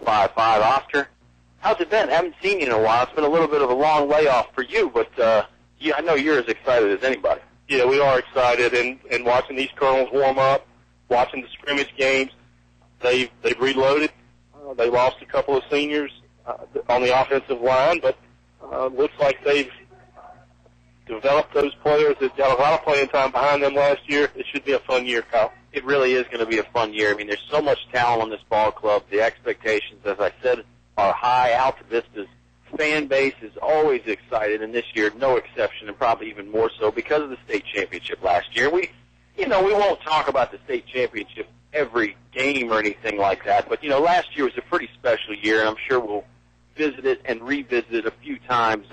105.5. Oscar, how's it been? Haven't seen you in a while. It's been a little bit of a long layoff for you, but I know you're as excited as anybody. Yeah, we are excited, and watching these Colonels warm up, watching the scrimmage games. They've reloaded. They lost a couple of seniors on the offensive line, but looks like they've developed those players that got a lot of playing time behind them last year. It should be a fun year, Kyle. It really is going to be a fun year. I mean, there's so much talent on this ball club. The expectations, as I said, are high. Altavista's fan base is always excited, and this year no exception, and probably even more so because of the state championship last year. We won't talk about the state championship every game or anything like that, but, last year was a pretty special year, and I'm sure we'll visit it and revisit it a few times.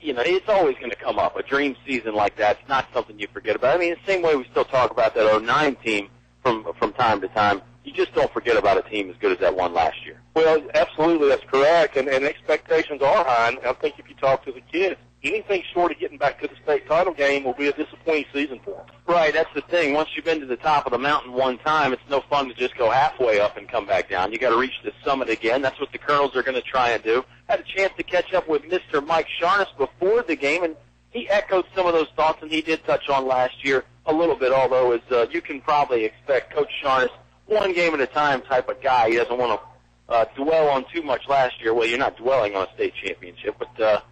It's always going to come up. A dream season like that's not something you forget about. I mean, the same way we still talk about that 09 team from time to time. You just don't forget about a team as good as that one last year. Well, absolutely, that's correct, and expectations are high. And I think if you talk to the kids, anything short of getting back to the state title game will be a disappointing season for them. Right, that's the thing. Once you've been to the top of the mountain one time, it's no fun to just go halfway up and come back down. You got to reach the summit again. That's what the Colonels are going to try and do. Had a chance to catch up with Mr. Mike Sharness before the game, and he echoed some of those thoughts, and he did touch on last year a little bit, although as you can probably expect, Coach Sharness, one game at a time type of guy. He doesn't want to dwell on too much last year. Well, you're not dwelling on a state championship, but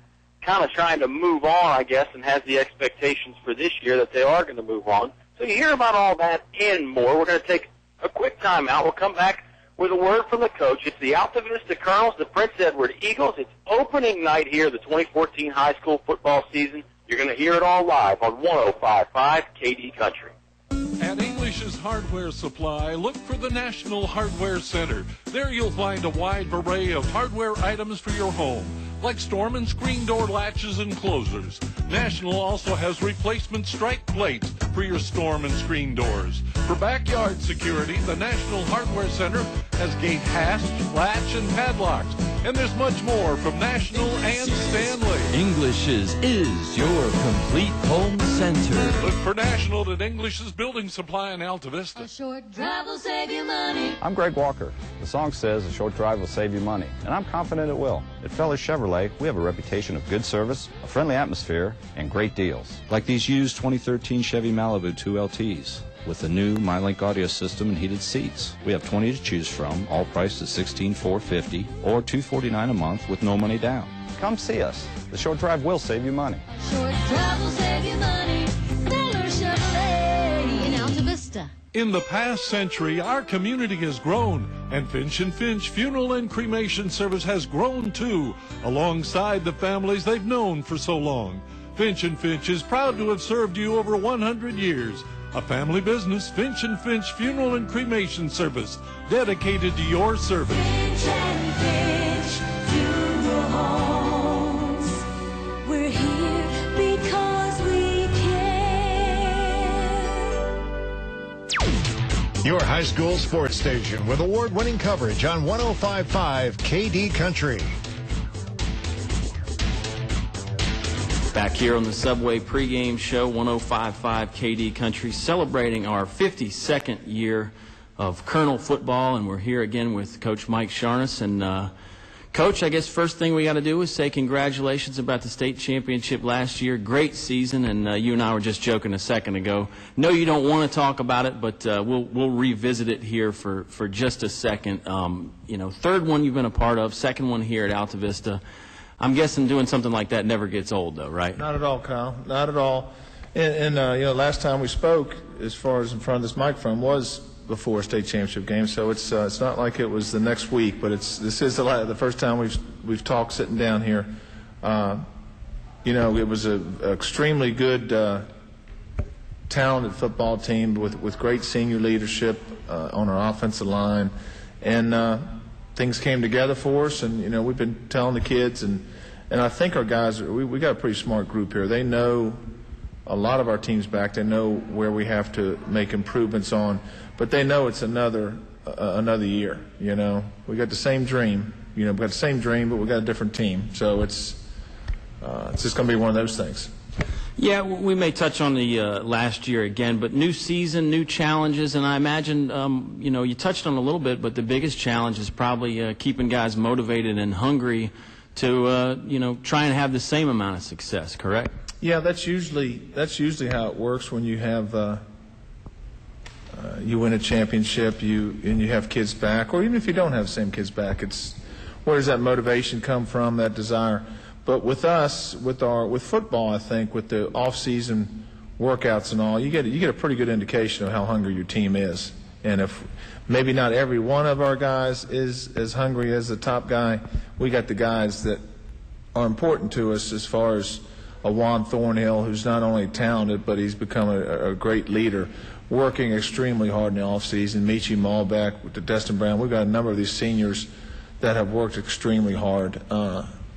kind of trying to move on, I guess, and has the expectations for this year that they are going to move on. So you hear about all that and more. We're going to take a quick time out. We'll come back with a word from the coach. It's the Altavista Colonels, the Prince Edward Eagles. It's opening night here, the 2014 high school football season. You're going to hear it all live on 105.5 KD Country. At English's Hardware Supply, look for the National Hardware Center. There you'll find a wide array of hardware items for your home, like storm and screen door latches and closers. National also has replacement strike plates for your storm and screen doors. For backyard security, the National Hardware Center has gate hasps, latch, and padlocks. And there's much more from National and Stanley. English's is your complete home center. Look for National at English's Building Supply in Altavista. A short drive will save you money. I'm Greg Walker. The song says a short drive will save you money, and I'm confident it will. At Feller's Chevrolet, we have a reputation of good service, a friendly atmosphere, and great deals. Like these used 2013 Chevy Malibu 2LTs. With the new MyLink audio system and heated seats. We have 20 to choose from, all priced at $16,450 or $249 a month with no money down. Come see us. The short drive will save you money. Short drive will save you money. Feller Chevrolet in Altavista. In the past century, our community has grown, and Finch & Finch Funeral and Cremation Service has grown too, alongside the families they've known for so long. Finch & Finch is proud to have served you over 100 years. A family business, Finch & Finch Funeral and Cremation Service, dedicated to your service. Finch & Finch Funeral Homes. We're here because we care. Your high school sports station with award-winning coverage on 105.5 KD Country. Back here on the Subway pregame show, 105.5 KD Country, celebrating our 52nd year of Colonel football, and we're here again with Coach Mike Sharness. And Coach, I guess first thing we got to do is say congratulations about the state championship last year. Great season, and you and I were just joking a second ago. No, you don't want to talk about it, but we'll revisit it here for just a second. Third one you've been a part of, second one here at Altavista. I'm guessing doing something like that never gets old, though, right? Not at all, Kyle. Not at all. And last time we spoke, as far as in front of this microphone, was before a state championship game. So it's not like it was the next week, but this is the first time we've talked sitting down here. It was an extremely good, talented football team with great senior leadership on our offensive line, and things came together for us, and we've been telling the kids, and I think our guys, we got a pretty smart group here. They know a lot of our teams back. They know where we have to make improvements on, but they know it's another year. We got the same dream. We got the same dream, but we got a different team. So it's just going to be one of those things. Yeah, we may touch on the last year again, but new season, new challenges, and I imagine, you touched on it a little bit, but the biggest challenge is probably keeping guys motivated and hungry to, try and have the same amount of success, correct? Yeah, that's usually how it works when you have you win a championship, and you have kids back, or even if you don't have the same kids back, it's where does that motivation come from, that desire? But with us, with football, I think with the off-season workouts and all, you get a pretty good indication of how hungry your team is. And if maybe not every one of our guys is as hungry as the top guy, we got the guys that are important to us as far as a Juan Thornhill, who's not only talented, but he's become a great leader, working extremely hard in the off-season. Michi Malbeck, with the Destin Brown. We've got a number of these seniors that have worked extremely hard.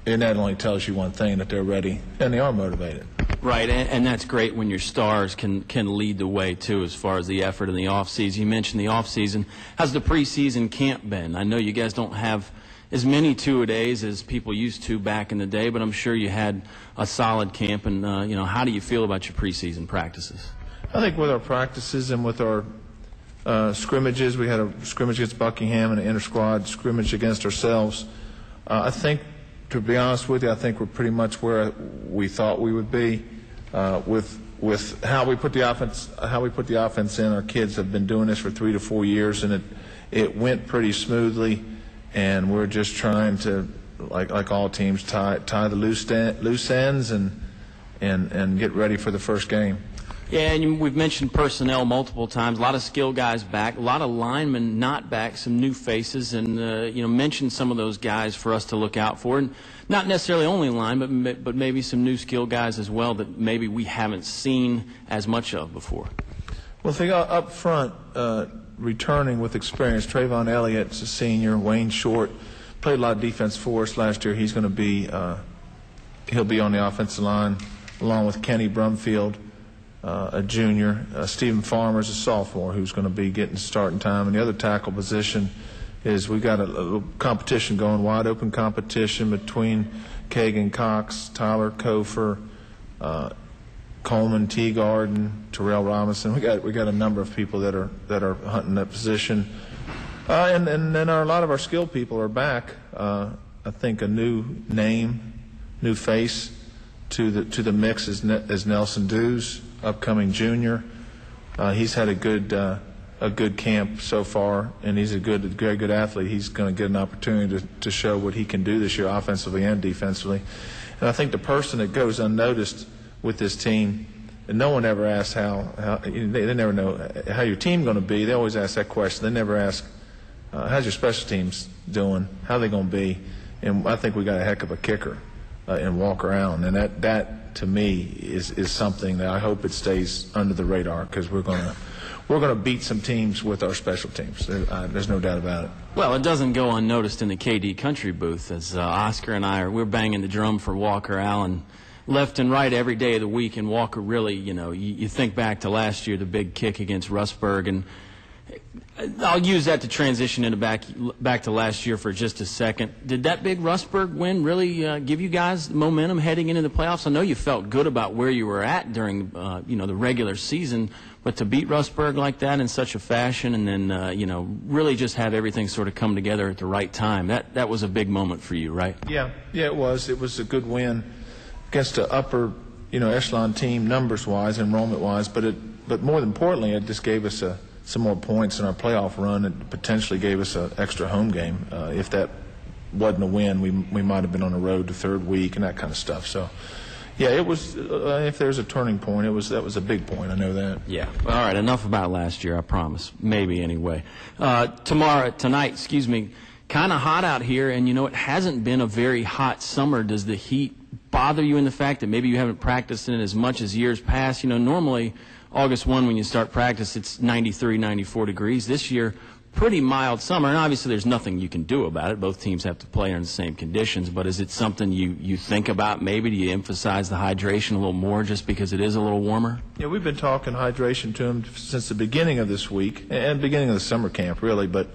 And that only tells you one thing, that they're ready and they are motivated. Right, and that's great when your stars can lead the way, too, as far as the effort in the offseason. You mentioned the offseason. How's the preseason camp been? I know you guys don't have as many two-a-days as people used to back in the day, but I'm sure you had a solid camp. And, how do you feel about your preseason practices? I think with our practices and with our scrimmages, we had a scrimmage against Buckingham and an inter-squad scrimmage against ourselves. I think, to be honest with you, I think we're pretty much where we thought we would be with how we put the offense in. Our kids have been doing this for 3 to 4 years, and it went pretty smoothly. And we're just trying to, like all teams, tie the loose ends and get ready for the first game. Yeah, and we've mentioned personnel multiple times. A lot of skill guys back, a lot of linemen not back, some new faces, and mention some of those guys for us to look out for. And not necessarily only line, but maybe some new skill guys as well that maybe we haven't seen as much of before. Well, think up front, returning with experience. Trayvon Elliott's a senior. Wayne Short played a lot of defense for us last year. He's going to be he'll be on the offensive line along with Kenny Brumfield, a junior. Stephen Farmer's a sophomore who's going to be getting starting time. And the other tackle position is we've got a little competition going, wide open competition between Kagan Cox, Tyler Kofer, Coleman Teagarden, Terrell Robinson. We got a number of people that are hunting that position. And then a lot of our skilled people are back. I think a new name, new face to the mix is Nelson Dews, upcoming junior. He's had a good camp so far, and he's a very good athlete. He's going to get an opportunity to show what he can do this year, offensively and defensively. And I think the person that goes unnoticed with this team, and no one ever asks how they never know how your team going to be. They always ask that question. They never ask how's your special teams doing, how they going to be. And I think we got a heck of a kicker and walk around, and that to me is something that I hope it stays under the radar, because we're going to beat some teams with our special teams. There's no doubt about it. Well, it doesn't go unnoticed in the KD Country booth, as Oscar and we're banging the drum for Walker Allen left and right every day of the week. And Walker really, you think back to last year, the big kick against Rustburg, and I'll use that to transition into back to last year for just a second. Did that big Rustburg win really give you guys momentum heading into the playoffs? I know you felt good about where you were at during the regular season, but to beat Rustburg like that in such a fashion, and then really just have everything sort of come together at the right time, that was a big moment for you, right? Yeah, it was. It was a good win against an upper echelon team numbers wise, enrollment wise, but more importantly, it just gave us some more points in our playoff run. It potentially gave us an extra home game. If that wasn't a win, we might have been on the road the third week and that kind of stuff. So, yeah, it was. If there's a turning point, that was a big point. I know that. Yeah. All right. Enough about last year. I promise. Maybe anyway. Tonight. Kind of hot out here, and it hasn't been a very hot summer. Does the heat bother you in the fact that maybe you haven't practiced in it as much as years past? Normally August 1 when you start practice, it's 93, 94 degrees. This year, pretty mild summer, and obviously there's nothing you can do about it. Both teams have to play in the same conditions, but is it something you think about maybe? Do you emphasize the hydration a little more just because it is a little warmer? Yeah, we've been talking hydration to them since the beginning of this week and beginning of the summer camp, really, but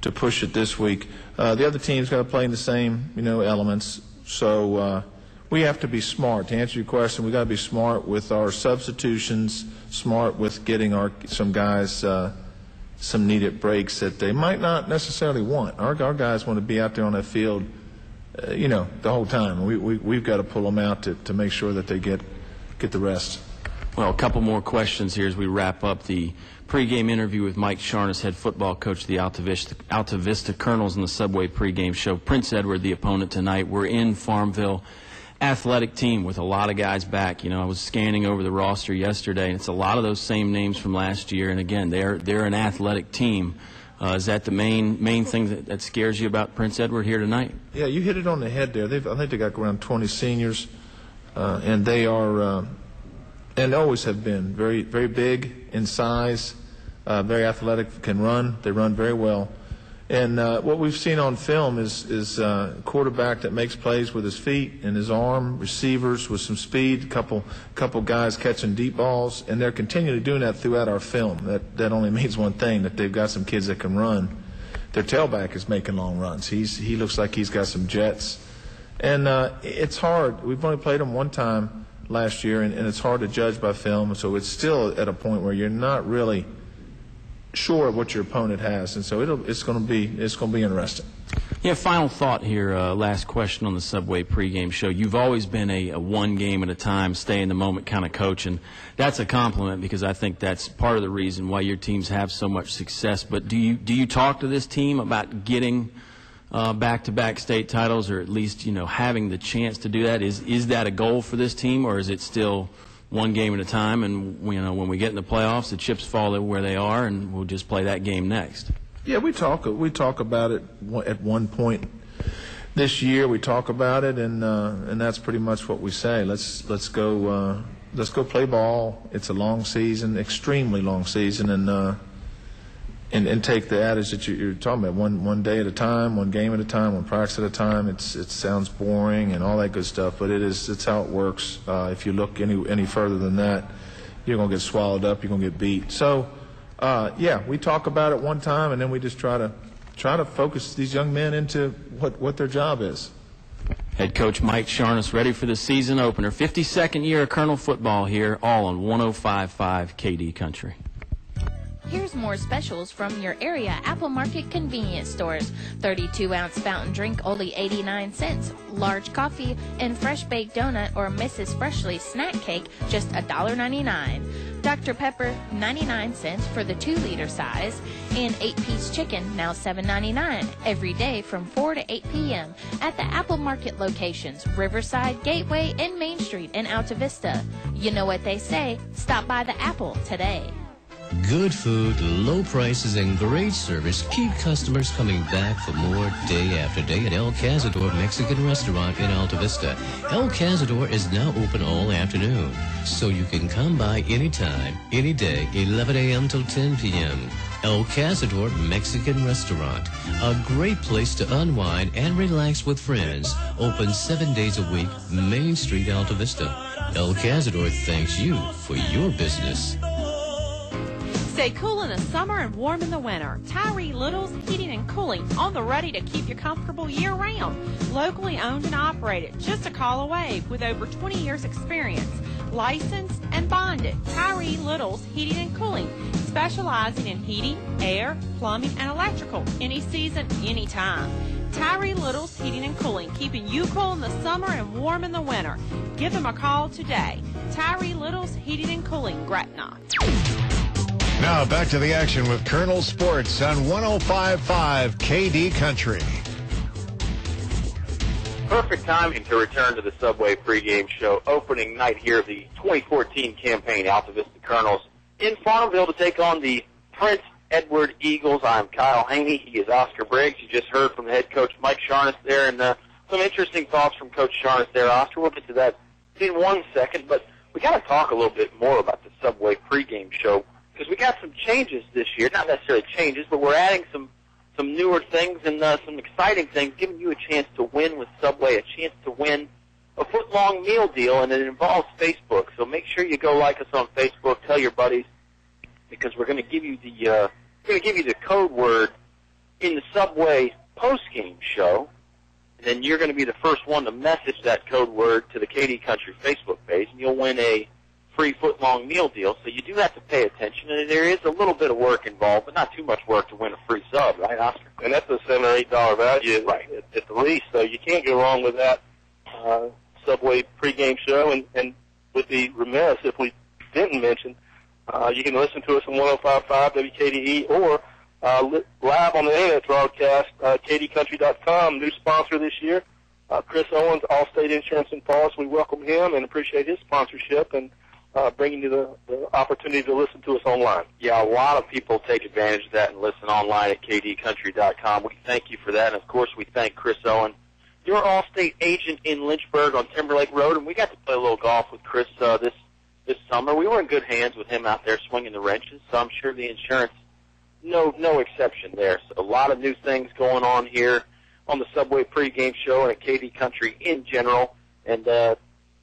to push it this week. The other team's got to play in the same, elements, so we have to be smart. To answer your question, we got to be smart with our substitutions, smart with getting some guys some needed breaks that they might not necessarily want. Our guys want to be out there on that field, the whole time. We've got to pull them out to make sure that they get the rest. Well, a couple more questions here as we wrap up the pregame interview with Mike Sharness, head football coach of the Altavista Colonels in the Subway pregame show. Prince Edward, the opponent tonight. We're in Farmville. Athletic team with a lot of guys back. I was scanning over the roster yesterday, and it's a lot of those same names from last year. And again, they're an athletic team. Is that the main thing that scares you about Prince Edward here tonight? Yeah, you hit it on the head there. I think they got around 20 seniors, and they are and always have been very, very big in size, very athletic, can run. They run very well. And what we've seen on film is a quarterback that makes plays with his feet and his arm, receivers with some speed, couple guys catching deep balls, and they're continually doing that throughout our film. That only means one thing, that they've got some kids that can run. Their tailback is making long runs. He looks like he's got some jets. And it's hard. We've only played him one time last year, and it's hard to judge by film, so it's still at a point where you're not really sure of what your opponent has, and so it's going to be interesting. Yeah, final thought here, last question on the Subway pregame show. You've always been a one game at a time, stay in the moment kind of coach, and that's a compliment because I think that's part of the reason why your teams have so much success. But do you talk to this team about getting back-to-back state titles, or at least having the chance to do that? Is that a goal for this team, or is it still one game at a time, and when we get in the playoffs, the chips fall where they are, and we'll just play that game next? Yeah, we talk about it at one point this year. We talk about it, and that's pretty much what we say. Let's go play ball. It's a long season, extremely long season, and take the adage that you're talking about, one day at a time, one game at a time, one practice at a time. It sounds boring and all that good stuff, but it's how it works. If you look any further than that, you're going to get swallowed up, you're going to get beat. So, we talk about it one time, and then we just try to focus these young men into what their job is. Head coach Mike Sharness ready for the season opener. 52nd year of Colonel football here, all on 105.5 KD Country. Here's more specials from your area Apple Market convenience stores. 32-ounce fountain drink, only 89 cents. Large coffee and fresh baked donut or Mrs. Freshly snack cake, just $1.99. Dr. Pepper, 99 cents for the 2-liter size. And 8-piece chicken, now $7.99. Every day from 4 to 8 p.m. at the Apple Market locations, Riverside, Gateway, and Main Street in Altavista. You know what they say, stop by the Apple today. Good food, low prices, and great service keep customers coming back for more day after day at El Cazador Mexican Restaurant in Altavista. El Cazador is now open all afternoon, so you can come by anytime, any day, 11 a.m. till 10 p.m. El Cazador Mexican Restaurant, a great place to unwind and relax with friends. Open 7 days a week, Main Street, Altavista. El Cazador thanks you for your business. Stay cool in the summer and warm in the winter. Tyree Little's Heating and Cooling, on the ready to keep you comfortable year-round. Locally owned and operated, just a call away, with over 20 years experience. Licensed and bonded. Tyree Little's Heating and Cooling, specializing in heating, air, plumbing, and electrical. Any season, anytime. Tyree Little's Heating and Cooling, keeping you cool in the summer and warm in the winter. Give them a call today. Tyree Little's Heating and Cooling, Gretna. Now back to the action with Colonel Sports on 105.5 KD Country. Perfect timing to return to the Subway pregame show. Opening night here of the 2014 campaign, Altavista Colonels in Farmville to take on the Prince Edward Eagles. I'm Kyle Haney. He is Oscar Briggs. You just heard from the head coach Mike Sharness there, and some interesting thoughts from Coach Sharness there, Oscar. We'll get to that in 1 second, but we got to talk a little bit more about the Subway pregame show, because we got some changes this year. Not necessarily changes, but we're adding some newer things and some exciting things, giving you a chance to win with Subway, a chance to win a foot-long meal deal, and it involves Facebook. So make sure you go like us on Facebook, tell your buddies, because we're going to give you the code word in the Subway post-game show. then you're going to be the first one to message that code word to the KD Country Facebook page, and you'll win a free foot-long meal deal. So you do have to pay attention, and there is a little bit of work involved, but not too much work to win a free sub, right, Oscar? And that's a $7 or $8 value right. at the least, so you can't go wrong with that Subway pregame show. And would be remiss if we didn't mention you can listen to us on 105.5 WKDE or live on the internet broadcast, kdcountry.com, new sponsor this year. Chris Owens, Allstate Insurance in Falls. We welcome him and appreciate his sponsorship and bringing you the opportunity to listen to us online. Yeah, a lot of people take advantage of that and listen online at kdcountry.com. We thank you for that, and of course we thank Chris Owen, your Allstate agent in Lynchburg on Timberlake Road, and we got to play a little golf with Chris this summer. We were in good hands with him out there swinging the wrenches, so I'm sure the insurance, no exception there. So a lot of new things going on here on the Subway pregame show and at KD Country in general, and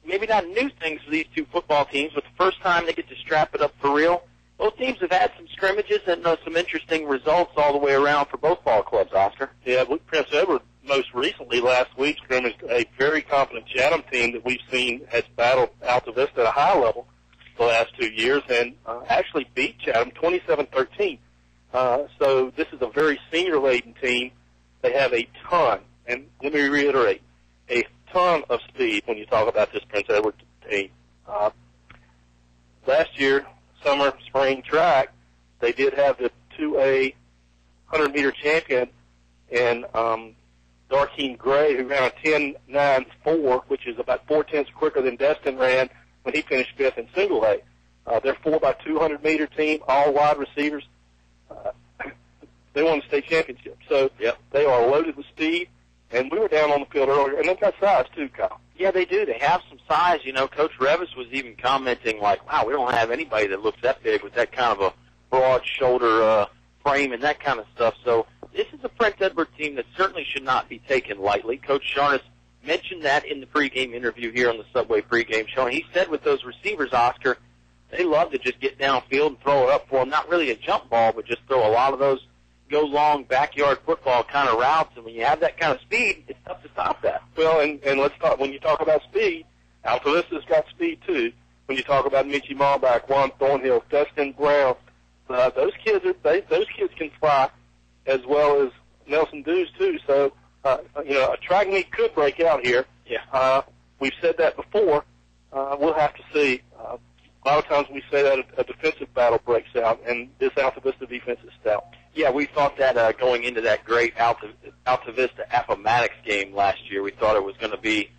maybe not new things for these two football teams, but the first time they get to strap it up for real. Both teams have had some scrimmages and some interesting results all the way around for both ball clubs, Oscar. Yeah, Prince Edward most recently last week scrimmaged a very confident Chatham team that we've seen has battled Altavista at a high level the last 2 years and actually beat Chatham 27-13. So this is a very senior-laden team. They have a ton, and let me reiterate, a ton of speed when you talk about this Prince Edward team. Last year, summer, spring track, they did have the 2A 100-meter champion in Darkeen Gray, who ran a 10.94, which is about 4/10 quicker than Destin ran when he finished fifth in single A. They're 4x200 meter team, all wide receivers. They won the state championship. So they are loaded with speed, and we were down on the field earlier, and they've got size too, Kyle. Yeah, they do. They have some size. You know, Coach Revis was even commenting like, wow, we don't have anybody that looks that big with that kind of a broad shoulder frame and that kind of stuff. So this is a Prince Edward team that certainly should not be taken lightly. Coach Sharness mentioned that in the pregame interview here on the Subway pregame show, and he said with those receivers, Oscar, they love to just get downfield and throw it up for them. Not really a jump ball, but just throw a lot of those go long backyard football kind of routes, and when you have that kind of speed, it's tough to stop that. Well, and let's talk, when you talk about speed, Altavista's got speed too. When you talk about Mitchie Malback, Juan Thornhill, Dustin Brown, those kids can fly as well as Nelson Dews too. So a track meet could break out here. Yeah. We've said that before. We'll have to see. A lot of times we say that a defensive battle breaks out, and this Altavista defense is stout. Yeah, we thought that going into that great Altavista Appomattox game last year, we thought it was going to be,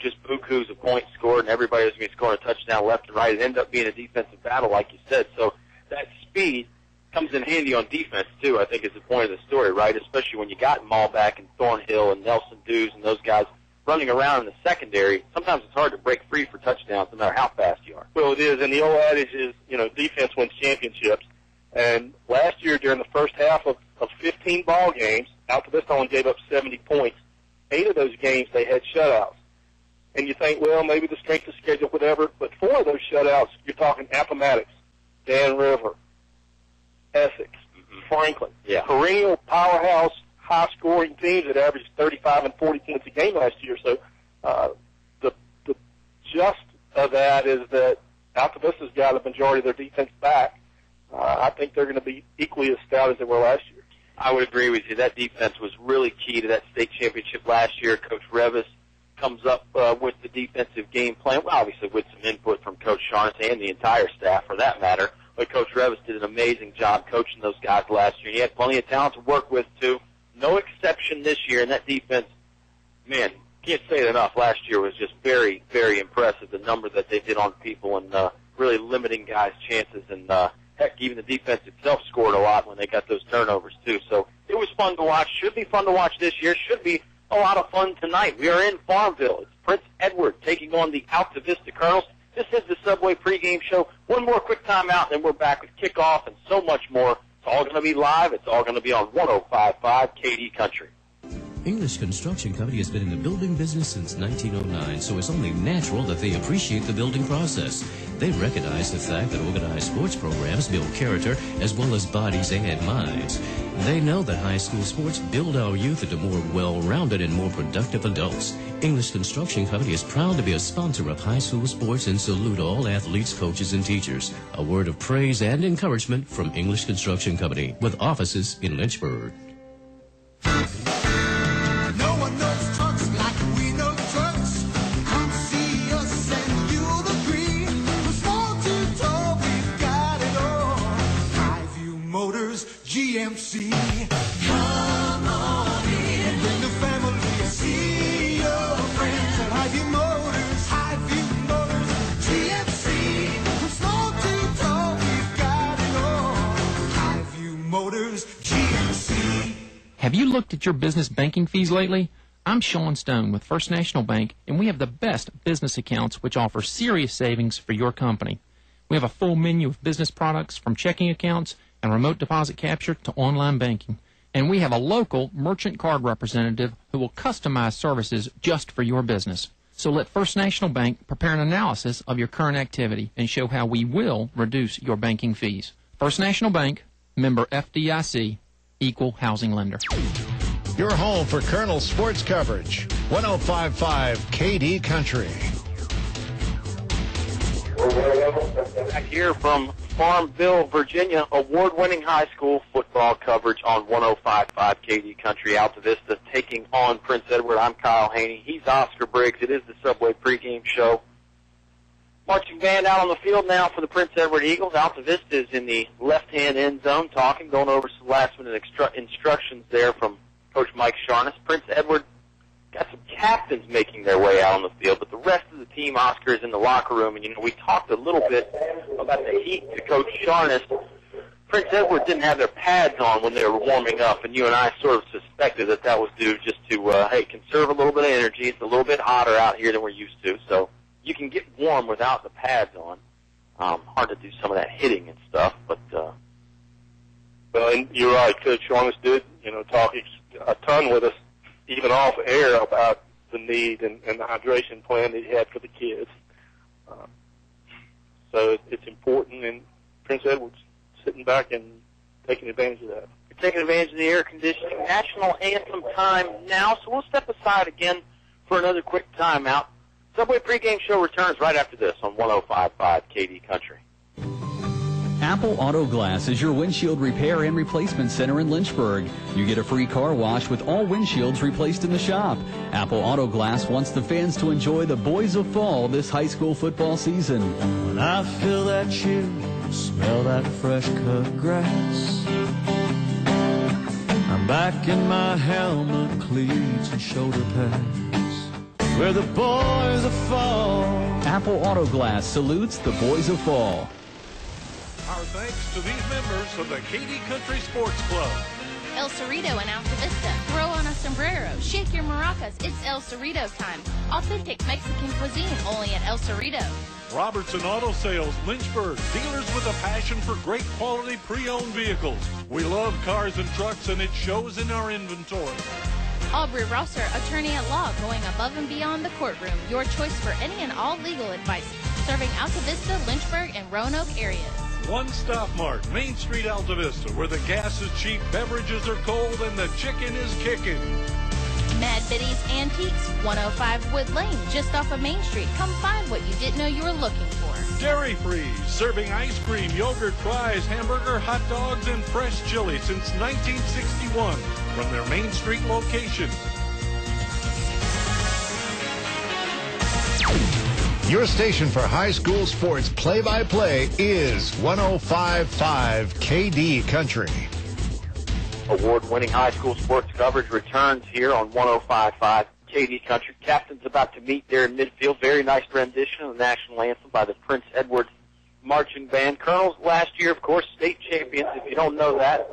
just bukus of points scored, and everybody was going to be scoring a touchdown left and right. It ended up being a defensive battle, like you said. So that speed comes in handy on defense, too, I think is the point of the story, right? Especially when you got Malback and Thornhill and Nelson Dews and those guys running around in the secondary. Sometimes it's hard to break free for touchdowns no matter how fast you are. Well, it is, and the old adage is, defense wins championships. And last year, during the first half of 15 ball games, Altavista only gave up 70 points. 8 of those games, they had shutouts. And you think, well, maybe the strength of schedule, whatever. But 4 of those shutouts, you're talking Appomattox, Dan River, Essex, Franklin. Yeah. Perennial powerhouse, high-scoring teams that averaged 35 and 40 points a game last year. So the just of that is that Altavista's got a majority of their defense back. I think they're going to be equally as stout as they were last year. I would agree with you. That defense was really key to that state championship last year. Coach Revis comes up with the defensive game plan, well, obviously with some input from Coach Sharness and the entire staff for that matter. But Coach Revis did an amazing job coaching those guys last year. He had plenty of talent to work with, too. No exception this year. And that defense, man, can't say it enough. Last year was just very, very impressive, the number that they did on people and really limiting guys' chances. And, heck, even the defense itself scored a lot when they got those turnovers, too. So it was fun to watch. Should be fun to watch this year. Should be a lot of fun tonight. We are in Farmville. It's Prince Edward taking on the Altavista Colonels. This is the Subway pregame show. One more quick timeout, then we're back with kickoff and so much more. It's all going to be live. It's all going to be on 105.5 KD Country. English Construction Company has been in the building business since 1909, so it's only natural that they appreciate the building process. They recognize the fact that organized sports programs build character as well as bodies and minds. They know that high school sports build our youth into more well-rounded and more productive adults. English Construction Company is proud to be a sponsor of high school sports and salute all athletes, coaches, and teachers. A word of praise and encouragement from English Construction Company with offices in Lynchburg. No one knows trucks like we know trucks. Come see us and you'll agree. From small to tall, we've got it all. Highview Motors, GMC. Come on in, bring the family, see your friends at Highview Motors. Highview Motors, GMC. From small to tall, we've got it all. Highview Motors, GMC. Have you looked at your business banking fees lately? I'm Sean Stone with First National Bank, and we have the best business accounts which offer serious savings for your company. We have a full menu of business products from checking accounts and remote deposit capture to online banking. And we have a local merchant card representative who will customize services just for your business. So let First National Bank prepare an analysis of your current activity and show how we will reduce your banking fees. First National Bank, member FDIC, equal housing lender. Your home for Colonel sports coverage. 105.5 KD Country. Back here from Farmville, Virginia, award-winning high school football coverage on 105.5 KD Country. Altavista taking on Prince Edward. I'm Kyle Haney. He's Oscar Briggs. It is the Subway pregame show. Marching band out on the field now for the Prince Edward Eagles. Altavista is in the left-hand end zone talking, going over some last-minute instructions there from Coach Mike Sharness. Prince Edward got some captains making their way out on the field, but the rest of the team, Oscar, is in the locker room. And, we talked a little bit about the heat to Coach Sharness. Prince Edward didn't have their pads on when they were warming up, and you and I sort of suspected that was due just to, conserve a little bit of energy. It's a little bit hotter out here than we're used to, so you can get warm without the pads on. Hard to do some of that hitting and stuff, but well, and you're right. Coach Sharness did, talk a ton with us, even off air, about the need and the hydration plan that he had for the kids. So it's important, and Prince Edward's sitting back and taking advantage of that. We're taking advantage of the air conditioning. National anthem time now, so we'll step aside again for another quick timeout. Subway pregame show returns right after this on 105.5 KD Country. Apple Auto Glass is your windshield repair and replacement center in Lynchburg. You get a free car wash with all windshields replaced in the shop. Apple Auto Glass wants the fans to enjoy the boys of fall this high school football season. When I feel that chill, smell that fresh cut grass, I'm back in my helmet, cleats, and shoulder pads, where the boys of fall. Apple Auto Glass salutes the boys of fall. Our thanks to these members of the KD Country Sports Club. El Cerrito in Altavista. Throw on a sombrero. Shake your maracas. It's El Cerrito time. Authentic Mexican cuisine only at El Cerrito. Robertson Auto Sales, Lynchburg. Dealers with a passion for great quality pre-owned vehicles. We love cars and trucks, and it shows in our inventory. Aubrey Rosser, attorney at law, going above and beyond the courtroom. Your choice for any and all legal advice. Serving Altavista, Lynchburg, and Roanoke areas. One Stop Mart, Main Street, Altavista, where the gas is cheap, beverages are cold, and the chicken is kicking. Mad Biddy's Antiques, 105 Wood Lane, just off of Main Street. Come find what you didn't know you were looking for. Dairy Free, serving ice cream, yogurt, fries, hamburger, hot dogs, and fresh chili since 1961 from their Main Street location. Your station for high school sports play-by-play is 105.5 KD Country. Award-winning high school sports coverage returns here on 105.5 KD Country. Captain's about to meet there in midfield. Very nice rendition of the national anthem by the Prince Edward Marching Band. Colonels last year, of course, state champions. If you don't know that,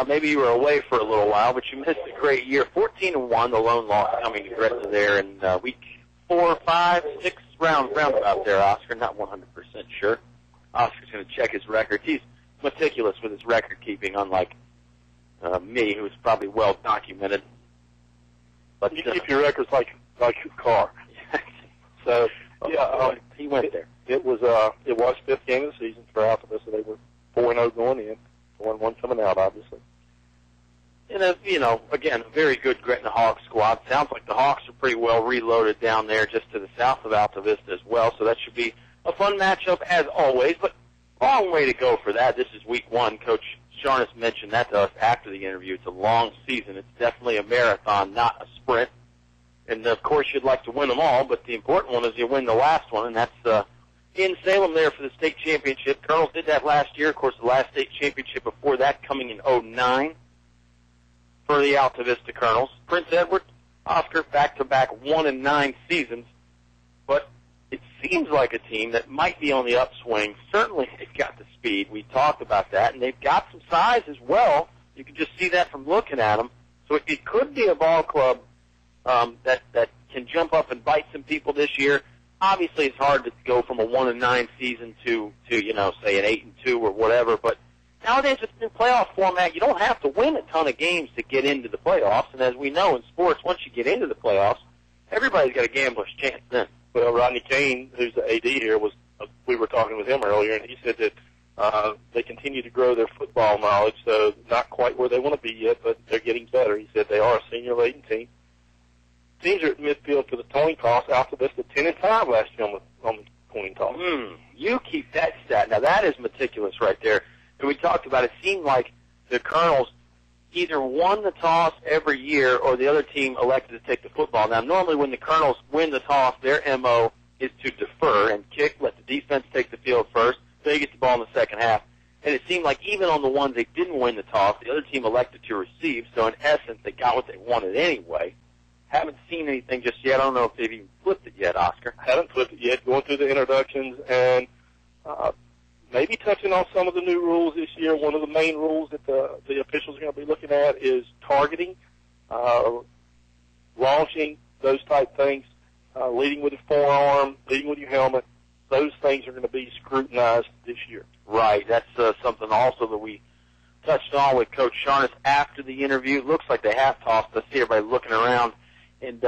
maybe you were away for a little while, but you missed a great year. 14-1, the lone loss coming to Gretna there in week 4, 5, 6 roundabout there, Oscar. Not 100% sure. Oscar's going to check his records. He's meticulous with his record keeping, unlike me, who's probably well documented. But you keep your records like your car. So he went there. It was fifth game of the season for Altavista. They were 4-0 going in, 4-1 coming out, obviously. And again, a very good Gretna Hawks squad. Sounds like the Hawks are pretty well reloaded down there just to the south of Altavista as well. So that should be a fun matchup as always. But long way to go for that. This is week one. Coach Sharnis mentioned that to us after the interview. It's a long season. It's definitely a marathon, not a sprint. And, of course, you'd like to win them all, but the important one is you win the last one, and that's in Salem there for the state championship. Colonels did that last year. Of course, the last state championship before that coming in 2009 for the Altavista Colonels. Prince Edward, Oscar, back-to-back 1-9 seasons. But it seems like a team that might be on the upswing. Certainly they've got the speed. We talked about that, and they've got some size as well. You can just see that from looking at them. So it could be a ball club that can jump up and bite some people this year. Obviously, it's hard to go from a 1-9 season to say an 8-2 or whatever. But nowadays, with the new playoff format, you don't have to win a ton of games to get into the playoffs. And as we know in sports, once you get into the playoffs, everybody's got a gambler's chance then. Well, Rodney Kane, who's the AD here, we were talking with him earlier, and he said that they continue to grow their football knowledge. So not quite where they want to be yet, but they're getting better. He said they are a senior-laden team. Teams are at midfield for the coin toss. Altavista 10-5 last year on the coin toss. You keep that stat. Now, that is meticulous right there. And we talked about it. It seemed like the Colonels either won the toss every year or the other team elected to take the football. Now, normally when the Colonels win the toss, their MO is to defer and kick, let the defense take the field first, so you get the ball in the second half. And it seemed like even on the ones they didn't win the toss, the other team elected to receive. So, in essence, they got what they wanted anyway. Haven't seen anything just yet. I don't know if they've even flipped it yet, Oscar. Haven't flipped it yet. Going through the introductions and maybe touching on some of the new rules this year. One of the main rules that the officials are going to be looking at is targeting, launching, those type things, leading with your forearm, leading with your helmet. Those things are going to be scrutinized this year. Right. That's something also that we touched on with Coach Sharnis after the interview. It looks like they have tossed. I see everybody looking around. And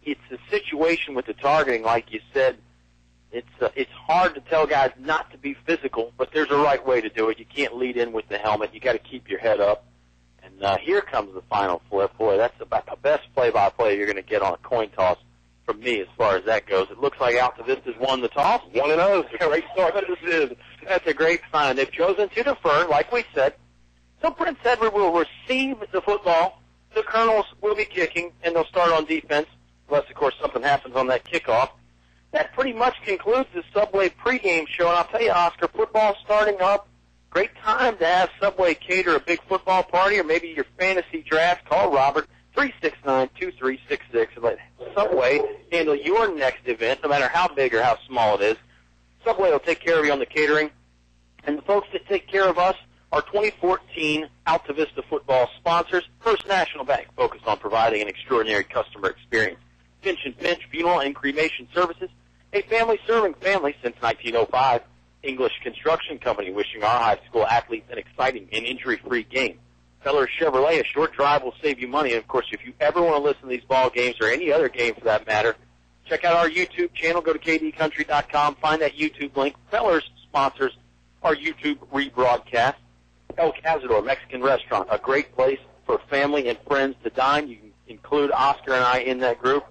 it's a situation with the targeting, like you said. It's hard to tell guys not to be physical, but there's a right way to do it. You can't lead in with the helmet. You got to keep your head up. And here comes the final flip. Boy, that's about the best play-by-play you're going to get on a coin toss from me as far as that goes. It looks like Altavista's won the toss. 1-0. It's a great start. That's a great sign. They've chosen to defer, like we said. So Prince Edward will receive the football. The Colonels will be kicking, and they'll start on defense, unless, of course, something happens on that kickoff. That pretty much concludes the Subway pregame show. And I'll tell you, Oscar, football's starting up. Great time to have Subway cater a big football party or maybe your fantasy draft. Call Robert, 369-2366, and let Subway handle your next event, no matter how big or how small it is. Subway will take care of you on the catering. And the folks that take care of us are 2014 Altavista football sponsors. First National Bank, focused on providing an extraordinary customer experience. Pinch and Pinch Funeral and Cremation Services, a family serving family since 1905. English Construction Company, wishing our high school athletes an exciting and injury-free game. Feller Chevrolet, a short drive will save you money. And, of course, if you ever want to listen to these ball games or any other game for that matter, check out our YouTube channel. Go to kdcountry.com. Find that YouTube link. Feller's sponsors our YouTube rebroadcast. El Cazador Mexican Restaurant, a great place for family and friends to dine. You can include Oscar and I in that group.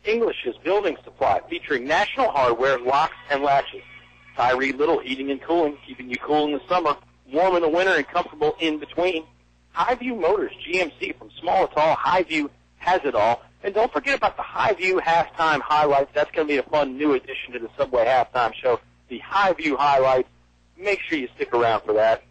English's Building Supply, featuring national hardware, locks, and latches. Tyree Little, heating and cooling, keeping you cool in the summer, warm in the winter, and comfortable in between. Highview Motors, GMC, from small to tall, Highview has it all. And don't forget about the Highview halftime highlights. That's going to be a fun new addition to the Subway halftime show. The Highview highlights. Make sure you stick around for that.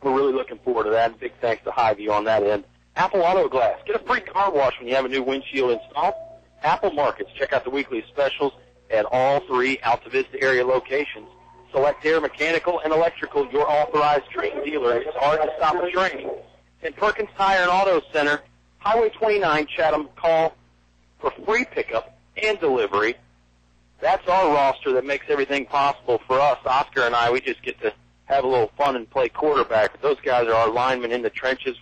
We're really looking forward to that. And big thanks to Highview on that end. Apple Auto Glass. Get a free car wash when you have a new windshield installed. Apple Markets. Check out the weekly specials at all three Altavista area locations. Select Air Mechanical and Electrical, your authorized Trane dealer. It's hard to stop a train. And Perkins Tire and Auto Center, Highway 29, Chatham. Call for free pickup and delivery. That's our roster that makes everything possible for us. Oscar and I, we just get to have a little fun and play quarterback. Those guys are our linemen in the trenches.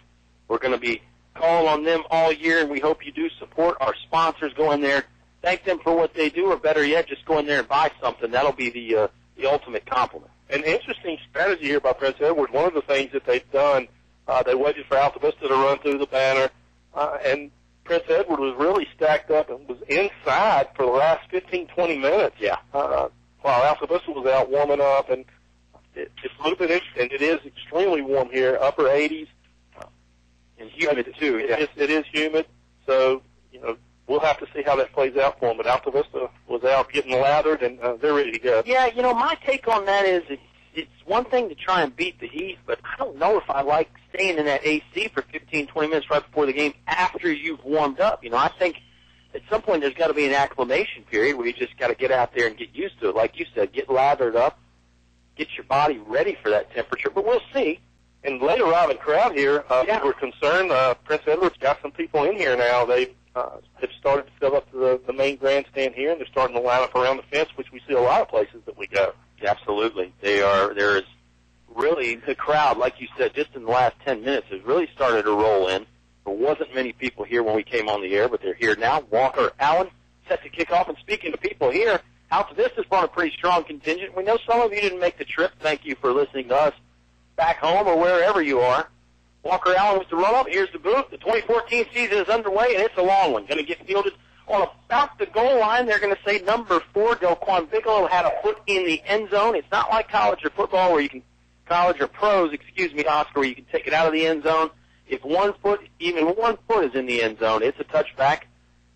We're going to be call on them all year, and we hope you do support our sponsors. Go in there, thank them for what they do, or better yet, just go in there and buy something. That'll be the ultimate compliment. An interesting strategy here by Prince Edward. One of the things that they've done, they waited for Altavista to run through the banner, and Prince Edward was really stacked up and was inside for the last 15, 20 minutes. Yeah. While Altavista was out warming up, and it's a little bit interesting. It is extremely warm here, upper 80s. And humid, too. Yeah. It is humid, so, we'll have to see how that plays out for them. But Altavista was out getting lathered, and they're ready to go. Yeah, my take on that is it's one thing to try and beat the heat, but I don't know if I like staying in that AC for 15, 20 minutes right before the game after you've warmed up. I think at some point there's got to be an acclimation period where you just got to get out there and get used to it. Like you said, get lathered up, get your body ready for that temperature, but we'll see. And late arriving crowd here, we're concerned. Prince Edward's got some people in here now. They've started to fill up the main grandstand here, and they're starting to line up around the fence, which we see a lot of places that we go. Absolutely. There is really the crowd, like you said, just in the last 10 minutes has really started to roll in. There wasn't many people here when we came on the air, but they're here now. Walker Allen set to kick off. And speaking to people here, Altavista's brought a pretty strong contingent. We know some of you didn't make the trip. Thank you for listening to us back home or wherever you are. Walker Allen was the run-up. Here's the boot. The 2014 season is underway, and it's a long one. Going to get fielded on about the goal line. They're going to say number 4, Delquan Bigelow, had a foot in the end zone. It's not like college or football where you can, Oscar, where you can take it out of the end zone. If even one foot is in the end zone, it's a touchback.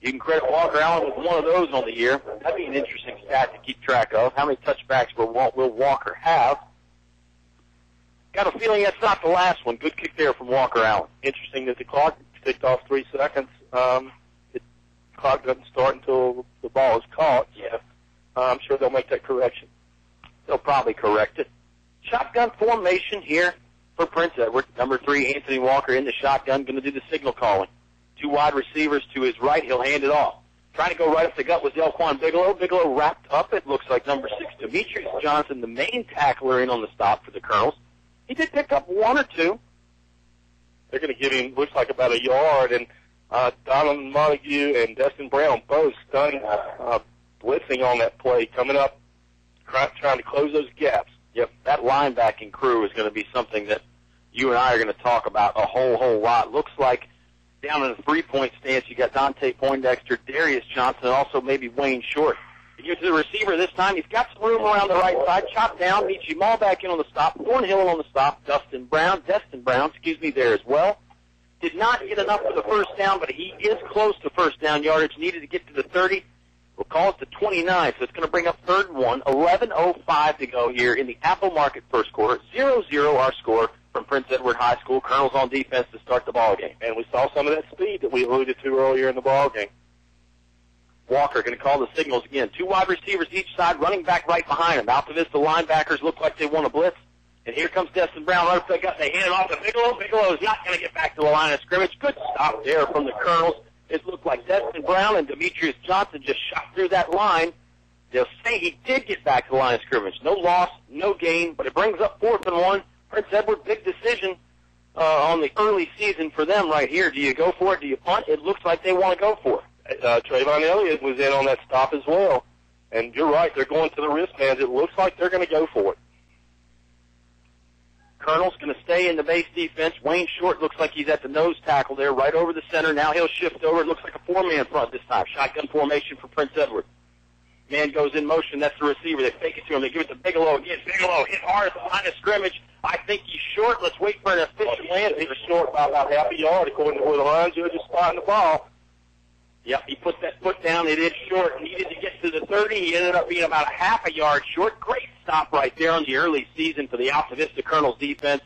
You can credit Walker Allen with one of those on the year. That'd be an interesting stat to keep track of. How many touchbacks will Walker have? Got a feeling that's not the last one. Good kick there from Walker Allen. Interesting that the clock ticked off 3 seconds. The clock doesn't start until the ball is caught. Yeah. I'm sure they'll make that correction. They'll probably correct it. Shotgun formation here for Prince Edward. Number 3, Anthony Walker in the shotgun, going to do the signal calling. 2 wide receivers to his right. He'll hand it off. Trying to go right up the gut was Delquan Bigelow. Bigelow wrapped up. It looks like number 6, Demetrius Johnson, the main tackler, in on the stop for the Colonels. He did pick up 1 or 2. They're going to give him, looks like, about a yard. And Donovan Montague and Destin Brown both stunning, blitzing on that play, coming up, trying to close those gaps. Yep, that linebacking crew is going to be something that you and I are going to talk about a whole lot. Looks like down in the 3-point stance, you got Dante Poindexter, Darius Johnson, and also maybe Wayne Short. You get to the receiver this time. He's got some room around the right side. Chop down, meets you all back in on the stop. Thornhill on the stop. Destin Brown, there as well. Did not get enough for the first down, but he is close to first down yardage. Needed to get to the 30. We'll call it the 29, so it's going to bring up 3rd and 1. 11:05 to go here in the Apple Market first quarter. 0-0 our score from Prince Edward High School. Colonels on defense to start the ball game. And we saw some of that speed that we alluded to earlier in the ball game. Walker going to call the signals again. 2 wide receivers each side, running back right behind him. Altavista linebackers look like they want to blitz. And here comes Destin Brown right up the gut. They hand it off to Bigelow. Bigelow is not going to get back to the line of scrimmage. Good stop there from the Colonels. It looked like Destin Brown and Demetrius Johnson just shot through that line. They'll say he did get back to the line of scrimmage. No loss, no gain, but it brings up 4th and 1. Prince Edward, big decision on the early season for them right here. Do you go for it? Do you punt? It looks like they want to go for it. Trayvon Elliott was in on that stop as well. And you're right, they're going to the wristbands. It looks like they're going to go for it. Colonel's going to stay in the base defense. Wayne Short looks like he's at the nose tackle there, right over the center. Now he'll shift over. It looks like a 4-man front this time. Shotgun formation for Prince Edward. Man goes in motion. That's the receiver. They fake it to him. They give it to Bigelow again. Bigelow hit hard at the line of scrimmage. I think he's short. Let's wait for an official land. He's short by about half a yard, according to where the line judge is spotting the ball. Yep, he put that foot down. It is short. Needed to get to the 30. He ended up being about a half a yard short. Great stop right there on the early season for the Altavista Colonels defense.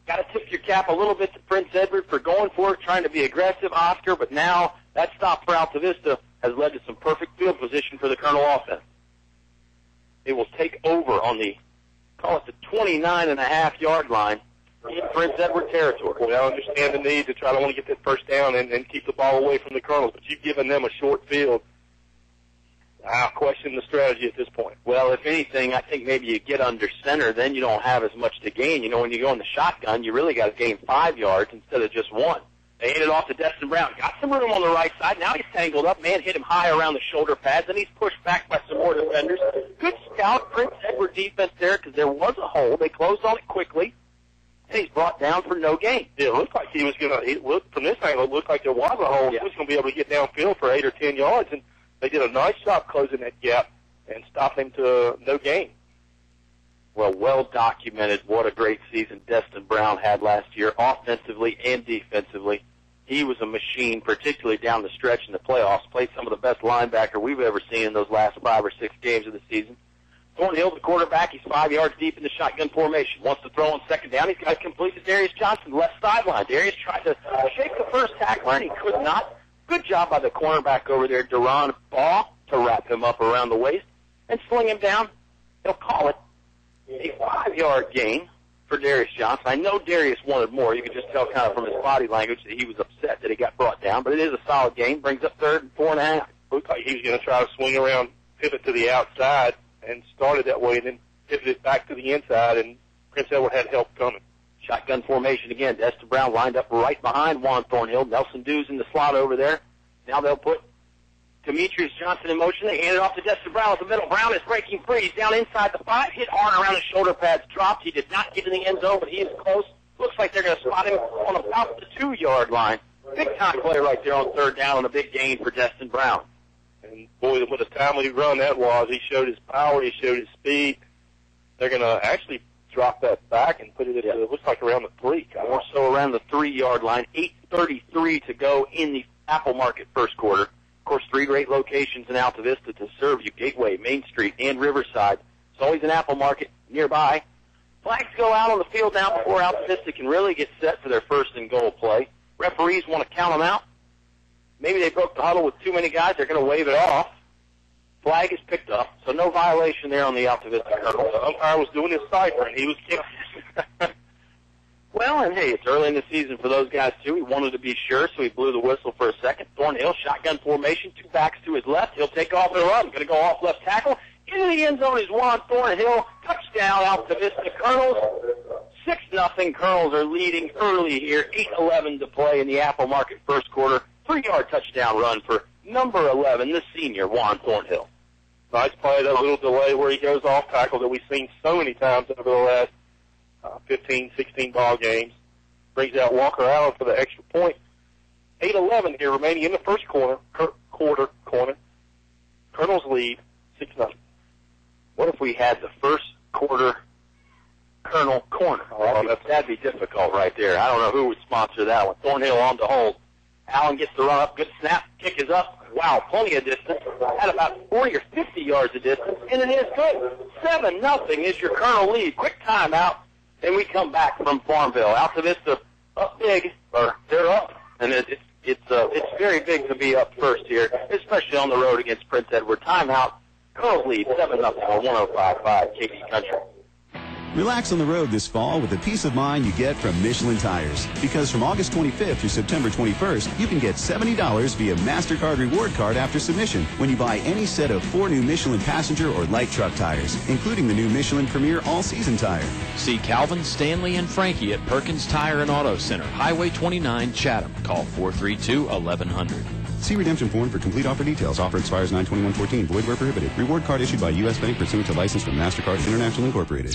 Got to tip your cap a little bit to Prince Edward for going for it, trying to be aggressive, Oscar, but now that stop for Altavista has led to some perfect field position for the Colonel offense. It will take over on the, call it the 29.5-yard line in Prince Edward territory. Well, I understand the need to try to want to get that first down and keep the ball away from the Colonels, but you've given them a short field. I'll question the strategy at this point. Well, if anything, I think maybe you get under center, then you don't have as much to gain. You know, when you go in the shotgun, you really got to gain 5 yards instead of just 1. They handed it off to Destin Brown. Got some room on the right side. Now he's tangled up. Man hit him high around the shoulder pads, and he's pushed back by some more defenders. Good scout, Prince Edward defense there because there was a hole. They closed on it quickly, and he's brought down for no gain. Yeah, it looked like he was going to, from this angle, it looked like there was a hole. Yeah. He was going to be able to get downfield for 8 or 10 yards, and they did a nice job closing that gap and stopping him to no gain. Well documented what a great season Destin Brown had last year, offensively and defensively. He was a machine, particularly down the stretch in the playoffs. Played some of the best linebacker we've ever seen in those last 5 or 6 games of the season. Thornhill, the quarterback, he's 5 yards deep in the shotgun formation. Wants to throw on second down. He's got to complete to Darius Johnson, left sideline. Darius tried to shake the first tackler, and he could not. Good job by the cornerback over there, Duron Baugh, to wrap him up around the waist and sling him down. They'll call it a 5-yard gain for Darius Johnson. I know Darius wanted more. You could just tell kind of from his body language that he was upset that he got brought down, but it is a solid gain. Brings up 3rd and 4.5. Looked like he was going to try to swing around, pivot to the outside, and started that way, and then pivoted back to the inside, and Prince Edward had help coming. Shotgun formation again. Destin Brown lined up right behind Juan Thornhill. Nelson Dew's in the slot over there. Now they'll put Demetrius Johnson in motion. They hand it off to Destin Brown with the middle. Brown is breaking free. He's down inside the 5. Hit hard around his shoulder pads. Dropped. He did not get in the end zone, but he is close. Looks like they're going to spot him on about the 2-yard line. Big time play right there on 3rd down and a big gain for Destin Brown. And, boy, what a timely run that was. He showed his power. He showed his speed. They're going to actually drop that back and put it at, it looks like around the 3. More so around the 3-yard line. 8:33 to go in the Apple Market first quarter. Of course, 3 great locations in Altavista to serve you, Gateway, Main Street, and Riverside. There's always an Apple Market nearby. Flags go out on the field now before Altavista can really get set for their 1st and goal play. Referees want to count them out. Maybe they broke the huddle with too many guys. They're going to wave it off. Flag is picked up, so no violation there on the Altavista Colonel. The umpire was doing his cipher, and he was kicking. Well, and hey, it's early in the season for those guys, too. He wanted to be sure, so he blew the whistle for a second. Thornhill, shotgun formation, 2 backs to his left. He'll take off and run. Going to go off left tackle. Into the end zone is Juan Thornhill. Touchdown, Altavista Colonels. 6-0. Colonels are leading early here. 8:11 to play in the Apple Market first quarter. 3-yard touchdown run for number 11, the senior, Juan Thornhill. Nice play, that little delay where he goes off tackle that we've seen so many times over the last 15, 16 ball games. Brings out Walker Allen for the extra point. 8:11 here remaining in the first quarter. Colonels lead 6-0. What if we had the first quarter Colonel corner? That'd be difficult right there. I don't know who would sponsor that one. Thornhill on to hold. Allen gets the run up. Good snap. Kick is up. Wow, plenty of distance. At about 40 or 50 yards of distance, and it is good. 7-0 is your Colonel lead. Quick timeout, and we come back from Farmville. Altavista up big, or they're up, and it's very big to be up first here, especially on the road against Prince Edward. Timeout. Colonel's lead 7-0 on 105.5 KD Country. Relax on the road this fall with the peace of mind you get from Michelin Tires. Because from August 25th through September 21st, you can get $70 via MasterCard reward card after submission when you buy any set of 4 new Michelin passenger or light truck tires, including the new Michelin Premier All-Season Tire. See Calvin, Stanley, and Frankie at Perkins Tire and Auto Center, Highway 29, Chatham. Call 432-1100. See redemption form for complete offer details. Offer expires 9/21/14. Void where prohibited. Reward card issued by U.S. Bank pursuant to license from MasterCard International Incorporated.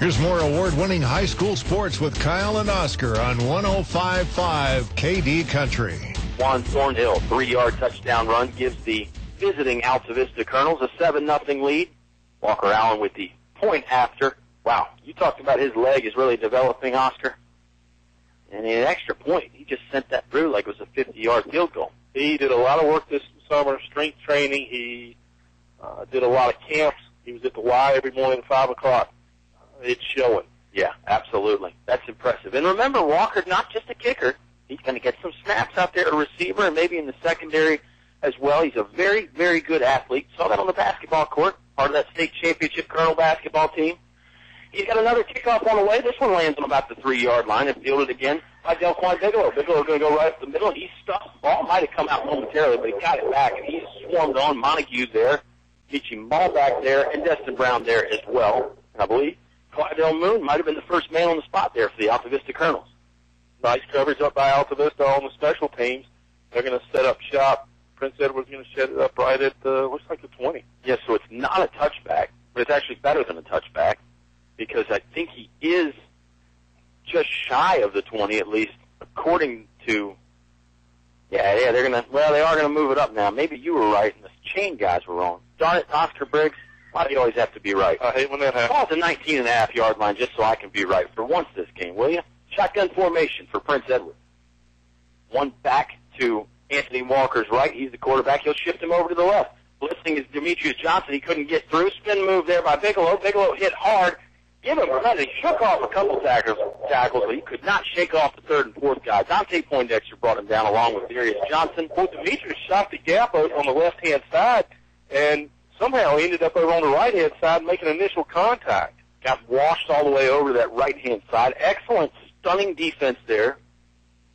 Here's more award-winning high school sports with Kyle and Oscar on 105.5 KD Country. Juan Thornhill, 3-yard touchdown run, gives the visiting Altavista Colonels a 7-0 lead. Walker Allen with the point after. Wow, you talked about his leg is really developing, Oscar. And in an extra point, he just sent that through like it was a 50-yard field goal. He did a lot of work this summer, strength training. He did a lot of camps. He was at the Y every morning at 5 o'clock. It's showing. Yeah, absolutely. That's impressive. And remember, Walker's not just a kicker. He's going to get some snaps out there, a receiver, and maybe in the secondary as well. He's a very, very good athlete. Saw that on the basketball court, part of that state championship Colonel basketball team. He's got another kickoff on the way. This one lands on about the 3-yard line and fielded again by Delquan Bigelow. Bigelow's going to go right up the middle, and he's stuffed. Ball might have come out momentarily, but he got it back, and he's swarmed on. Montague there, Beecham Ball back there, and Destin Brown there as well. And I believe Clydell Moon might have been the first man on the spot there for the Altavista Colonels. Nice coverage up by Altavista on the special teams. They're going to set up shop. Prince Edward's going to set it up right at, looks like the 20. Yeah, so it's not a touchback, but it's actually better than a touchback because I think he is just shy of the 20, at least according to, they are going to move it up now. Maybe you were right and the chain guys were wrong. Darn it, Oscar Briggs, why do you always have to be right? I hate when that happens. Call it the 19.5-yard line just so I can be right for once this game, will you? Shotgun formation for Prince Edward. One back to Anthony Walker's right. He's the quarterback. He'll shift him over to the left. Blitzing is Demetrius Johnson. He couldn't get through. Spin move there by Bigelow. Bigelow hit hard. Give him credit. He shook off a couple tackles, but he could not shake off the third and fourth guy. Dante Poindexter brought him down along with Darius Johnson. Well, Demetrius shot the gap out on the left-hand side and somehow ended up over on the right-hand side making initial contact. Got washed all the way over to that right-hand side. Excellent, stunning defense there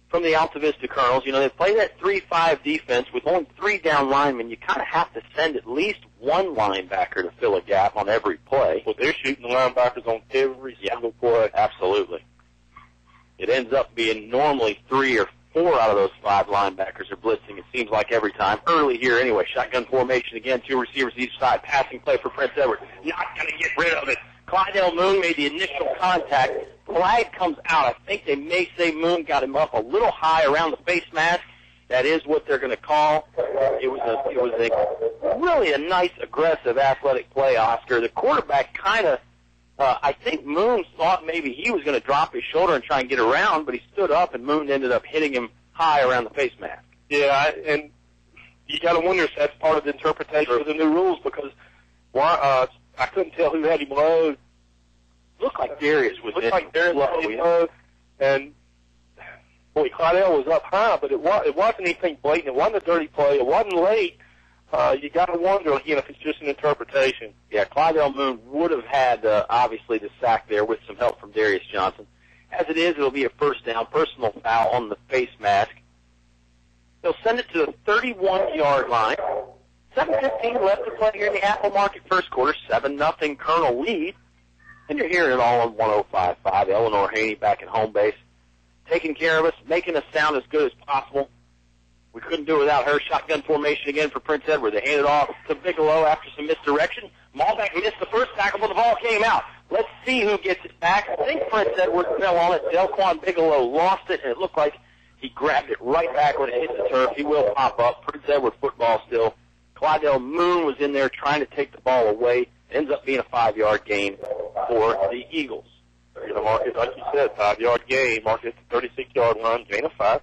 from the Altavista Colonels. You know, they play that 3-5 defense with only 3 down linemen. You kind of have to send at least one linebacker to fill a gap on every play. Well, they're shooting the linebackers on every single play. Absolutely. It ends up being normally 3 or 4 out of those 5 linebackers are blitzing, it seems like every time. Early here anyway. Shotgun formation again. 2 receivers each side. Passing play for Prince Edward. Not going to get rid of it. Clydell Moon made the initial contact. Flag comes out. I think they may say Moon got him up a little high around the face mask. That is what they're going to call. It was a really a nice, aggressive, athletic play, Oscar. The quarterback kind of, I think Moon thought maybe he was going to drop his shoulder and try and get around, but he stood up, and Moon ended up hitting him high around the face mask. Yeah, and you got to wonder if that's part of the interpretation of the new rules because I couldn't tell who had him low. Looked like Darius was low, and boy, Clydell was up high, but it wasn't anything blatant. It wasn't a dirty play. It wasn't late. You got to wonder again if it's just an interpretation. Yeah, Clydell Moon would have had obviously the sack there with some help from Darius Johnson. As it is, it'll be a first down, personal foul on the face mask. They'll send it to the 31-yard line. 7:15 left to play here in the Apple Market first quarter. 7-0 Colonel lead. And you're hearing it all on 105.5. Eleanor Haney back at home base. Taking care of us, making us sound as good as possible. We couldn't do it without her. Shotgun formation again for Prince Edward. They hand it off to Bigelow after some misdirection. Malbeck missed the first tackle, but the ball came out. Let's see who gets it back. I think Prince Edward fell on it. Delquan Bigelow lost it, and it looked like he grabbed it right back when it hit the turf. He will pop up. Prince Edward football still. Clydell Moon was in there trying to take the ball away. Ends up being a 5-yard gain for the Eagles. They're going to mark it, like you said, 5-yard gain. Mark it to 36-yard line, gain of 5.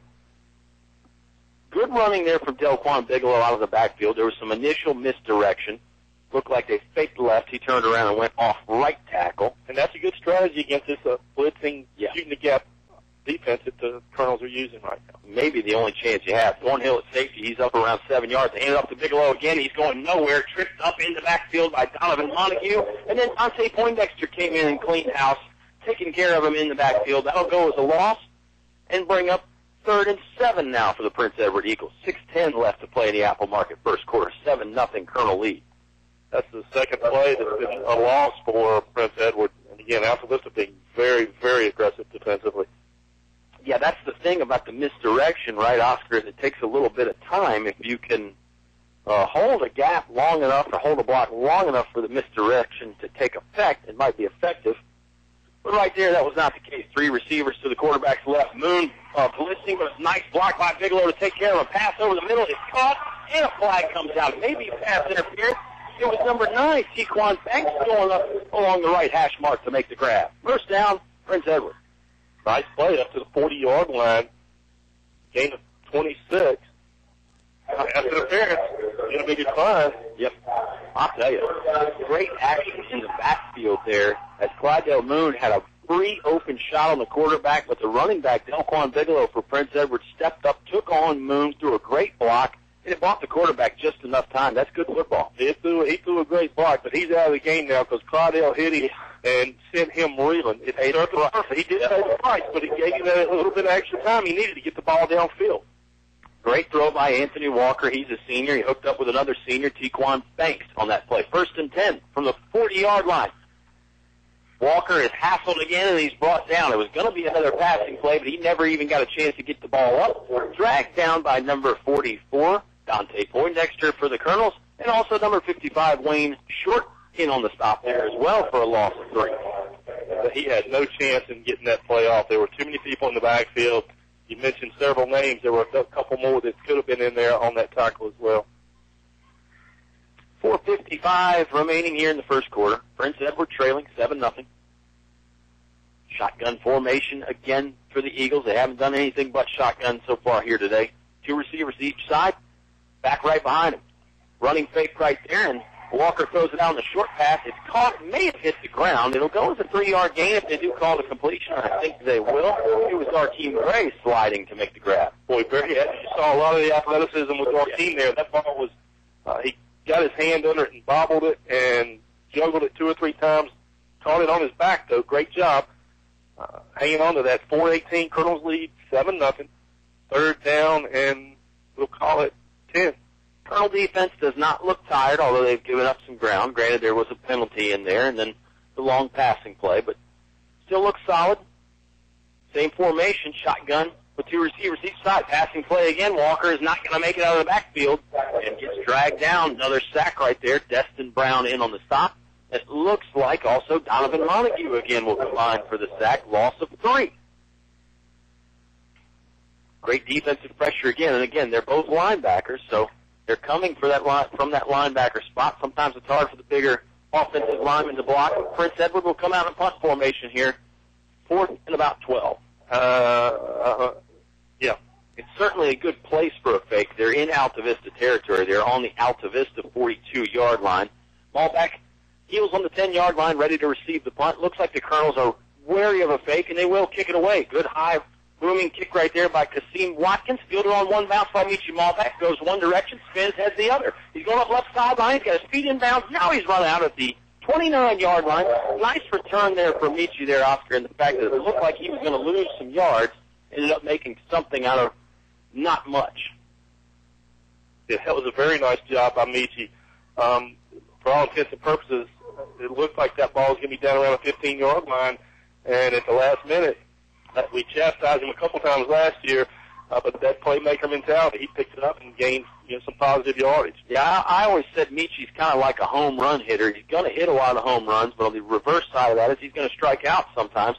Good running there from Delquan Bigelow out of the backfield. There was some initial misdirection. Looked like they faked left. He turned around and went off right tackle. And that's a good strategy against this blitzing, shooting the gap defense that the Colonels are using right now. Maybe the only chance you have. Thornhill at safety. He's up around 7 yards. They hand it up to Bigelow again. He's going nowhere. Tripped up in the backfield by Donovan Montague. And then Dante Poindexter came in and cleaned house, taking care of him in the backfield. That'll go as a loss and bring up 3rd and 7 now for the Prince Edward Eagles. 6:10 left to play in the Apple Market first quarter. 7-0 Colonel lead. That's the second play that's been a loss for Prince Edward. And again, Altavista being very, very aggressive defensively. Yeah, that's the thing about the misdirection, right, Oscar, is it takes a little bit of time. If you can hold a gap long enough or hold a block long enough for the misdirection to take effect, it might be effective. But right there, that was not the case. 3 receivers to the quarterback's left. Moon blitzing, but a nice block by Bigelow to take care of a pass over the middle. It's caught, and a flag comes out. Maybe pass interference. It was number 9, Tequan Banks, going up along the right hash mark to make the grab. First down, Prince Edward. Nice play up to the 40-yard line. Gain of 26. After the interference, going to be declined. Yep. I'll tell you, great action in the backfield there as Clydell Moon had a free open shot on the quarterback, but the running back, Delquan Bigelow for Prince Edward, stepped up, took on Moon, threw a great block, and it bought the quarterback just enough time. That's good football. He threw a great block, but he's out of the game now because Clydell hit him and sent him reeling. He did pay the price, but it gave him a little bit of extra time he needed to get the ball downfield. Great throw by Anthony Walker. He's a senior. He hooked up with another senior, Tequan Banks, on that play. 1st and 10 from the 40-yard line. Walker is hassled again, and he's brought down. It was going to be another passing play, but he never even got a chance to get the ball up. Dragged down by number 44, Dante Poindexter for the Colonels, and also number 55, Wayne Short, in on the stop there as well for a loss of 3. He had no chance in getting that play off. There were too many people in the backfield. You mentioned several names. There were a couple more that could have been in there on that tackle as well. 4:55 remaining here in the first quarter. Prince Edward trailing 7-0. Shotgun formation again for the Eagles. They haven't done anything but shotgun so far here today. 2 receivers each side. Back right behind him. Running fake right there, and Walker throws it out in the short pass. It's caught, may have hit the ground. It'll go as a 3-yard gain if they do call the completion. I think they will. It was Darkeem Gray sliding to make the grab. Boy, Barry, you saw a lot of the athleticism with Darkeem there. That ball was, he got his hand under it and bobbled it and juggled it 2 or 3 times. Caught it on his back, though. Great job. Hanging on to that 4-18 Colonels lead, 7-0. 3rd down, and we'll call it 10. Colonel defense does not look tired, although they've given up some ground. Granted, there was a penalty in there, and then the long passing play, but still looks solid. Same formation, shotgun with 2 receivers each side. Passing play again. Walker is not going to make it out of the backfield and gets dragged down. Another sack right there. Destin Brown in on the stop. It looks like also Donovan Montague again will combine for the sack. Loss of 3. Great defensive pressure again, and again, they're both linebackers, so they're coming for that line, from that linebacker spot. Sometimes it's hard for the bigger offensive linemen to block. Prince Edward will come out in punt formation here. 4th and about 12. Yeah. It's certainly a good place for a fake. They're in Altavista territory. They're on the Altavista 42-yard line. Ball back, heels on the 10-yard line, ready to receive the punt. Looks like the Colonels are wary of a fake, and they will kick it away. Good high booming kick right there by Kasim Watkins. Fielded on one bounce by Michi Malbeck. Goes one direction, spins, heads the other. He's going up left sideline. He's got his feet in bounds. Now he's run out at the 29-yard line. Nice return there for Michi there, Oscar, and the fact that it looked like he was going to lose some yards. Ended up making something out of not much. Yeah, that was a very nice job by Michi. For all intents and purposes, it looked like that ball was going to be down around the 15-yard line, and at the last minute, we chastised him a couple times last year, but that playmaker mentality, he picked it up and gained some positive yardage. Yeah, I always said Michi's kind of like a home run hitter. He's going to hit a lot of home runs, but on the reverse side of that is he's going to strike out sometimes.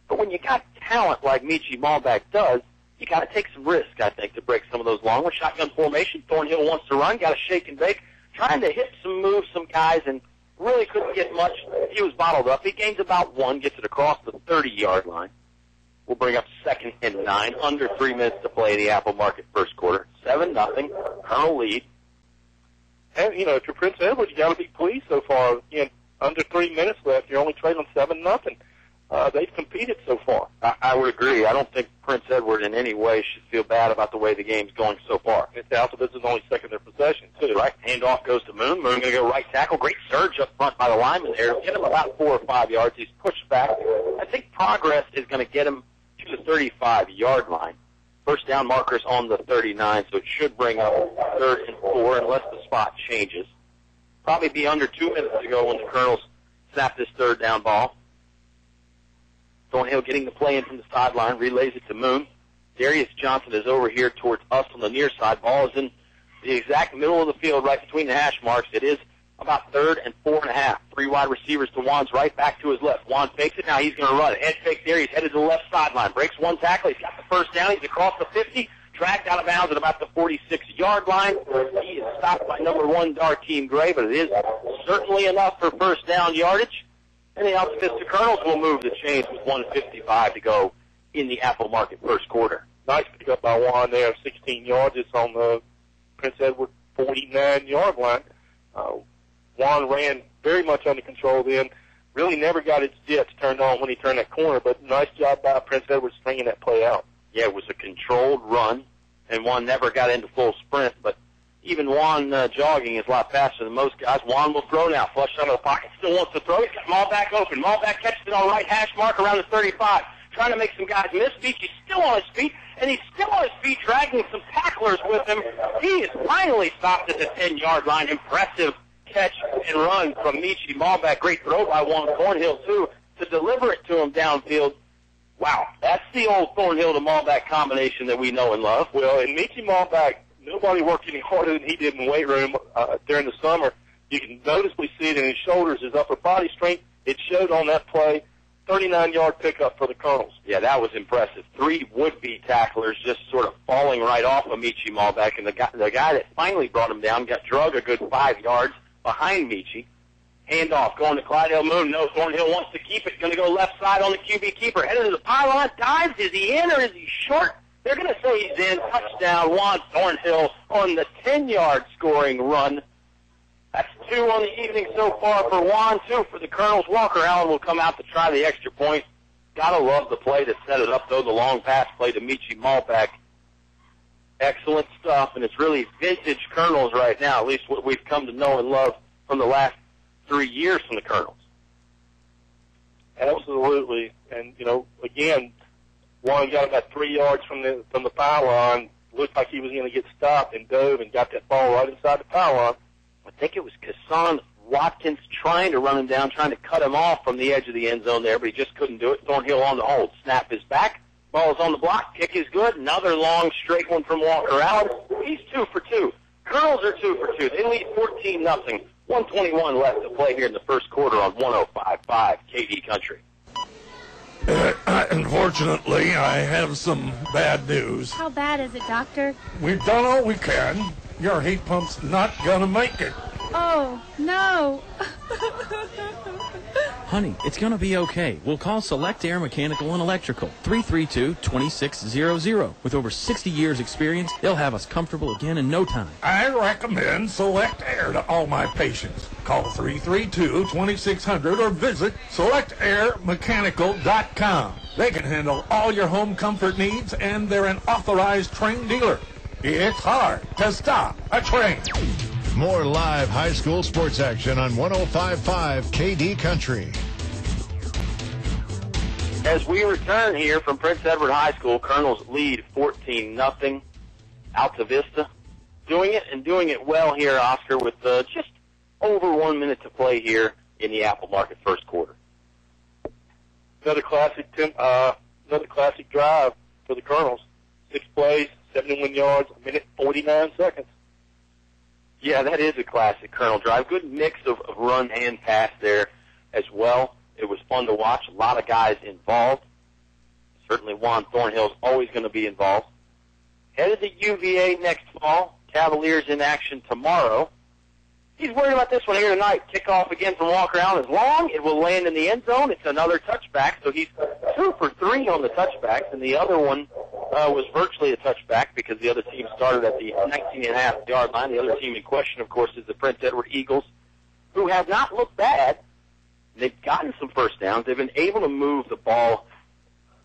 But when you got talent like Michi Malbeck does, you got to take some risk, I think, to break some of those long ones. Shotgun formation, Thornhill wants to run, got a shake and bake, trying to hit some moves, some guys, and really couldn't get much. He was bottled up. He gains about 1, gets it across the 30-yard line. We'll bring up 2nd and 9, under 3 minutes to play the Apple Market first quarter. 7-0, Colonel lead. And, if you're Prince Edward, you got to be pleased so far. Under 3 minutes left, you're only trailing 7-0. They've competed so far. I would agree. I don't think Prince Edward in any way should feel bad about the way the game's going so far. It's Altavista's only second their possession, too. Right. Handoff goes to Moon. Moon going to go right tackle. Great surge up front by the lineman there. Get him about 4 or 5 yards. He's pushed back. I think progress is going to get him to the 35-yard line. First down markers on the 39, so it should bring up 3rd and 4 unless the spot changes. Probably be under 2 minutes to go when the Colonels snap this 3rd down ball. Thornhill getting the play in from the sideline, relays it to Moon. Darius Johnson is over here towards us on the near side. Ball is in the exact middle of the field, right between the hash marks. It is about 3rd and 4.5. 3 wide receivers to Juan's right, back to his left. Juan fakes it. Now he's going to run it. Head fake there. He's headed to the left sideline. Breaks 1 tackle. He's got the first down. He's across the 50. Dragged out of bounds at about the 46-yard line. He is stopped by number 1, Darkeem Gray, but it is certainly enough for first down yardage. And the Altavista Colonels will move the chains with 1:55 to go in the Apple Market first quarter. Nice pick up by Juan there, 16 yards. It's on the Prince Edward 49-yard line. Juan ran very much under control then. Really never got his jets turned on when he turned that corner, but nice job by Prince Edward stringing that play out. Yeah, it was a controlled run, and Juan never got into full sprint, but even Juan jogging is a lot faster than most guys. Juan will throw now. Flush out of the pocket. Still wants to throw. He's got Malbeck open. Malbeck catches it on the right hash mark around the 35. Trying to make some guys miss. Beachy's still on his feet, and he's still on his feet dragging some tacklers with him. He is finally stopped at the 10-yard line. Impressive catch and run from Michi Malbeck. Great throw by Juan Thornhill, too. to deliver it to him downfield. Wow, that's the old Thornhill to Malbeck combination that we know and love. Well, and Mickey Malbeck, nobody worked any harder than he did in the weight room during the summer. You can noticeably see it in his shoulders, his upper body strength. It showed on that play. 39-yard pickup for the Colonels. Yeah, that was impressive. 3 would-be tacklers just sort of falling right off of Michi Malbeck, and the guy that finally brought him down got drug a good 5 yards behind Michi. Handoff going to Clyde Moon. No, Thornhill wants to keep it. Going to go left side on the QB keeper. Headed to the pylon. Dives. Is he in or is he short? They're going to say he's in. Touchdown, Juan Thornhill on the 10-yard scoring run. That's 2 on the evening so far for Juan, 2 for the Colonels. Walker Allen will come out to try the extra point. Gotta love the play to set it up, though, the long pass play to Michi Malbeck. Excellent stuff, and it's really vintage Colonels right now, at least what we've come to know and love from the last 3 years from the Colonels. Absolutely. And, you know, again, Juan got about 3 yards from the pylon. Looked like he was going to get stopped and dove and got that ball right inside the pylon. I think it was Kassan Watkins trying to run him down, trying to cut him off from the edge of the end zone there, but he just couldn't do it. Thornhill on the hold. Snap is back. Ball is on the block. Kick is good. Another long, straight one from Walker Allen. He's 2 for 2. Colonels are 2 for 2. They lead 14-0. 1:21 left to play here in the first quarter on 105.5 KD Country. Unfortunately, I have some bad news. How bad is it, Doctor? We've done all we can. Your heat pump's not gonna make it. Oh, no. Honey, it's going to be okay. We'll call Select Air Mechanical and Electrical, 332-2600. With over 60 years experience, they'll have us comfortable again in no time. I recommend Select Air to all my patients. Call 332-2600 or visit selectairmechanical.com. They can handle all your home comfort needs, and they're an authorized trained dealer. It's hard to stop a train. More live high school sports action on 105.5 KD Country. As we return here from Prince Edward High School, Colonels lead 14-0. Altavista doing it and doing it well here, Oscar, with just over 1 minute to play here in the Apple Market first quarter. Another classic drive for the Colonels. 6 plays, 71 yards, 1:49 seconds. Yeah, that is a classic Colonel drive. Good mix of run and pass there as well. It was fun to watch. A lot of guys involved. Certainly Juan Thornhill's always going to be involved. Headed to UVA next fall. Cavaliers in action tomorrow. He's worried about this one here tonight. Kickoff again from Walker Allen is long. It will land in the end zone. It's another touchback, so he's 2 for 3 on the touchbacks, and the other one was virtually a touchback because the other team started at the 19.5-yard line. The other team in question, of course, is the Prince Edward Eagles, who have not looked bad. They've gotten some first downs. They've been able to move the ball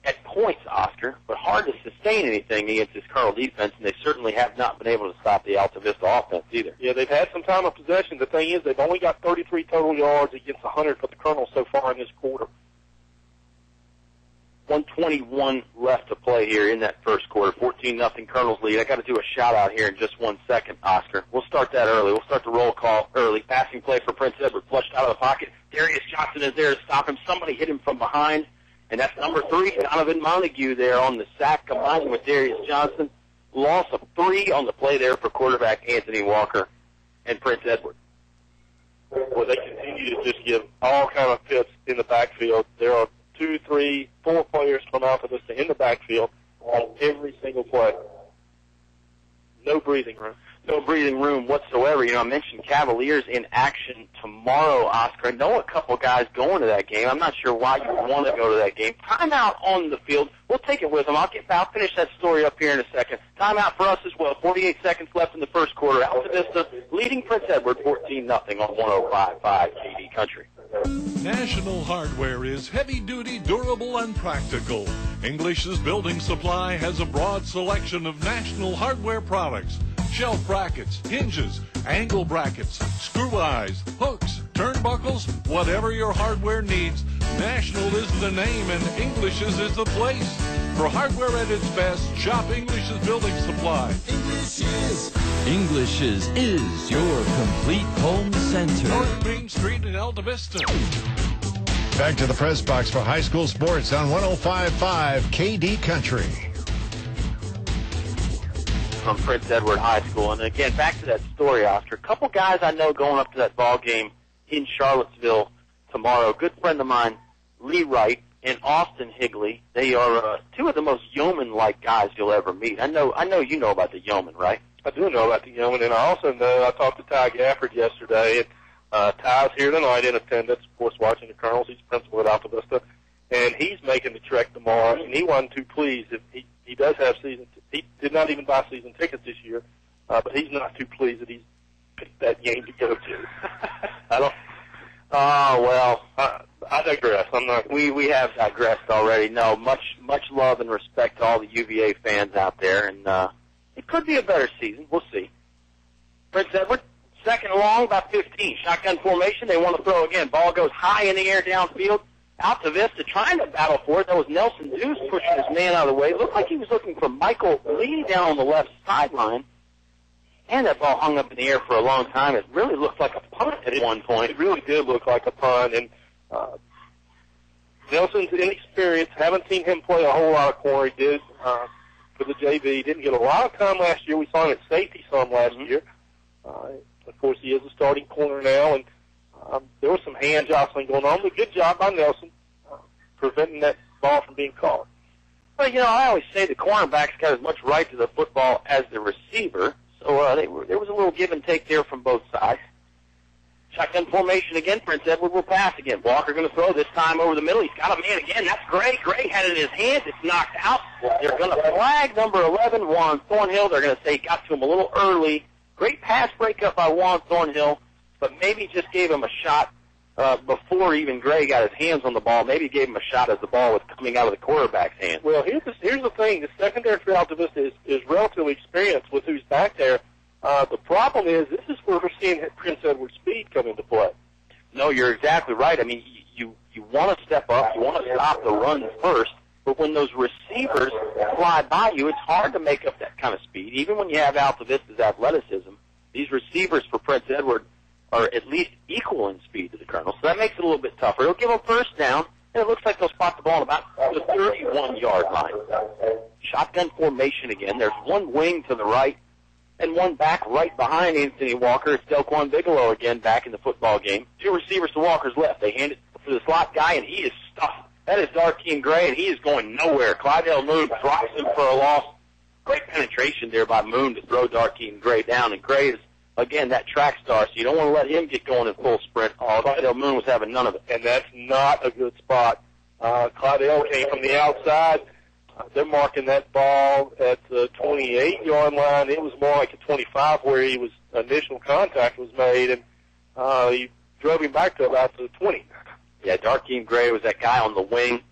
at points, Oscar, but hard to sustain anything against this Colonel defense, and they certainly have not been able to stop the Altavista offense either. Yeah, they've had some time of possession. The thing is, they've only got 33 total yards against 100 for the Colonels so far in this quarter. 1:21 left to play here in that first quarter. 14-0 Colonels lead. I got to do a shout-out here in just 1 second, Oscar. We'll start that early. We'll start the roll call early. Passing play for Prince Edward. Flushed out of the pocket. Darius Johnson is there to stop him. Somebody hit him from behind. And that's number 3, Donovan Montague there on the sack, combining with Darius Johnson. Loss of 3 on the play there for quarterback Anthony Walker and Prince Edward. Well, they continue to just give all kind of fits in the backfield. There are 2, 3, 4 players from Altavista in the backfield on every single play. No breathing room. No breathing room whatsoever. You know, I mentioned Cavaliers in action tomorrow, Oscar. I know a couple guys going to that game. I'm not sure why you would want to go to that game. Timeout on the field. We'll take it with them. I'll finish that story up here in a second. Timeout for us as well. 48 seconds left in the first quarter. Altavista leading Prince Edward 14-0 on 105.5 KD Country. National Hardware is heavy-duty, durable, and practical. English's Building Supply has a broad selection of National Hardware products. Shelf brackets, hinges, angle brackets, screw eyes, hooks, turnbuckles, whatever your hardware needs, National is the name and English's is the place. For hardware at its best, shop English's Building Supply. English's is your complete home center. North Main Street in Altavista. Back to the press box for high school sports on 105.5 KD Country. From Prince Edward High School. And again, back to that story, Oscar. A couple guys I know going up to that ball game in Charlottesville tomorrow. Good friend of mine, Lee Wright and Austin Higley. They are two of the most yeoman-like guys you'll ever meet. I know you know about the yeoman, right? I do know about the yeoman, and I also know I talked to Ty Gafford yesterday, and Ty's here tonight in attendance, of course, watching the Colonels. He's principal at Altavista, and he's making the trek tomorrow, and he wasn't too pleased. He does have season. He did not even buy season tickets this year, but he's not too pleased that he's picked that game to go to. I don't. Oh, well. I digress. I'm not. We have digressed already. No, much love and respect to all the UVA fans out there, and it could be a better season. We'll see. Prince Edward, second and long, about 15. Shotgun formation. They want to throw again. Ball goes high in the air downfield. Altavista trying to battle for it. That was Nelson Deuce pushing his man out of the way. It looked like he was looking for Michael Lee down on the left sideline. And that ball hung up in the air for a long time. It really looked like a punt at one point. It really did look like a punt. And Nelson's inexperienced. Haven't seen him play a whole lot of corner. He did for the JV. Didn't get a lot of time last year. We saw him at safety some last year. Of course, he is a starting corner now. And there was some hand jostling going on, but good job by Nelson preventing that ball from being caught. Well, I always say the cornerback's got as much right to the football as the receiver. So there was a little give and take there from both sides. Shotgun formation again. Prince Edward will pass again. Walker going to throw this time over the middle. He's got a man again. That's Gray. Gray had it in his hands. It's knocked out. They're going to flag number 11, Juan Thornhill. They're going to say got to him a little early. Great pass breakup by Juan Thornhill, but maybe just gave him a shot before even Gray got his hands on the ball. Maybe gave him a shot as the ball was coming out of the quarterback's hand. Well, here's the thing. The secondary for Altavista is relatively experienced with who's back there. The problem is this is where we're seeing Prince Edward's speed come into play. No, you're exactly right. I mean, you want to step up. You want to stop the run first. But when those receivers fly by you, it's hard to make up that kind of speed. Even when you have Altavista's athleticism, these receivers for Prince Edward are at least equal in speed to the Colonels. So that makes it a little bit tougher. It'll give them first down, and it looks like they'll spot the ball at about the 31-yard line. Shotgun formation again. There's one wing to the right and one back right behind Anthony Walker. It's Delquan Bigelow again back in the football game. Two receivers to Walker's left. They hand it to the slot guy, and he is stuffed. That is Darkeem Gray, and he is going nowhere. Clydell Moon drops him for a loss. Great penetration there by Moon to throw Darkeem Gray down, and Gray is, again, that track star, so you don't want to let him get going in full sprint. Clydell Moon was having none of it. And that's not a good spot. Clydell came from the outside. They're marking that ball at the 28-yard line. It was more like a 25 where initial contact was made, and he drove him back to about the 20. Yeah, Darkeem Gray was that guy on the wing,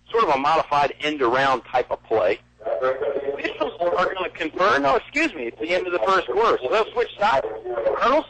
sort of a modified end-around type of play. Officials are going to confirm. No, excuse me, it's the end of the first quarter, so they'll switch sides. Colonels,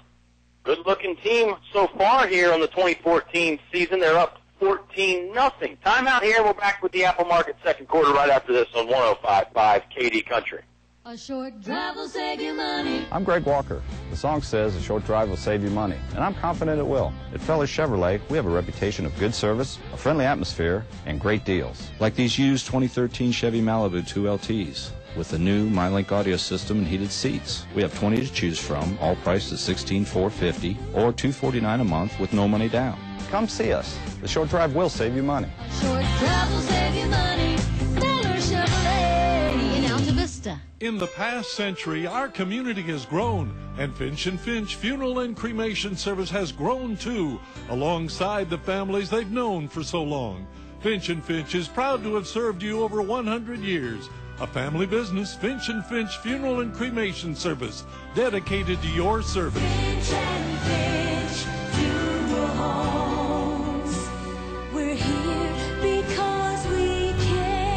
good-looking team so far here on the 2014 season. They're up 14-0. Timeout here. We're back with the Apple Market second quarter right after this on 105.5 KD Country. A short drive will save you money. I'm Greg Walker. The song says a short drive will save you money, and I'm confident it will. At Feller Chevrolet, we have a reputation of good service, a friendly atmosphere, and great deals. Like these used 2013 Chevy Malibu 2LTs with the new MyLink audio system and heated seats. We have 20 to choose from, all priced at $16,450 or $249 a month with no money down. Come see us. The short drive will save you money. Short drive will save you money. Feller Chevrolet in Altavista. In the past century, our community has grown, and Finch & Finch Funeral and Cremation Service has grown too, alongside the families they've known for so long. Finch & Finch is proud to have served you over 100 years. A family business, Finch & Finch Funeral and Cremation Service, dedicated to your service. Finch & Finch Funeral Homes. We're here because we care.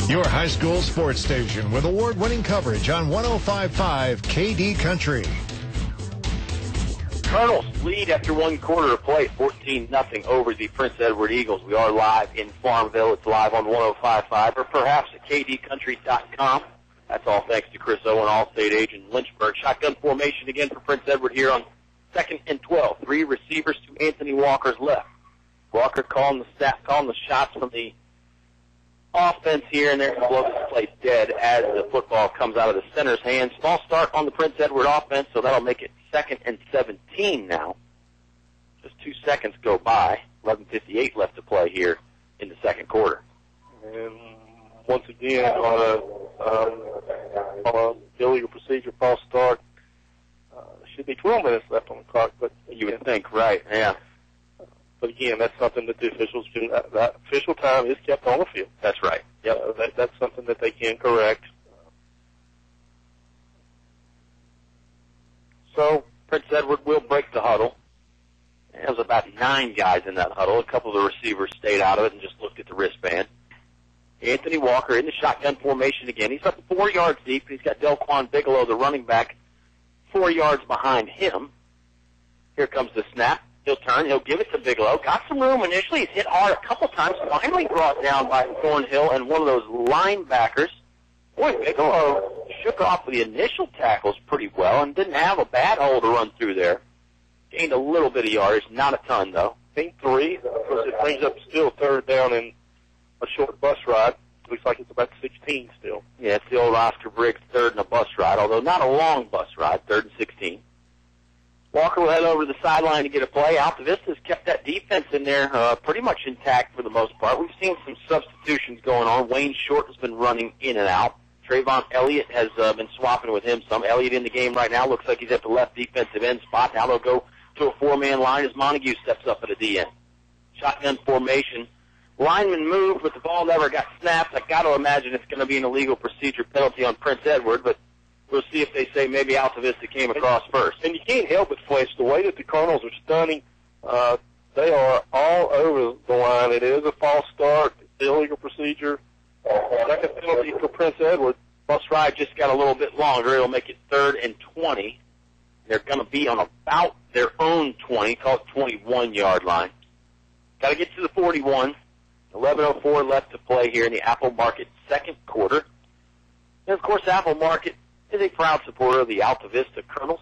Your high school sports station with award-winning coverage on 105.5 KD Country. Colonels lead after one quarter of play, 14-0 over the Prince Edward Eagles. We are live in Farmville. It's live on 105.5 or perhaps at kdcountry.com. That's all thanks to Chris Owen, Allstate agent in Lynchburg. Shotgun formation again for Prince Edward here on 2nd and 12. 3 receivers to Anthony Walker's left. Walker calling the shots from the offense here, and they're going to blow this play dead as the football comes out of the center's hands. Small start on the Prince Edward offense, so that'll make it 2nd and 17 now. Just 2 seconds go by. 11:58 left to play here in the second quarter. And once again, on a illegal procedure false start, should be 12 minutes left on the clock. But you would think, right? Yeah. But again, that's something that the officials can. That official time is kept on the field. That's right. Yep. That's something that they can correct. So Prince Edward will break the huddle. There was about 9 guys in that huddle. A couple of the receivers stayed out of it and just looked at the wristband. Anthony Walker in the shotgun formation again. He's up 4 yards deep. He's got Delquan Bigelow, the running back, 4 yards behind him. Here comes the snap. He'll turn. He'll give it to Bigelow. Got some room initially. He's hit hard a couple times. Finally brought down by Thornhill and one of those linebackers. Boy, Bigelow shook off the initial tackles pretty well and didn't have a bad hole to run through there. Gained a little bit of yardage, not a ton, though. I think 3. Of course, it brings up still 3rd down and a short bus ride. Looks like it's about 16 still. Yeah, it's the old Oscar Briggs 3rd and a bus ride, although not a long bus ride, 3rd and 16. Walker will head over to the sideline to get a play. Altavista's kept that defense in there pretty much intact for the most part. We've seen some substitutions going on. Wayne Short has been running in and out. Trayvon Elliott has been swapping with him some. Elliott in the game right now. Looks like he's at the left defensive end spot. Now they'll go to a 4-man line as Montague steps up at a DN. Shotgun formation. Lineman moved, but the ball never got snapped. I got to imagine it's going to be an illegal procedure penalty on Prince Edward, but we'll see if they say maybe Altavista came across first. And you can't help but flinch. The way that the Colonels are stunning, they are all over the line. It is a false start, illegal procedure. Second penalty for Prince Edward. Bus ride just got a little bit longer. It'll make it 3rd and 20. They're going to be on about their own 20, call it 21-yard line. Got to get to the 41. 11:04 left to play here in the Apple Market second quarter. And, of course, Apple Market is a proud supporter of the Altavista Colonels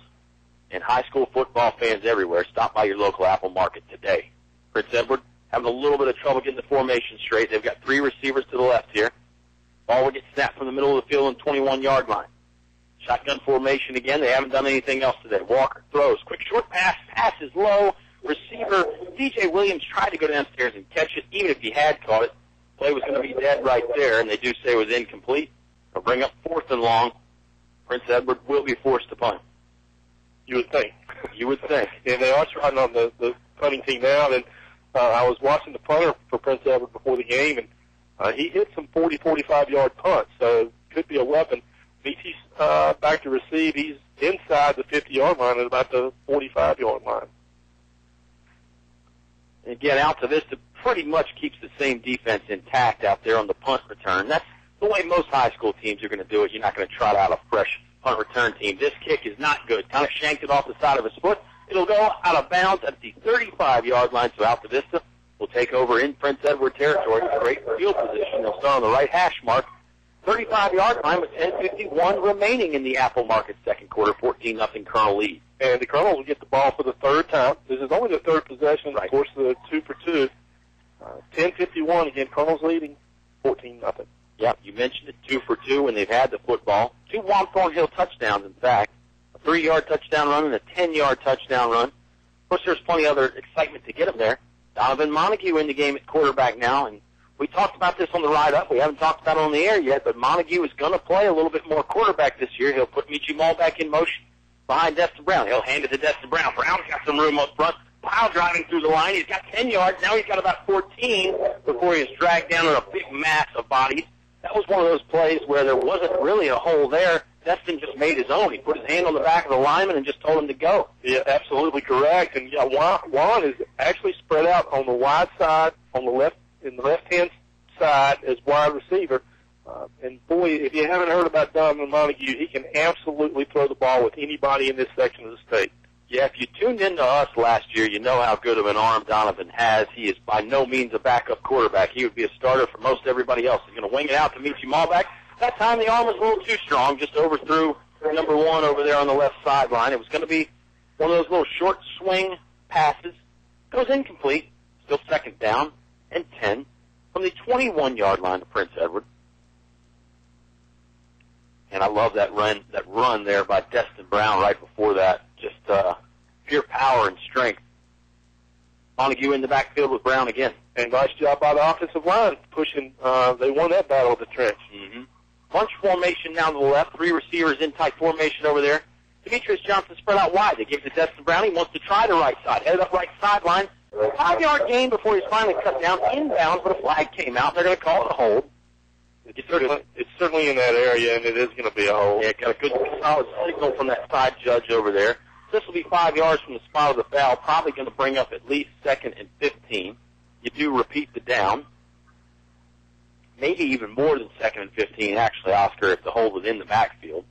and high school football fans everywhere. Stop by your local Apple Market today. Prince Edward having a little bit of trouble getting the formation straight. They've got 3 receivers to the left here. Ball will get snapped from the middle of the field on 21-yard line. Shotgun formation again. They haven't done anything else today. Walker throws. Quick short pass. Pass is low. Receiver D.J. Williams tried to go downstairs and catch it. Even if he had caught it, play was going to be dead right there, and they do say it was incomplete. They'll bring up 4th and long. Prince Edward will be forced to punt. You would think. You would think. And they are trying on the punting team now. And I was watching the punter for Prince Edward before the game, and he hit some 40, 45-yard punts, so could be a weapon. BT's back to receive. He's inside the 50-yard line at about the 45-yard line. Again, Altavista pretty much keeps the same defense intact out there on the punt return. That's the way most high school teams are going to do it. You're not going to trot out a fresh punt return team. This kick is not good. Kind of shanked it off the side of his foot. It'll go out of bounds at the 35-yard line, so Altavista will take over in Prince Edward territory with great field position. They'll start on the right hash mark. 35-yard line with 10:51 remaining in the Apple Market second quarter, 14-0 Colonel lead. And the Colonels will get the ball for the 3rd time. This is only the 3rd possession. Right. Of course, the 2 for 2. 10:51 again. Colonels leading 14-0. Yep, you mentioned it, 2 for 2 when they've had the football. 2 Juan Thornhill touchdowns, in fact. A 3-yard touchdown run and a 10-yard touchdown run. Of course, there's plenty of other excitement to get them there. Donovan Montague in the game at quarterback now, and we talked about this on the ride up. We haven't talked about it on the air yet, but Montague is going to play a little bit more quarterback this year. He'll put Michi Mall back in motion behind Destin Brown. He'll hand it to Destin Brown. Brown's got some room up front. Pile driving through the line. He's got 10 yards. Now he's got about 14 before he is dragged down in a big mass of bodies. That was one of those plays where there wasn't really a hole there. Destin just made his own. He put his hand on the back of the lineman and just told him to go. Yeah, absolutely correct. And yeah, Juan is actually spread out on the wide side, on the left, in the left-hand side as wide receiver. And boy, if you haven't heard about Donovan Montague, he can absolutely throw the ball with anybody in this section of the state. Yeah, if you tuned into us last year, you know how good of an arm Donovan has. He is by no means a backup quarterback. He would be a starter for most everybody else. He's going to wing it out to Michi Malback. That time the arm was a little too strong, just overthrew number 1 over there on the left sideline. It was going to be One of those little short swing passes goes incomplete. Still second down and 10 from the 21-yard line to Prince Edward. And I love that run there by Destin Brown right before that. Just pure power and strength. Montague in the backfield with Brown again. And nice job by the offensive line pushing. They won that battle of the trench. Mm-hmm. Bunch formation down to the left. 3 receivers in tight formation over there. Demetrius Johnson spread out wide. They give it to Destin Brown. He wants to try the right side. Headed up right sideline. 5-yard gain before he's finally cut down inbounds, but a flag came out. They're going to call it a hold. It's certainly in that area, and it is going to be a hold. Yeah, got a good solid signal from that side judge over there. This will be 5 yards from the spot of the foul, probably going to bring up at least 2nd and 15. You do repeat the down. Maybe even more than 2nd and 15, actually, Oscar, if the hold was in the backfield.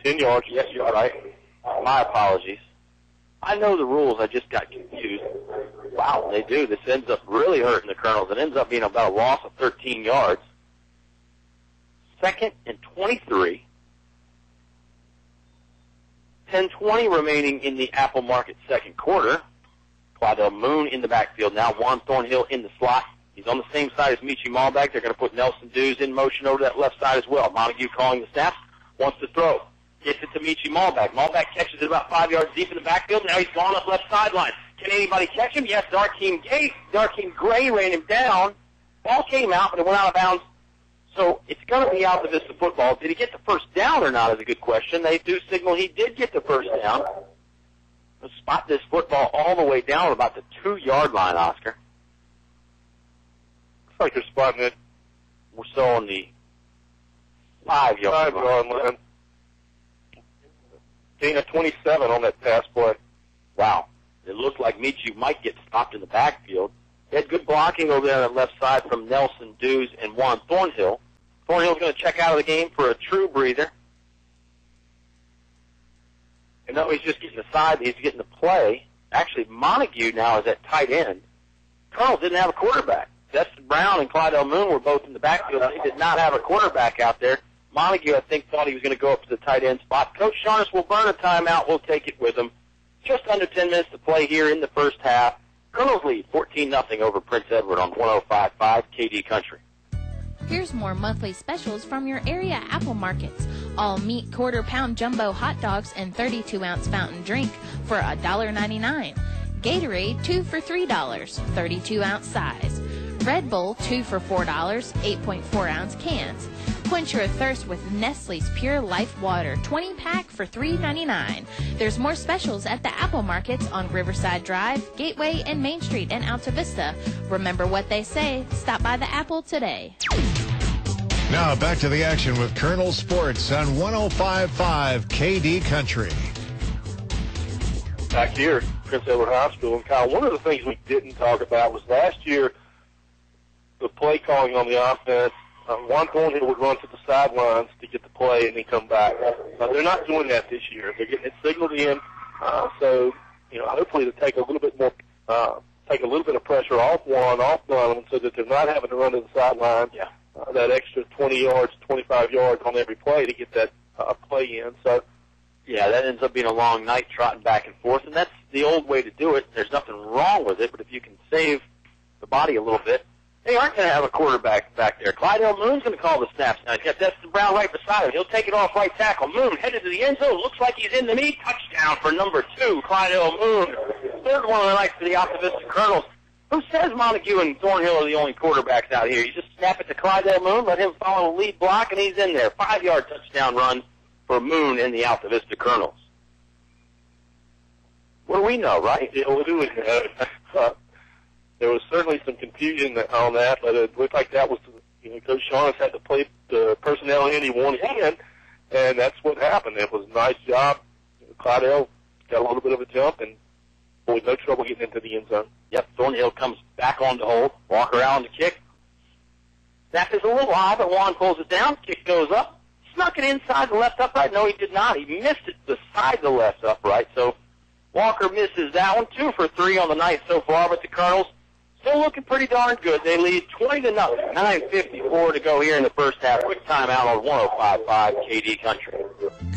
10 yards. Yes, you're right. My apologies. I know the rules. I just got confused. Wow, they do. This ends up really hurting the Colonels. It ends up being about a loss of 13 yards. 2nd and 23. 10:20 remaining in the Apple Market second quarter. Clydell Moon in the backfield now. Juan Thornhill in the slot. He's on the same side as Michi Malbeck. They're going to put Nelson Dews in motion over that left side as well. Montague calling the snaps. Wants to throw. Gets it to Michi Malbeck. Malbeck catches it about 5 yards deep in the backfield. Now he's gone up left sideline. Can anybody catch him? Yes, Darkeem Gray ran him down. Ball came out, but it went out of bounds. So it's going to be Altavista football. Did he get the first down or not is a good question. They do signal he did get the first down. Let's spot this football all the way down about the 2-yard line, Oscar. Looks like they're spotting it. We're still on the 5-yard line. Gain of 27 on that pass play. Wow. It looked like Michi might get stopped in the backfield. They had good blocking over there on the left side from Nelson Dews and Juan Thornhill. Thornhill's going to check out of the game for a true breather. And no, he's just getting the side. He's getting the play. Actually, Montague now is at tight end. Colonels didn't have a quarterback. Destin Brown and Clydell Moon were both in the backfield. They did not have a quarterback out there. Montague, I think, thought he was going to go up to the tight end spot. Coach Sharnes will burn a timeout. We'll take it with him. Just under 10 minutes to play here in the first half. Colonels lead 14-0 over Prince Edward on 105.5 KD Country. Here's more monthly specials from your area Apple Markets. All meat quarter-pound jumbo hot dogs and 32-ounce fountain drink for $1.99. Gatorade 2 for $3, 32-ounce size. Red Bull 2 for $4, 8.4-ounce cans. Quench your thirst with Nestle's Pure Life Water 20-pack for $3.99. There's more specials at the Apple Markets on Riverside Drive, Gateway, and Main Street in Altavista. Remember what they say. Stop by the Apple today. Now back to the action with Colonel Sports on 105.5 KD Country. Back here at Prince Edward High School. And Kyle, one of the things we didn't talk about was last year the play calling on the offense. Juan Thornhill would run to the sidelines to get the play and then come back. They're not doing that this year. They're getting it signaled in. So, hopefully to take a little bit more, take a little bit of pressure off Donovan so that they're not having to run to the sideline. Yeah. That extra 20 yards, 25 yards on every play to get that play in. So, yeah, that ends up being a long night trotting back and forth, and that's the old way to do it. There's nothing wrong with it, but if you can save the body a little bit, they aren't going to have a quarterback back there. Clydell Moon's going to call the snaps now. He's got Destin Brown right beside him. He'll take it off right tackle. Moon headed to the end zone. Looks like he's in the knee. Touchdown for number 2, Clydell Moon. Third one of the night for the Altavista Colonels. Who says Montague and Thornhill are the only quarterbacks out here? You just snap it to Clydell Moon, let him follow the lead block, and he's in there. 5-yard touchdown run for Moon and the Altavista Colonels. What do we know, right? Yeah, what do we know? There was certainly some confusion on that, but it looked like that was, Coach Sharnes had to play the personnel in he wanted in, and that's what happened. It was a nice job. Clydell got a little bit of a jump, and boy, no trouble getting into the end zone. Yep, Thornhill comes back on to hold. Walker out on the kick. Snap is a little high, but Juan pulls it down. Kick goes up. Snuck it inside the left upright. No, he did not. He missed it beside the left upright. So Walker misses that one. 2 for 3 on the night so far, but the Colonels still looking pretty darn good. They lead 20-0. 9:54 to go here in the first half. Quick timeout on 105.5 KD Country.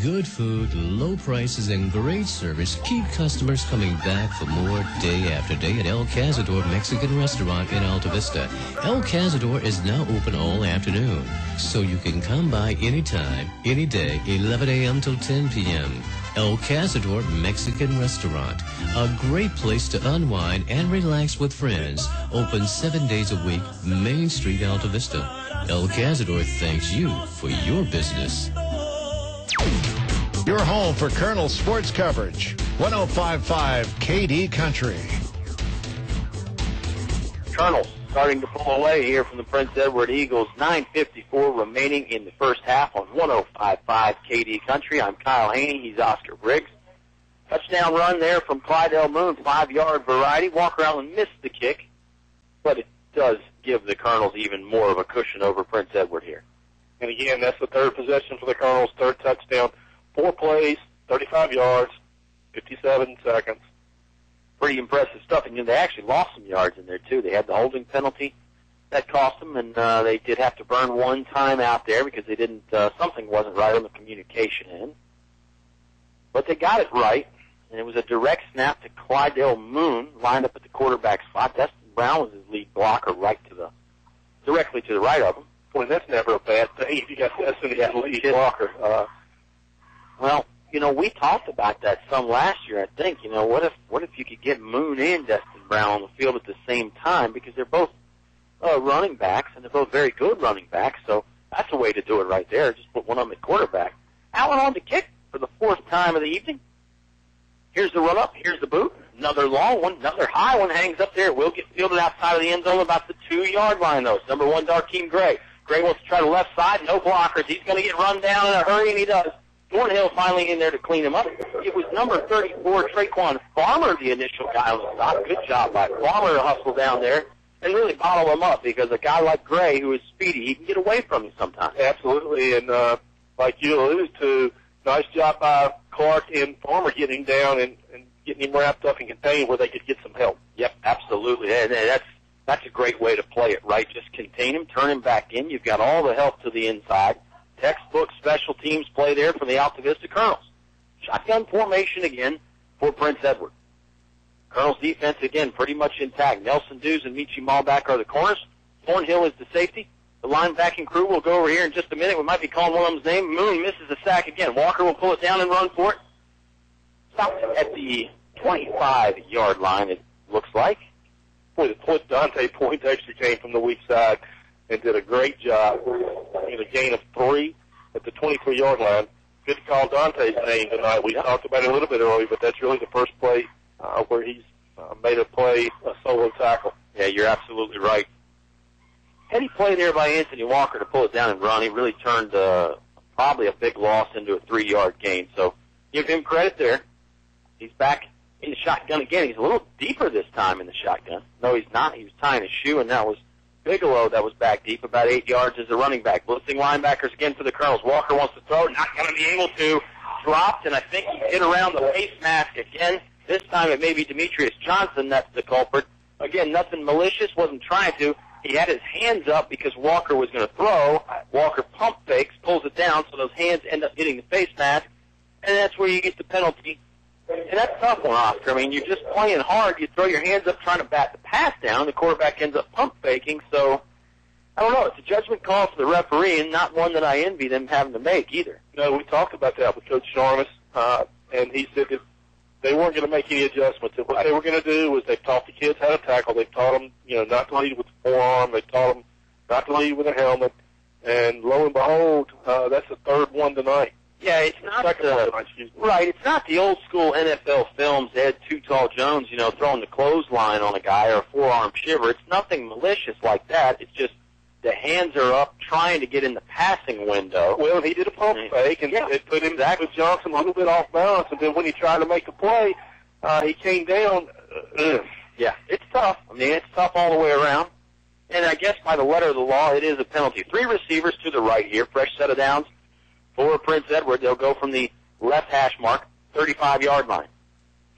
Good food, low prices, and great service keep customers coming back for more day after day at El Cazador Mexican Restaurant in Altavista. El Cazador is now open all afternoon, so you can come by anytime, any day, 11 a.m. till 10 p.m. El Cazador Mexican Restaurant, a great place to unwind and relax with friends. Open 7 days a week, Main Street, Altavista. El Cazador thanks you for your business. Your home for Colonel sports coverage. 105.5 KD Country. Colonels starting to pull away here from the Prince Edward Eagles. 9:54 remaining in the first half on 105.5 KD Country. I'm Kyle Haney. He's Oscar Briggs. Touchdown run there from Clydell Moon, 5-yard variety. Walker Allen missed the kick, but it does give the Colonels even more of a cushion over Prince Edward here. And again, that's the third possession for the Colonels, third touchdown. 4 plays, 35 yards, 57 seconds. Pretty impressive stuff. And they actually lost some yards in there, too. They had the holding penalty. That cost them, and they did have to burn one time out there because they didn't, something wasn't right on the communication end. But they got it right, and it was a direct snap to Clydell Moon, lined up at the quarterback spot. Destin Brown was his lead blocker directly to the right of him. Boy, that's never a bad thing if you got Destin as lead blocker. Well, we talked about that some last year, I think. What if you could get Moon and Destin Brown on the field at the same time, because they're both running backs, and they're both very good running backs, so that's a way to do it right there. Just put one of them at quarterback. Allen on the kick for the 4th time of the evening. Here's the run-up. Here's the boot. Another long one. Another high one hangs up there. It will get fielded outside of the end zone about the 2-yard line, though. It's number 1, Darkeem Gray. Gray wants to try the left side. No blockers. He's going to get run down in a hurry, and he does. Thornhill finally in there to clean him up. It was number 34, Traquan Farmer, the initial guy on the stop. Good job by Farmer to hustle down there and really bottle him up, because a guy like Gray, who is speedy, he can get away from you sometimes. Absolutely, and like you alluded to, nice job by Clark and Farmer getting down and getting him wrapped up and contained where they could get some help. Yep, absolutely. And that's a great way to play it, right? Just contain him, turn him back in. You've got all the help to the inside. Textbook special teams play there for the Altavista Colonels. Shotgun formation again for Prince Edward. Colonels defense again pretty much intact. Nelson Dews and Michi Malback are the corners. Thornhill is the safety. The linebacking crew will go over here in just a minute. We might be calling one of them's name. Moon misses the sack again. Walker will pull it down and run for it. Stopped at the 25-yard line, it looks like. Boy, the Dante Point actually came from the weak side and did a great job in a gain of 3 at the 23-yard line. Good to call Dante's name tonight. We talked about it a little bit earlier, but that's really the first play where he's made a play, a solo tackle. Yeah, you're absolutely right. Heady play there by Anthony Walker to pull it down and run. He really turned probably a big loss into a 3-yard gain. So give him credit there. He's back in the shotgun again. He's a little deeper this time in the shotgun. No, he's not. He was tying his shoe, and that was Bigelow that was back deep, about 8 yards as a running back. Blitzing linebackers again for the Colonels. Walker wants to throw, not going to be able to. Dropped, and I think he hit around the face mask again. This time it may be Demetrius Johnson that's the culprit. Again, nothing malicious, wasn't trying to. He had his hands up because Walker was going to throw. Walker pump fakes, pulls it down, so those hands end up hitting the face mask, and that's where you get the penalty. And that's a tough one, Oscar. I mean, you're just playing hard. You throw your hands up trying to bat the pass down. The quarterback ends up pump faking. So, I don't know. It's a judgment call for the referee, and not one that I envy them having to make either. No, we talked about that with Coach Sharmas, and he said that they weren't going to make any adjustments. What they were going to do was they taught the kids how to tackle. They taught them, not to lead with the forearm. They taught them not to lead with a helmet. And lo and behold, that's the third one tonight. Yeah, it's not right. It's not the old school NFL films. They had Too Tall Jones, throwing the clothesline on a guy or a forearm shiver. It's nothing malicious like that. It's just the hands are up trying to get in the passing window. Well, he did a pump fake, and it put him with Johnson a little bit off balance. And then when he tried to make the play, he came down. Yeah, it's tough. I mean, it's tough all the way around. And I guess by the letter of the law, it is a penalty. 3 receivers to the right here. Fresh set of downs. For Prince Edward, they'll go from the left hash mark, 35-yard line.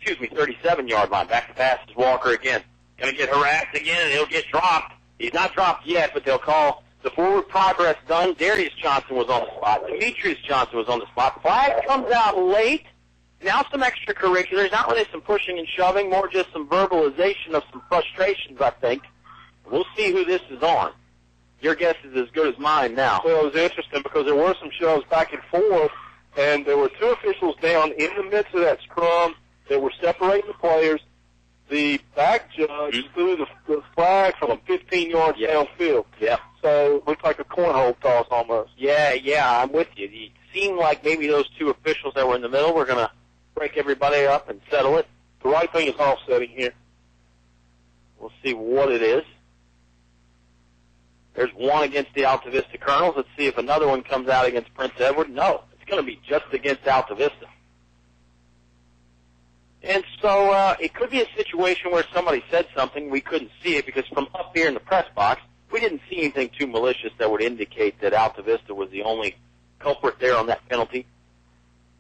37-yard line. Back to pass is Walker again. Going to get harassed again, and he'll get dropped. He's not dropped yet, but they'll call The forward progress done. Darius Johnson was on the spot. Demetrius Johnson was on the spot. Flag comes out late. Now some extracurriculars, not really some pushing and shoving, more just some verbalization of some frustrations, I think. We'll see who this is on. Your guess is as good as mine now. Well, it was interesting because there were some shoves back and forth, and there were two officials down in the midst of that scrum that were separating the players. The back judge threw the flag from 15 yards downfield. Yeah. So it looked like a cornhole toss almost. Yeah, I'm with you. It seemed like maybe those two officials that were in the middle were going to break everybody up and settle it. The right thing is offsetting here. We'll see what it is. There's one against the Altavista Colonels. Let's see if another one comes out against Prince Edward. No, it's going to be just against Altavista. And so it could be a situation where somebody said something, we couldn't see it, because from up here in the press box, we didn't see anything too malicious that would indicate that Altavista was the only culprit there on that penalty.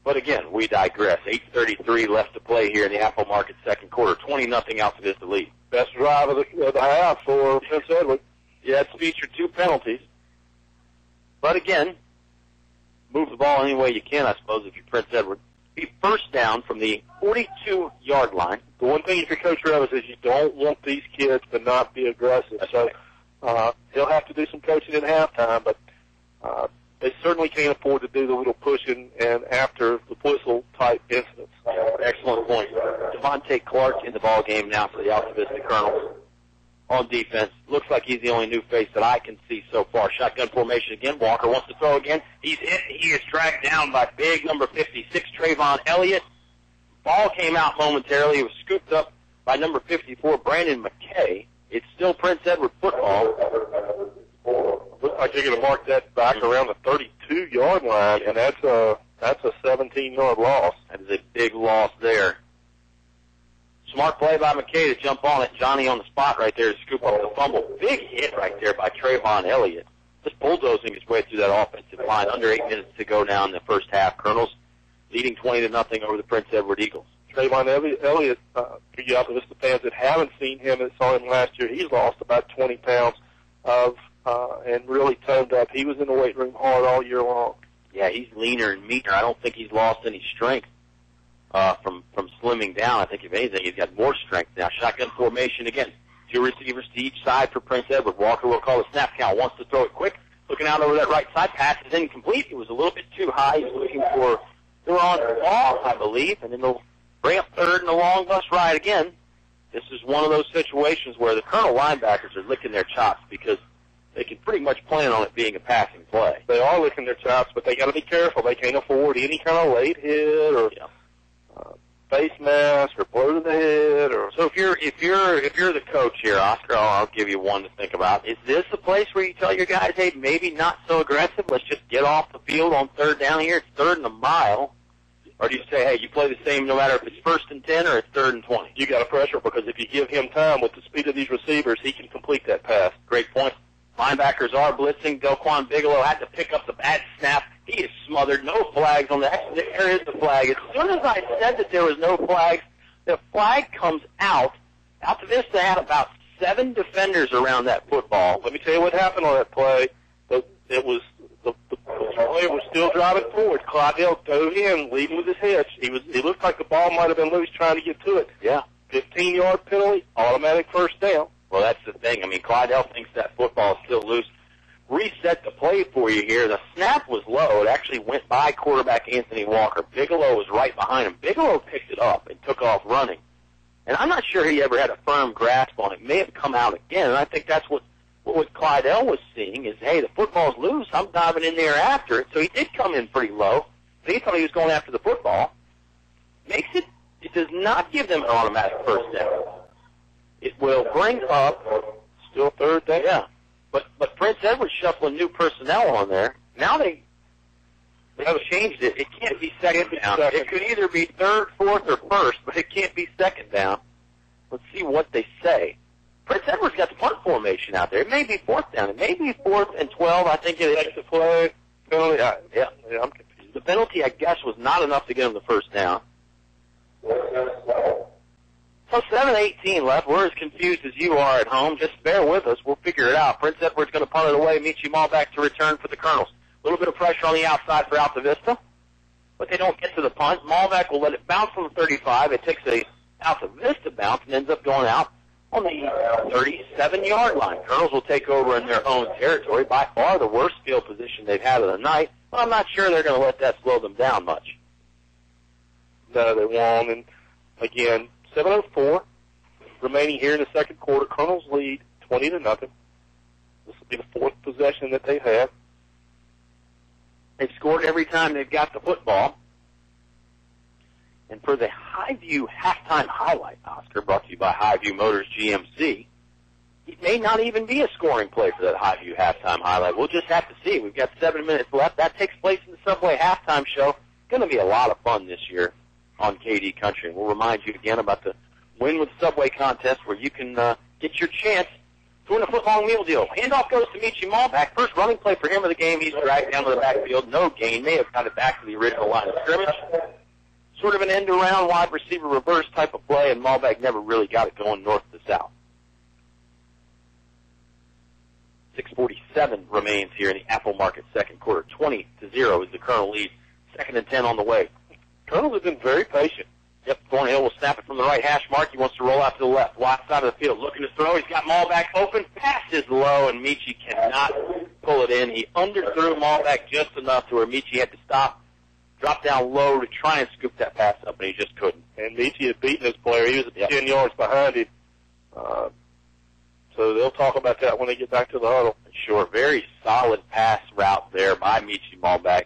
But again, we digress. 8:33 left to play here in the Apple Market second quarter. 20-0 Altavista lead. Best drive of the half for Prince Edward. Yeah, it's featured two penalties. But again, move the ball any way you can, I suppose, if you're Prince Edward. Be first down from the 42-yard line. The one thing if you're Coach Revis is you don't want these kids to not be aggressive. That's so he'll have to do some coaching at halftime, but they certainly can't afford to do the little pushing and after the whistle type incidents. Excellent point. Devontae Clark in the ball game now for the Altavista Colonels on defense. Looks like he's the only new face that I can see so far. Shotgun formation again. Walker wants to throw again. He's hit. He is dragged down by big number 56, Trayvon Elliott. Ball came out momentarily. It was scooped up by number 54, Brandon McKay. It's still Prince Edward football. Looks like they're going to mark that back around the 32-yard line, and that's a 17-yard loss. That is a big loss there. Smart play by McKay to jump on it. Johnny on the spot right there to scoop up the fumble. Big hit right there by Trayvon Elliott. Just bulldozing his way through that offensive line. Under 8 minutes to go now in the first half. Colonels leading 20-0 over the Prince Edward Eagles. Trayvon Elliott, for you Altavista fans that haven't seen him and saw him last year, he's lost about 20 pounds and really toned up. He was in the weight room hard all year long. Yeah, he's leaner and meaner. I don't think he's lost any strength from slimming down. I think, if anything, he's got more strength now. Shotgun formation again. Two receivers to each side for Prince Edward. Walker will call the snap count. Wants to throw it quick. Looking out over that right side. Pass is incomplete. It was a little bit too high. He's looking for Theron Ball, I believe, and then they'll bring up third and a long bus ride again. This is one of those situations where the Colonel linebackers are licking their chops because they can pretty much plan on it being a passing play. They are licking their chops, but they got to be careful. They can't afford any kind of late hit or face mask or blow to the head. Or so if you're the coach here, Oscar, I'll give you one to think about. Is this a place where you tell your guys, hey, maybe not so aggressive? Let's just get off the field on third down here. It's third and a mile. Or do you say, hey, you play the same no matter if it's 1st and 10 or it's 3rd and 20? You got to pressure because if you give him time with the speed of these receivers, he can complete that pass. Great point. Linebackers are blitzing. Delquan Bigelow had to pick up the bad snap. He is smothered. No flags on that. There is the flag. As soon as I said that there was no flags, the flag comes out. Altavista had about 7 defenders around that football. Let me tell you what happened on that play. It was the player was still driving forward. Clydell dove in, leading with his hitch. It looked like the ball might have been loose trying to get to it. Yeah. 15-yard penalty, automatic first down. Well, that's the thing. I mean, Clydell thinks that football is still loose. Reset the play for you here. The snap was low. It actually went by quarterback Anthony Walker. Bigelow was right behind him. Bigelow picked it up and took off running. And I'm not sure he ever had a firm grasp on it. It may have come out again, and I think that's what Clydell was seeing is, hey, the football's loose. I'm diving in there after it. So he did come in pretty low. So he thought he was going after the football. It does not give them an automatic first down. It will bring up still third down. Yeah. But Prince Edward shuffling new personnel on there. Now they have changed it. It can't be second down. It could either be 3rd, 4th, or 1st, but it can't be second down. Let's see what they say. Prince Edward's got the punt formation out there. It may be 4th down. It may be 4th and 12. I think it is. The play penalty. Yeah, I'm confused. The penalty, I guess, was not enough to get him the first down. So Well, 7:18 left. We're as confused as you are at home. Just bear with us. We'll figure it out. Prince Edward's going to punt it away. Michi Malbec to return for the Colonels. A little bit of pressure on the outside for Altavista, but they don't get to the punt. Malbec will let it bounce from the 35. It takes a Altavista bounce and ends up going out on the 37-yard line. Colonels will take over in their own territory. By far the worst field position they've had of the night. But I'm not sure they're going to let that slow them down much. No, they won't. And again, 7:04 remaining here in the second quarter. Colonels lead 20-0. This will be the fourth possession that they have. They've scored every time they've got the football. And for the Highview halftime highlight, Oscar, brought to you by Highview Motors GMC, it may not even be a scoring play for that Highview halftime highlight. We'll just have to see. We've got 7 minutes left. That takes place in the Subway halftime show. It's going to be a lot of fun this year on KD Country. And we'll remind you again about the Win with Subway contest where you can get your chance to win a foot-long meal deal. Handoff goes to Michi Malbec. First running play for him of the game. He's dragged down to the backfield. No gain. May have got it back to the original line of scrimmage. Sort of an end-around wide receiver reverse type of play, and Malbec never really got it going north to south. 6:47 remains here in the Apple Market second quarter. 20-0 is the Colonel lead. 2nd and 10 on the way. Colonels have been very patient. Yep, Thornhill will snap it from the right hash mark. He wants to roll out to the left. Wide side of the field. Looking to throw. He's got Malbec open. Pass is low, and Michi cannot pull it in. He underthrew Malbec just enough to where Michi had to stop, drop down low to try and scoop that pass up, and he just couldn't. And Michi had beaten his player. He was 10 yards behind him. So they'll talk about that when they get back to the huddle. Sure, very solid pass route there by Michi Malbec.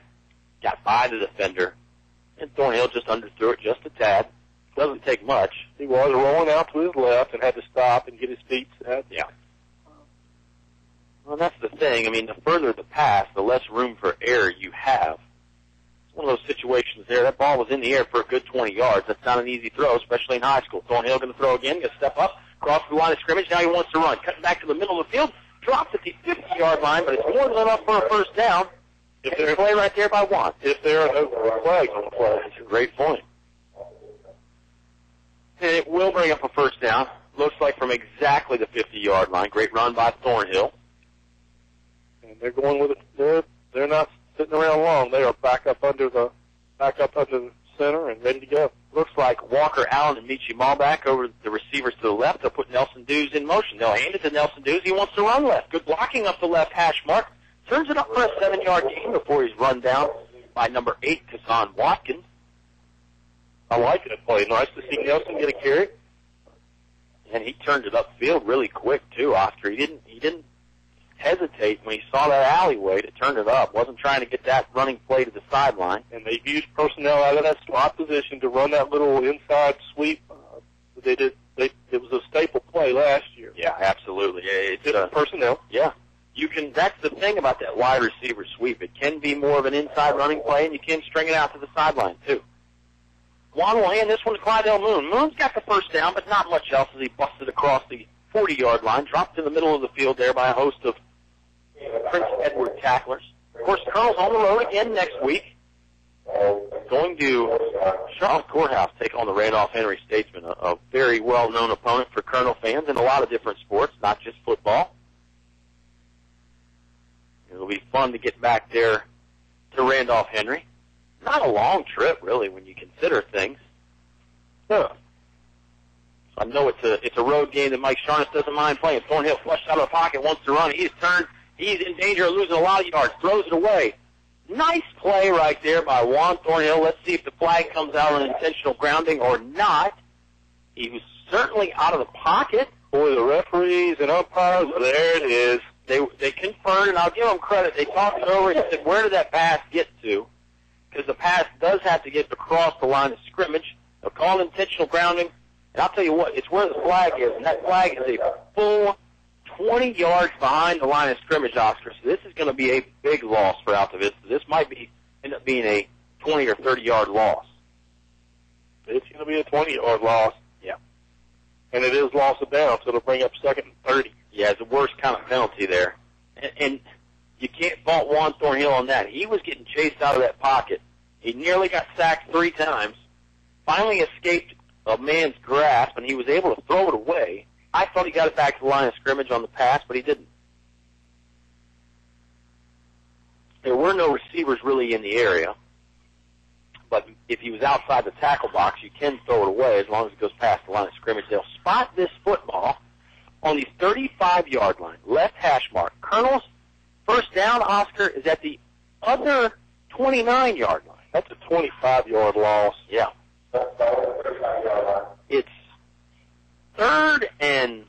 Got by the defender, and Thornhill just underthrew it just a tad. Doesn't take much. He was rolling out to his left and had to stop and get his feet set. Yeah. Well, that's the thing. I mean, the further the pass, the less room for error you have. It's one of those situations there. That ball was in the air for a good 20 yards. That's not an easy throw, especially in high school. Thornhill going to throw again, going to step up, cross the line of scrimmage. Now he wants to run. Cutting back to the middle of the field. Drops at the 50-yard line, but it's more than enough for a first down. If there's a play right there by Juan. If there are no flags on the play. That's a great point. And it will bring up a first down. Looks like from exactly the 50-yard line. Great run by Thornhill. And they're going with it. They're not sitting around long. They are back up under the center and ready to go. Looks like Walker Allen and Michi Malbec over the receivers to the left. They'll put Nelson Dews in motion. They'll hand it to Nelson Dews. He wants to run left. Good blocking up the left hash mark. Turns it up for a 7-yard gain before he's run down by number 8, Kassan Watkins. I like that play. Nice to see Nelson get a carry. And he turned it upfield really quick too, Oscar. He didn't hesitate when he saw that alleyway to turn it up. Wasn't trying to get that running play to the sideline. And they've used personnel out of that slot position to run that little inside sweep. It was a staple play last year. Yeah, absolutely. It's personnel. Yeah. That's the thing about that wide receiver sweep. It can be more of an inside running play, and you can string it out to the sideline, too. Juan will hand this one to Clydell Moon. Moon's got the first down, but not much else as he busted across the 40-yard line, dropped in the middle of the field there by a host of Prince Edward tacklers. Of course, Colonel's on the road again next week. Going to Charlotte Courthouse, take on the Randolph Henry Statesmen, a very well-known opponent for Colonel fans in a lot of different sports, not just football. It'll be fun to get back there to Randolph Henry. Not a long trip, really, when you consider things. Huh. So I know it's a road game that Mike Sharness doesn't mind playing. Thornhill flushed out of the pocket, wants to run. He's turned. He's in danger of losing a lot of yards. Throws it away. Nice play right there by Juan Thornhill. Let's see if the flag comes out on intentional grounding or not. He was certainly out of the pocket. Boy, the referees and umpires, there it is. They conferred, and I'll give them credit. They talked it over and said, where did that pass get to? Because the pass does have to get across the line of scrimmage. They'll call it intentional grounding. And I'll tell you what, it's where the flag is, and that flag is a full 20 yards behind the line of scrimmage, Oscar. So this is going to be a big loss for Altavista. This might end up being a 20 or 30-yard loss. It's going to be a 20-yard loss. Yeah. And it is loss of down, so it'll bring up 2nd and 30. Yeah, it's the worst kind of penalty there. And you can't fault Juan Thornhill on that. He was getting chased out of that pocket. He nearly got sacked 3 times, finally escaped a man's grasp, and he was able to throw it away. I thought he got it back to the line of scrimmage on the pass, but he didn't. There were no receivers really in the area, but if he was outside the tackle box, you can throw it away as long as it goes past the line of scrimmage. They'll spot this football on the 35-yard line, left hash mark. Colonel's first down, Oscar, is at the other 29-yard line. That's a 25-yard loss. Yeah. It's 3rd and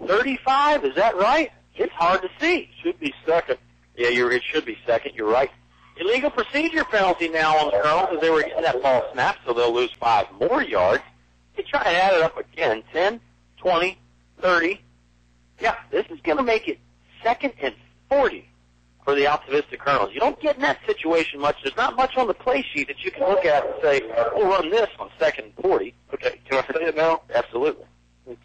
35, is that right? It's hard to see. Should be second. Yeah, it should be second. You're right. Illegal procedure penalty now on the Colonels as they were getting that ball snapped, so they'll lose 5 more yards. They try and add it up again. 10, 20, 30. Yeah, this is going to make it 2nd and 40 for the Altavista Colonels. You don't get in that situation much. There's not much on the play sheet that you can look at and say, we'll run this on 2nd and 40. Okay, can I say it now? Absolutely. It's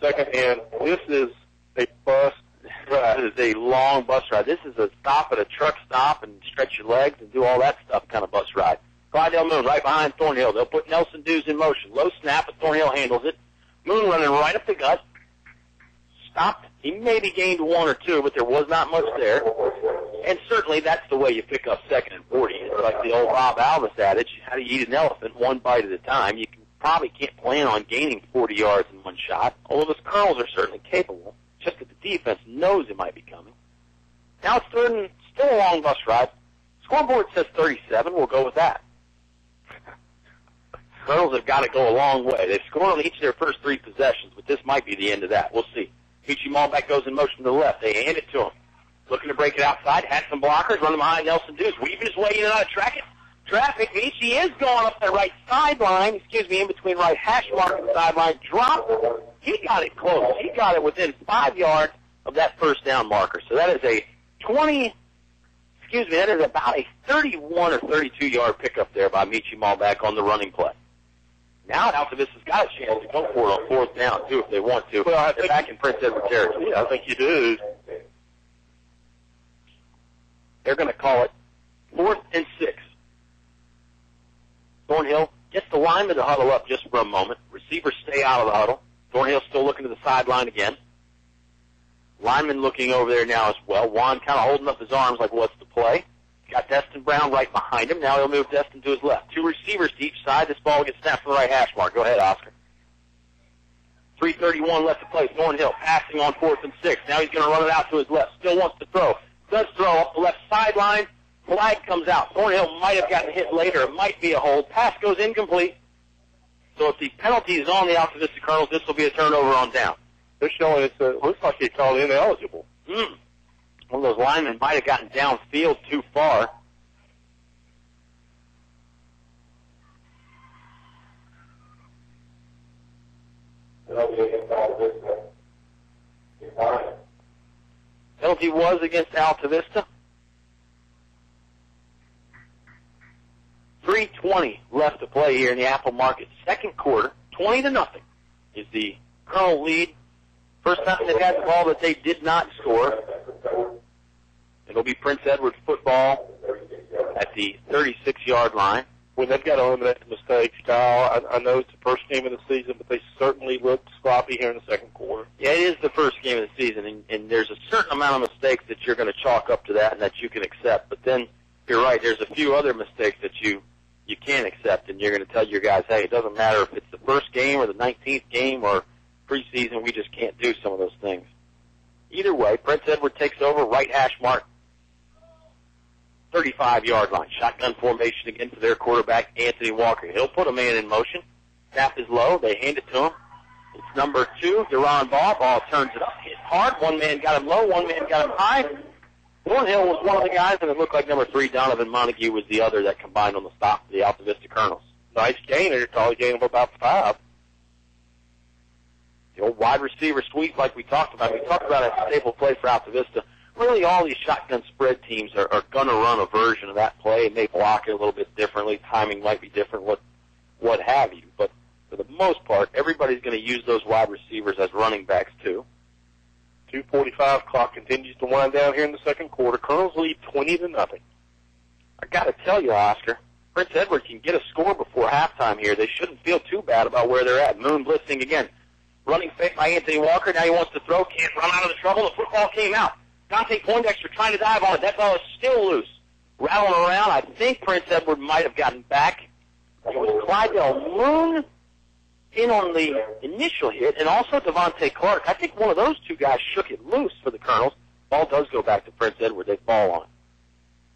2nd and this is a bust. This is a long bus ride. This is a stop at a truck stop and stretch your legs and do all that stuff kind of bus ride. Clydell Moon right behind Thornhill. They'll put Nelson Dews in motion. Low snap, but Thornhill handles it. Moon running right up the gut. Stopped. He maybe gained 1 or 2, but there was not much there. And certainly that's the way you pick up 2nd and 40. It's like the old Rob Alvis adage, how do you eat an elephant? 1 bite at a time. You probably can't plan on gaining 40 yards in one shot, although the Colonels are certainly capable. Just that the defense knows it might be coming. Now it's 3rd and still a long bus ride. Scoreboard says 37. We'll go with that. Colonels have got to go a long way. They've scored on each of their first 3 possessions, but this might be the end of that. We'll see. Peachy Malbeck goes in motion to the left. They hand it to him. Looking to break it outside. Had some blockers. Running behind Nelson Dews. Weaving his way in and out of traffic. Peachy is going up the right sideline. In between right hash mark and sideline. Dropped. He got it close. He got it within 5 yards of that first down marker. So that is a that is about a 31 or 32-yard pickup there by Michi Malbeck on the running play. Now Altavista's got a chance to go for it on 4th down, too, if they want to. Well, they're back in Prince Edward territory. Yeah, I think you do. They're going to call it 4th and 6. Thornhill gets the lineman to huddle up just for a moment. Receivers stay out of the huddle. Thornhill still looking to the sideline again. Lineman looking over there now as well. Juan kind of holding up his arms like, what's the play? Got Destin Brown right behind him. Now he'll move Destin to his left. 2 receivers to each side. This ball gets snapped from the right hash mark. Go ahead, Oscar. 3:31 left to play. Thornhill passing on 4th and 6. Now he's going to run it out to his left. Still wants to throw. Does throw up the left sideline. Flag comes out. Thornhill might have gotten hit later. It might be a hold. Pass goes incomplete. So if the penalty is on the Altavista Colonels, this will be a turnover on down. They're showing it looks like they called ineligible. One of those linemen might have gotten downfield too far. Penalty was against Altavista. 3:20 left to play here in the Apple Market. 2nd quarter, 20-0 is the Colonel lead. First time they've had the ball that they did not score. It'll be Prince Edward football at the 36-yard line. When they've got to eliminate the mistakes, Kyle, I know it's the first game of the season, but they certainly looked sloppy here in the 2nd quarter. Yeah, it is the first game of the season, and there's a certain amount of mistakes that you're going to chalk up to that and that you can accept. But then, you're right, there's a few other mistakes that you can't accept, and you're going to tell your guys, hey, it doesn't matter if it's the first game or the 19th game or preseason, we just can't do some of those things. Either way, Prince Edward takes over, right hash mark, 35-yard line. Shotgun formation again for their quarterback, Anthony Walker. He'll put a man in motion. Snap is low. They hand it to him. It's number 2, Deron Ball. Ball turns it up. Hit hard. One man got him low. One man got him high. Thornhill was one of the guys, and it looked like number 3, Donovan Montague, was the other that combined on the stop for the Altavista Colonels. Nice gain. They're probably gain of about 5. The old wide receiver sweep like we talked about. We talked about a staple play for Altavista. Really, all these shotgun spread teams are going to run a version of that play. They may block it a little bit differently. Timing might be different, what have you. But for the most part, everybody's going to use those wide receivers as running backs, too. 2:45 clock continues to wind down here in the 2nd quarter. Colonels lead 20-0. I got to tell you, Oscar, Prince Edward can get a score before halftime here, they shouldn't feel too bad about where they're at. Moon blitzing again. Running fake by Anthony Walker. Now he wants to throw. Can't run out of the trouble. The football came out. Dante Poindexter trying to dive on it. That ball is still loose. Rattling around. I think Prince Edward might have gotten back. It was Clydell Moon in on the initial hit, and also Devontae Clark. I think one of those two guys shook it loose for the Colonels. Ball does go back to Prince Edward. They fall on it.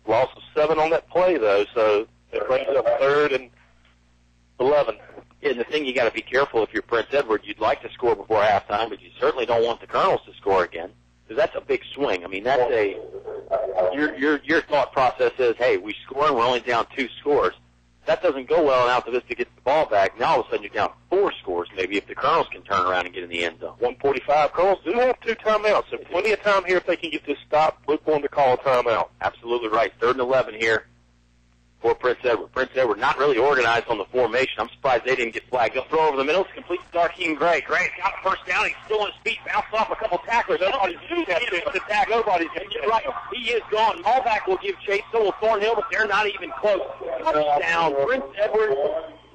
Loss of 7 on that play, though, so it brings up 3rd and 11. And the thing you got to be careful if you're Prince Edward, you'd like to score before halftime, but you certainly don't want the Colonels to score again, because that's a big swing. I mean, that's your thought process is, hey, we score and we're only down 2 scores. That doesn't go well, and Altavista gets the ball back. Now all of a sudden you're down 4 scores, maybe, if the Colonels can turn around and get in the end zone. 1:45. Colonels do have 2 timeouts, so plenty of time here if they can get this stop. Look for them to call a timeout. Absolutely right. 3rd and 11 here for Prince Edward. Prince Edward not really organized on the formation. I'm surprised they didn't get flagged. They'll throw over the middle. It's complete to Darkeem Gray. Gray's got the first down. He's still on his feet. Bounced off a couple tacklers. Nobody's going to tackle. Nobody's going to get right. He is gone. Allback will give chase. So will Thornhill, but they're not even close. Touchdown. Prince Edward,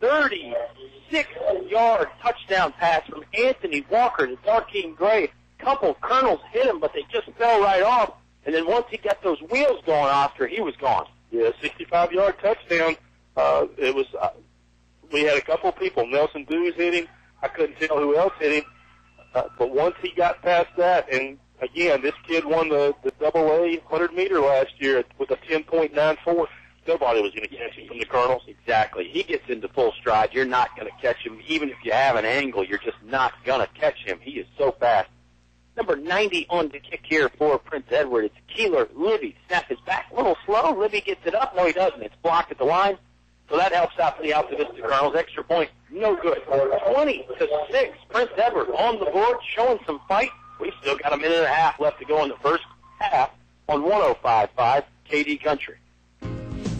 36-yard touchdown pass from Anthony Walker to Darkeem Gray. Couple Colonels hit him, but they just fell right off. And then once he got those wheels going, Oscar, he was gone. Yeah, 65-yard touchdown. It was. We had a couple people. Nelson Dewey's hit him. I couldn't tell who else hit him. But once he got past that, and again, this kid won the AA 100-meter last year with a 10.94. Nobody was going to catch him from the Colonels. Exactly. He gets into full stride. You're not going to catch him. Even if you have an angle, you're just not going to catch him. He is so fast. Number 90 on the kick here for Prince Edward. It's Keeler Libby. Snap is back a little slow. Libby gets it up. No, he doesn't. It's blocked at the line. So that helps out for the Altavista Colonels. Extra point, no good. 20-6. Prince Edward on the board, showing some fight. We've still got a minute and a half left to go in the first half on 105.5 KD Country.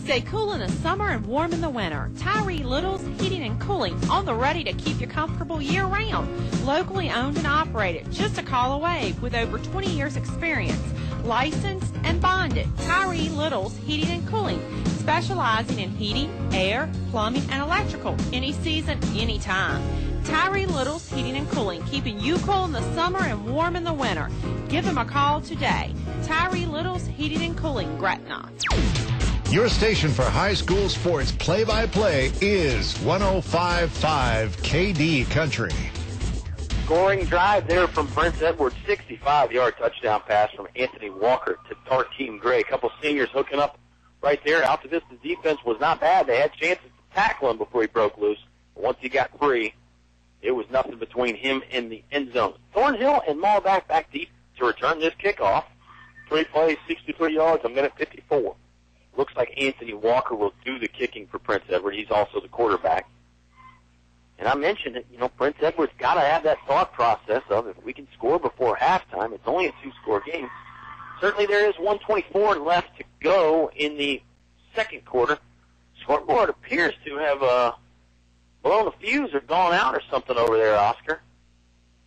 Stay cool in the summer and warm in the winter. Tyree Little's Heating and Cooling, on the ready to keep you comfortable year-round. Locally owned and operated, just a call away, with over 20 years experience. Licensed and bonded, Tyree Little's Heating and Cooling, specializing in heating, air, plumbing, and electrical, any season, anytime. Tyree Little's Heating and Cooling, keeping you cool in the summer and warm in the winter. Give them a call today. Tyree Little's Heating and Cooling, Gretna. Your station for high school sports play-by-play is 105.5 KD Country. Scoring drive there from Prince Edward. 65-yard touchdown pass from Anthony Walker to Darkeem Gray. A couple seniors hooking up right there. Altavista's defense was not bad. They had chances to tackle him before he broke loose. But once he got free, it was nothing between him and the end zone. Thornhill and Malback back deep to return this kickoff. 3 plays, 63 yards, a minute 54. Looks like Anthony Walker will do the kicking for Prince Edward. He's also the quarterback. And I mentioned it, Prince Edward's got to have that thought process of, if we can score before halftime, it's only a 2-score game. Certainly there is 1:24 left to go in the second quarter. Scoreboard appears to have blown a fuse or gone out or something over there, Oscar.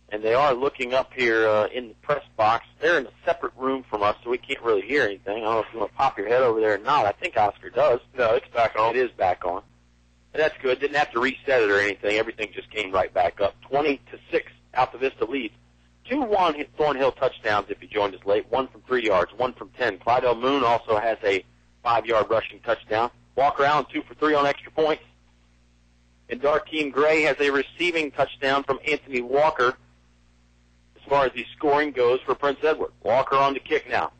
And they are looking up here in the press box. They're in a separate room from us, so we can't really hear anything. I don't know if you want to pop your head over there or not. I think Oscar does. No, it's back on. It is back on. But that's good. Didn't have to reset it or anything. Everything just came right back up. 20-6, Altavista leads. 2 Thornhill touchdowns if you joined us late. 1 from 3 yards, 1 from 10. Clydell Moon also has a 5-yard rushing touchdown. Walker Allen 2 for 3 on extra points. And Darkeem Gray has a receiving touchdown from Anthony Walker as far as the scoring goes for Prince Edward. Walker on the kick now.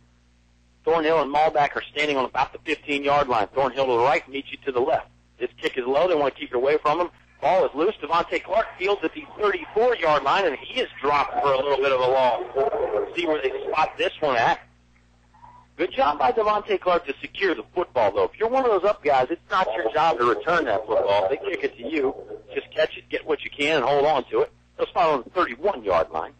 Thornhill and Malback are standing on about the 15-yard line. Thornhill to the right, meets you to the left. This kick is low. They want to keep it away from him. Ball is loose. Devontae Clark fields at the 34-yard line, and he is dropped for a little bit of a loss. Let's see where they spot this one at. Good job by Devontae Clark to secure the football, though. If you're one of those up guys, it's not your job to return that football. If they kick it to you, just catch it, get what you can, and hold on to it. They'll spot on the 31-yard line.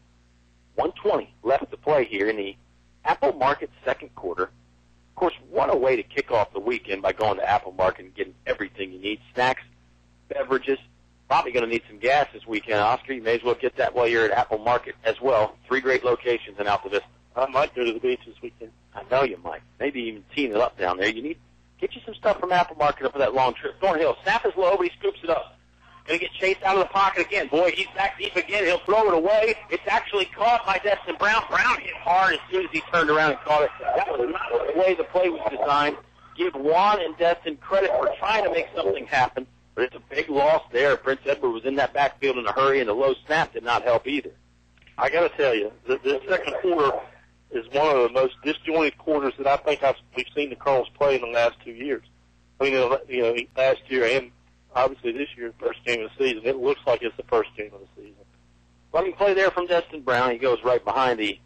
1:20 left to play here in the Apple Market second quarter. Of course, what a way to kick off the weekend by going to Apple Market and getting everything you need. Snacks, beverages. Probably going to need some gas this weekend, Oscar. You may as well get that while you're at Apple Market as well. 3 great locations in Altavista. I might go to the beach this weekend. I know you might. Maybe even teeing it up down there. You need Get you some stuff from Apple Market up for that long trip. Thornhill, snap is low, but he scoops it up. Going to get chased out of the pocket again. Boy, he's back deep again. He'll throw it away. It's actually caught by Destin Brown. Brown hit hard as soon as he turned around and caught it. That was not the way the play was designed. Give Juan and Destin credit for trying to make something happen, but it's a big loss there. Prince Edward was in that backfield in a hurry, and the low snap did not help either. I got to tell you, this second quarter is one of the most disjointed quarters that I think we've seen the Colonels play in the last 2 years. I mean, last year and obviously this year, the first game of the season. It looks like it's the first game of the season. Let me play there from Destin Brown. He goes right behind the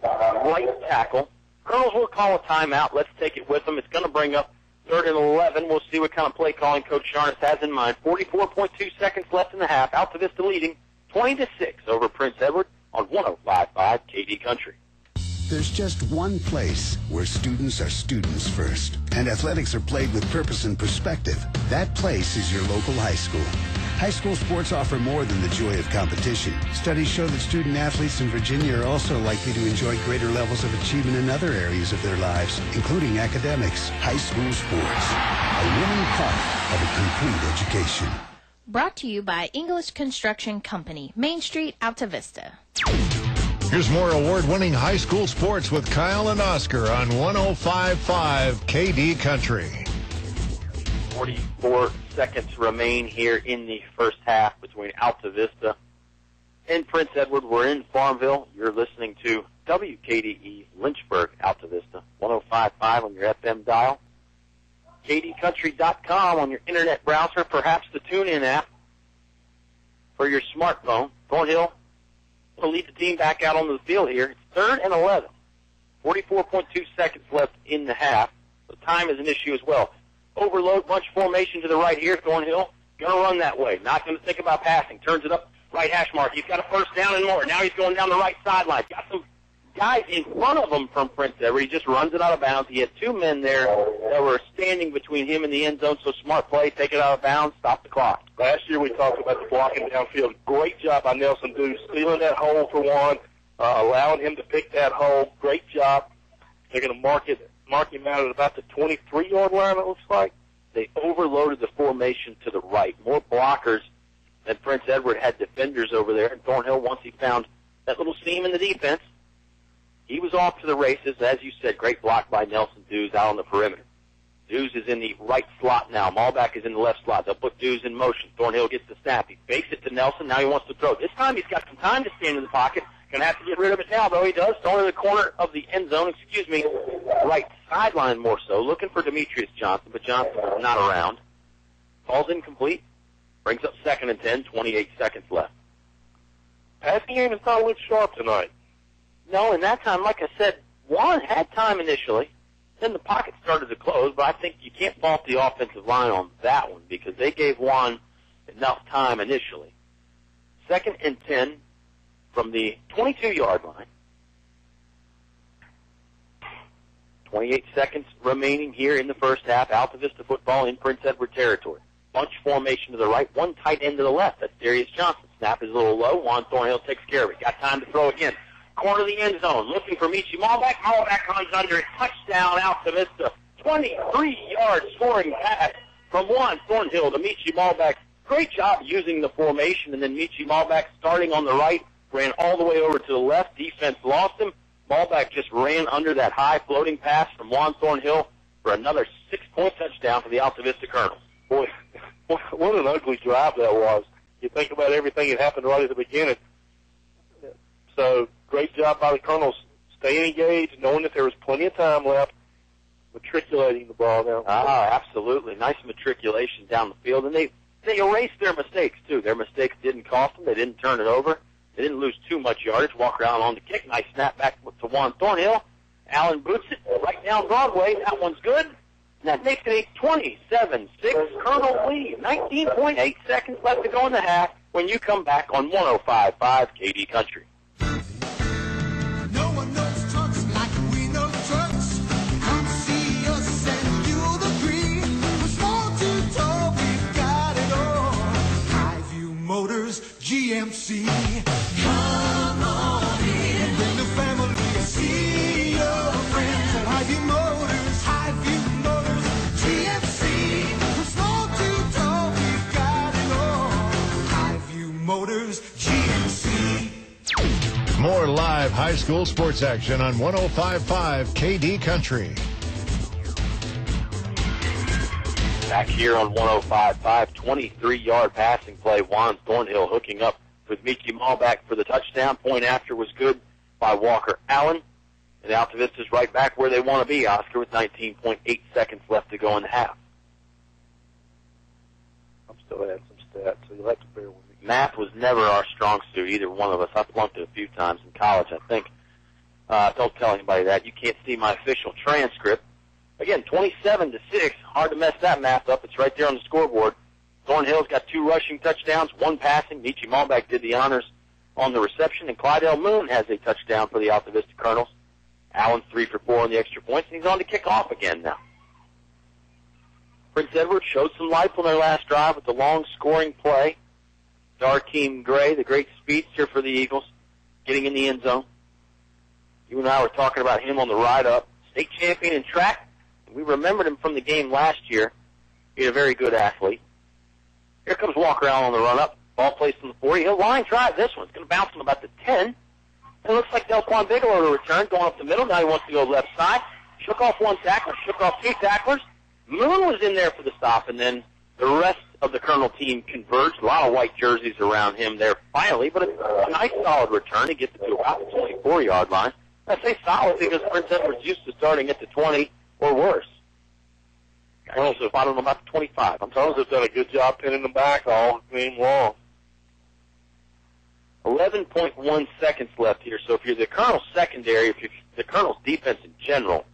right tackle. Colonels will call a timeout. Let's take it with them. It's going to bring up 3rd and 11. We'll see what kind of play calling Coach Sharnis has in mind. 44.2 seconds left in the half. Altavista leading 20-6 over Prince Edward on 105.5 KD Country. There's just one place where students are students first, and athletics are played with purpose and perspective. That place is your local high school. High school sports offer more than the joy of competition. Studies show that student athletes in Virginia are also likely to enjoy greater levels of achievement in other areas of their lives, including academics. High school sports, a winning part of a complete education. Brought to you by English Construction Company, Main Street, Altavista. Here's more award-winning high school sports with Kyle and Oscar on 105.5 KD Country. 44 seconds remain here in the first half between Altavista and Prince Edward. We're in Farmville. You're listening to WKDE Lynchburg, Altavista, 105.5 on your FM dial. KDCountry.com on your internet browser, perhaps the TuneIn app for your smartphone. Thornhill will lead the team back out onto the field here. It's 3rd and 11. 44.2 seconds left in the half. The time is an issue as well. Overload, bunch formation to the right here. Thornhill going to run that way. Not going to think about passing. Turns it up, right hash mark. He's got a first down and more. Now he's going down the right sideline. Got some guys in front of him from Prince Edward. He just runs it out of bounds. He had 2 men there that were standing between him and the end zone, so smart play. Take it out of bounds, stop the clock. Last year we talked about the blocking downfield. Great job by Nelson Dew, stealing that hole for one, allowing him to pick that hole. Great job. They're going to mark him out at about the 23-yard line, it looks like. They overloaded the formation to the right. More blockers than Prince Edward had defenders over there. And Thornhill, once he found that little seam in the defense, he was off to the races. As you said, great block by Nelson Dews out on the perimeter. Dews is in the right slot now. Malbeck is in the left slot. They'll put Dews in motion. Thornhill gets the snap. He fakes it to Nelson. Now he wants to throw. This time he's got some time to stand in the pocket. Going to have to get rid of it now, though. He does. Throwing in the corner of the end zone. Right sideline more so. Looking for Demetrius Johnson, but Johnson is not around. Ball's incomplete. Brings up 2nd and 10. 28 seconds left. Passing game has not looked sharp tonight. No, in that time, like I said, Juan had time initially. Then the pocket started to close, but I think you can't fault the offensive line on that one because they gave Juan enough time initially. 2nd and 10 from the 22-yard line. 28 seconds remaining here in the first half. Altavista football in Prince Edward territory. Bunch formation to the right, one tight end to the left. That's Darius Johnson. Snap is a little low. Juan Thornhill takes care of it. Got time to throw again. Corner of the end zone, looking for Michi Malbeck. Malbeck runs under it. Touchdown, Altavista. 23-yard scoring pass from Juan Thornhill to Michi Malbeck. Great job using the formation, and then Michi Malbeck starting on the right, ran all the way over to the left. Defense lost him. Malbeck just ran under that high floating pass from Juan Thornhill for another 6-point touchdown for the Altavista Colonels. Boy, what an ugly drive that was. You think about everything that happened right at the beginning. So, great job by the Colonels staying engaged, knowing that there was plenty of time left, matriculating the ball down. Absolutely. Nice matriculation down the field. And they erased their mistakes, too. Their mistakes didn't cost them. They didn't turn it over. They didn't lose too much yardage. Walk around on the kick. Nice snap back to Juan Thornhill. Allen boots it right down Broadway. That one's good. And that makes it a 27-6 Colonel lead. 19.8 seconds left to go in the half when you come back on 105.5 KD Country. No one knows trucks like we know trucks. Come see us and you'll agree. From small to tall, we've got it all. Highview Motors, GMC. Come on in and bring the family and see your friends at Highview Motors, GMC. Motors GMC. More live high school sports action on 105.5 KD Country. Back here on 105.5, 23-yard passing play. Juan Thornhill hooking up with Mickey Malback for the touchdown. Point after was good by Walker Allen. And Altavista's right back where they want to be, Oscar, with 19.8 seconds left to go in the half. I'm still adding some stats, so you'll have to bear with me. Math was never our strong suit, either one of us. I flunked it a few times in college, I think. Don't tell anybody that. You can't see my official transcript. Again, 27-6. Hard to mess that math up. It's right there on the scoreboard. Thornhill's got 2 rushing touchdowns, 1 passing. Michi Malback did the honors on the reception, and Clydell Moon has a touchdown for the Altavista Colonels. Allen 3 for 4 on the extra points, and he's on to kick off again now. Prince Edward showed some life on their last drive with the long scoring play. Darkeem Gray, the great speedster for the Eagles, getting in the end zone. You and I were talking about him on the ride up. State champion in track. We remembered him from the game last year. He's a very good athlete. Here comes Walker Allen on the run up. Ball placed on the 40. He'll line drive this one. It's going to bounce him about the 10. It looks like Delquan Bigelow to return, going up the middle. Now he wants to go left side. Shook off 1 tackler, shook off 2 tacklers. Moon was in there for the stop, and then the rest of the Colonel team converged. A lot of white jerseys around him there finally, but it's a nice solid return. He gets it to about the 24-yard line. I say solid because Prince Edward's used to starting at the 20 or worse. Colonels have fought him about the 25. Colonels have done a good job pinning them back all game long. 11.1 seconds left here. So if you're the Colonel's secondary, if you're the Colonel's defense in general,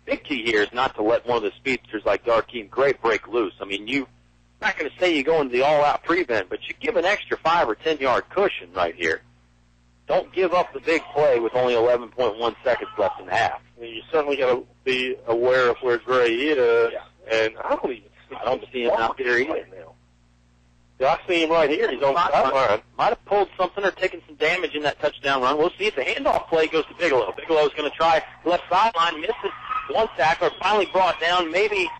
big key here is not to let one of the speedsters like Darkeem Gray break loose. I mean, I'm not going to say you go into the all-out prevent, but you give an extra 5 or 10-yard cushion right here. Don't give up the big play with only 11.1 seconds left in the half. You certainly got to be aware of where Gray is, and I don't see him out there either now. Yeah, I see him right here. He's on the sideline. Might have pulled something or taken some damage in that touchdown run. We'll see if the handoff play goes to Bigelow. Bigelow's going to try left sideline, misses 1 tackler, finally brought down, maybe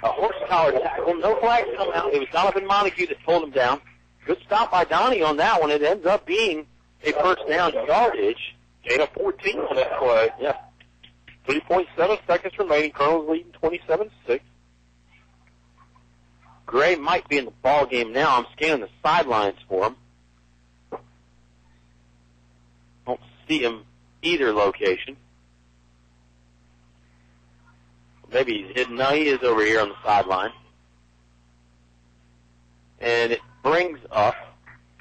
a horse collar tackle. No flags come out. It was Donovan Montague that pulled him down. Good stop by Donnie on that one. It ends up being a first down yardage. Gain of 14 on that play. Yeah. 3.7 seconds remaining. Colonels leading 27-6. Gray might be in the ball game now. I'm scanning the sidelines for him. Don't see him either location. Maybe he's hidden. No, he is over here on the sideline. And it brings up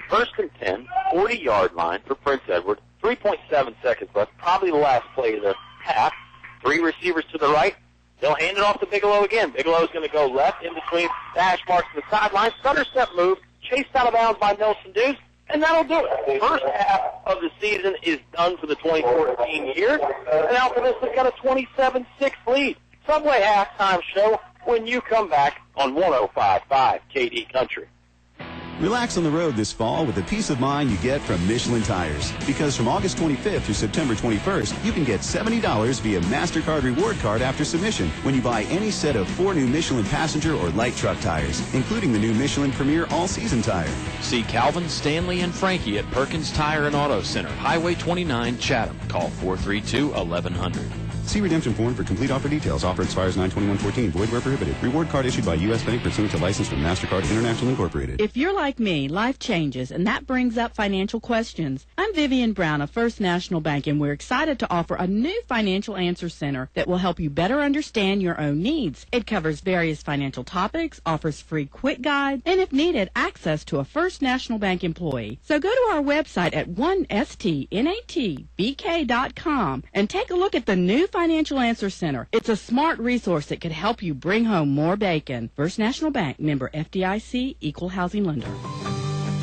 1st and 10, 40-yard line for Prince Edward. 3.7 seconds left. Probably the last play of the half. 3 receivers to the right. They'll hand it off to Bigelow again. Bigelow's going to go left in between the hash marks and the sideline. Stutter step move, chased out of bounds by Nelson Deuce, and that'll do it. First half of the season is done for the 2014 year, and Altavista's got a 27-6 lead. Subway halftime show when you come back on 105.5 KD Country. Relax on the road this fall with the peace of mind you get from Michelin Tires. Because from August 25th through September 21st, you can get $70 via MasterCard reward card after submission when you buy any set of 4 new Michelin passenger or light truck tires, including the new Michelin Premier All-Season tire. See Calvin, Stanley, and Frankie at Perkins Tire and Auto Center, Highway 29, Chatham. Call 432-1100. See redemption form for complete offer details. Offer expires 9/21/14. Void where prohibited. Reward card issued by U.S. Bank pursuant to license from MasterCard International Incorporated. If you're like me, life changes, and that brings up financial questions. I'm Vivian Brown of First National Bank, and we're excited to offer a new financial answer center that will help you better understand your own needs. It covers various financial topics, offers free quick guides, and if needed, access to a First National Bank employee. So go to our website at 1stnatbk.com and take a look at the new Financial Answer Center. It's a smart resource that could help you bring home more bacon. First National Bank, member FDIC, equal housing lender.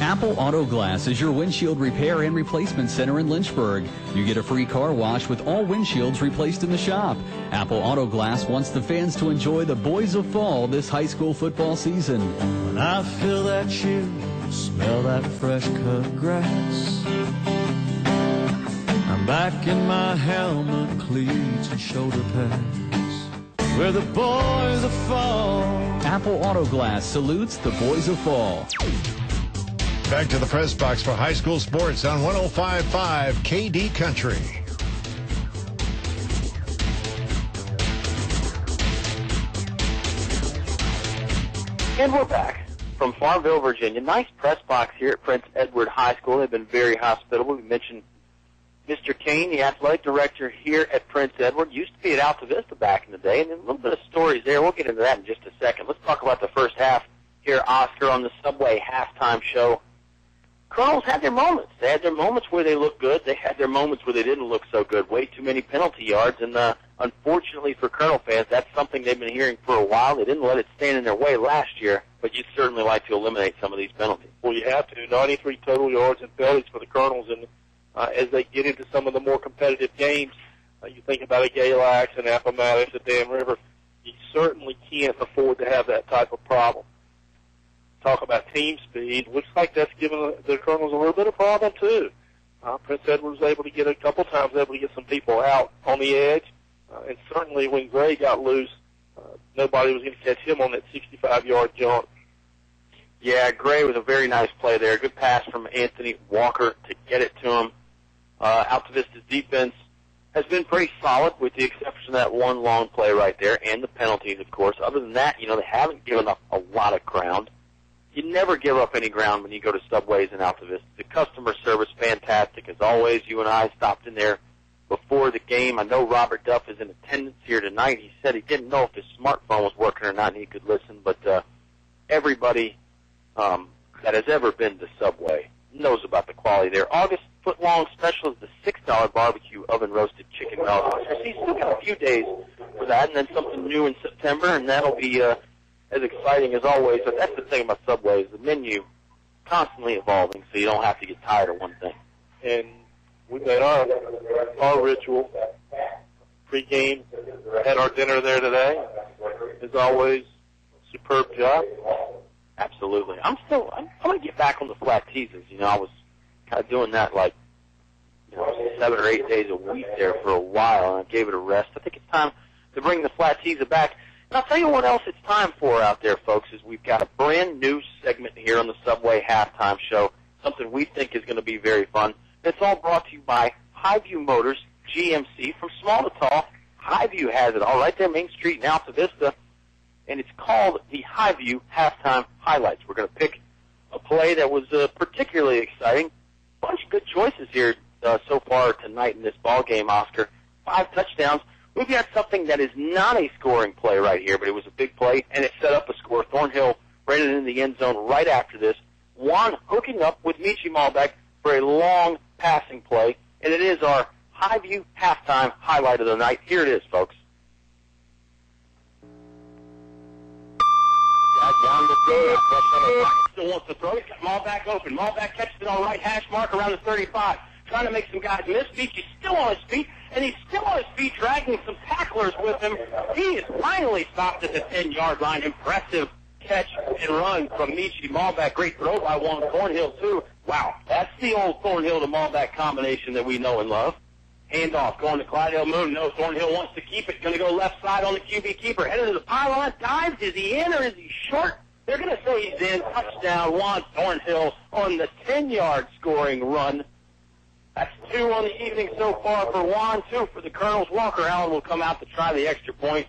Apple Auto Glass is your windshield repair and replacement center in Lynchburg. You get a free car wash with all windshields replaced in the shop. Apple Auto Glass wants the fans to enjoy the boys of fall this high school football season. When I feel that chill, smell that fresh cut grass, I'm back in my helmet, cleats, and shoulder pads, where the boys of fall. Apple Auto Glass salutes the boys of fall. Back to the press box for high school sports on 105.5 KD Country. And we're back from Farmville, Virginia. Nice press box here at Prince Edward High School. They've been very hospitable. We mentioned Mr. Kane, the athletic director here at Prince Edward, used to be at Altavista back in the day, and a little bit of stories there. We'll get into that in just a second. Let's talk about the first half here, Oscar, on the Subway halftime show. Colonels had their moments. They had their moments where they looked good. They had their moments where they didn't look so good. Way too many penalty yards, and unfortunately for Colonel fans, that's something they've been hearing for a while. They didn't let it stand in their way last year, but you'd certainly like to eliminate some of these penalties. Well, you have to. 93 total yards and penalties for the Colonels, and as they get into some of the more competitive games, you think about a Galax and Appomattox, a Dam River, you certainly can't afford to have that type of problem. Talk about team speed. Looks like that's given the Colonels a little bit of problem, too. Prince Edward was able to get a couple times, able to get some people out on the edge. And certainly when Gray got loose, nobody was going to catch him on that 65-yard jump. Yeah, Gray was a very nice play there. Good pass from Anthony Walker to get it to him. Altavista's defense has been pretty solid with the exception of that one long play right there and the penalties, of course. Other than that, they haven't given up a lot of ground. You never give up any ground when you go to Subways in Altavista. The customer service, fantastic. As always, you and I stopped in there before the game. I know Robert Duff is in attendance here tonight. He said he didn't know if his smartphone was working or not and he could listen, but everybody that has ever been to Subway knows about the quality there. August foot-long special is the $6 barbecue oven-roasted chicken melts. So you still got a few days for that, and then something new in September, and that'll be as exciting as always. But that's the thing about Subway is the menu constantly evolving, so you don't have to get tired of one thing. And we made our ritual pre-game, had our dinner there today. As always, superb job. Absolutely. I'm going to get back on the flat teasers. I was kind of doing that 7 or 8 days a week there for a while, and I gave it a rest. I think it's time to bring the flat teaser back. And I'll tell you what else it's time for out there, folks, is we've got a brand new segment here on the Subway halftime show, something we think is going to be very fun. It's all brought to you by Highview Motors, GMC. From small to tall, Highview has it all right there, Main Street in Altavista, and it's called the Highview Halftime Highlights. We're going to pick a play that was particularly exciting. Bunch of good choices here so far tonight in this ball game, Oscar. 5 touchdowns. We've got something that is not a scoring play right here, but it was a big play, and it set up a score. Thornhill ran it in the end zone right after this. Juan hooking up with Michi Malbec for a long passing play, and it is our Highview halftime highlight of the night. Here it is, folks. Juan will throw. Still wants to throw. He's got Malbec open. Malbec catches it on right hash mark around the 35. Trying to make some guys miss. Michi's still on his feet, and he's still on his feet, dragging some tacklers with him. He is finally stopped at the 10-yard line. Impressive catch and run from Michi Malbec. Great throw by Juan Thornhill, too. Wow, that's the old Thornhill to Malbec combination that we know and love. Handoff going to Clydell Moon. No, Thornhill wants to keep it. Going to go left side on the QB keeper. Headed to the pylon. Dives. Is he in or is he short? They're going to say he's in. Touchdown, Juan Thornhill on the 10-yard scoring run. That's 2 on the evening so far for Juan, 2 for the Colonels. Walker Allen will come out to try the extra point.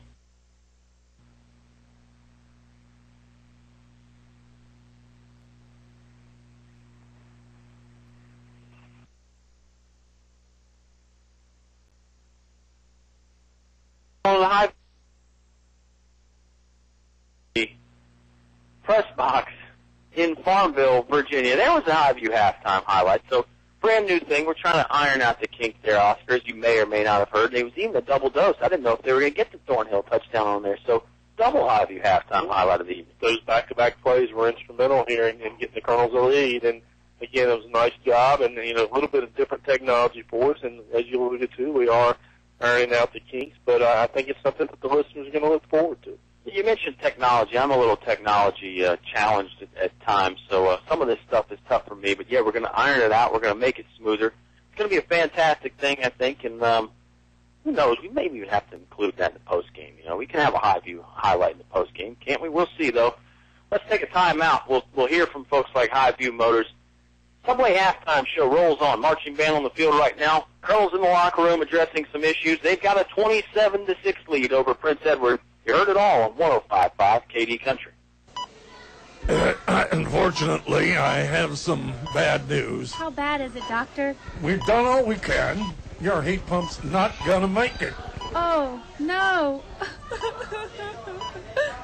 On the high press box in Farmville, Virginia. There was a Highview halftime highlight. So brand new thing. We're trying to iron out the kinks there, Oscar, as you may or may not have heard. It was even a double dose. I didn't know if they were going to get the Thornhill touchdown on there. So double Highview halftime highlight of the evening. Those back-to-back plays were instrumental here in getting the Colonels a lead. And, again, it was a nice job and, a little bit of different technology for us. And as you alluded to, we are ironing out the kinks. But I think it's something that the listeners are going to look forward to. You mentioned technology. I'm a little technology challenged at times, so some of this stuff is tough for me. But, yeah, we're going to iron it out. We're going to make it smoother. It's going to be a fantastic thing, I think, and who knows, we maybe even have to include that in the postgame. We can have a Highview highlight in the postgame, can't we? We'll see, though. Let's take a time out. We'll hear from folks like Highview Motors Subway halftime show rolls on. Marching band on the field right now. Colonel's in the locker room addressing some issues. They've got a 27-6 lead over Prince Edward. You heard it all on 105.5 KD Country. Unfortunately, I have some bad news. How bad is it, Doctor? We've done all we can. Your heat pump's not gonna make it. Oh, no.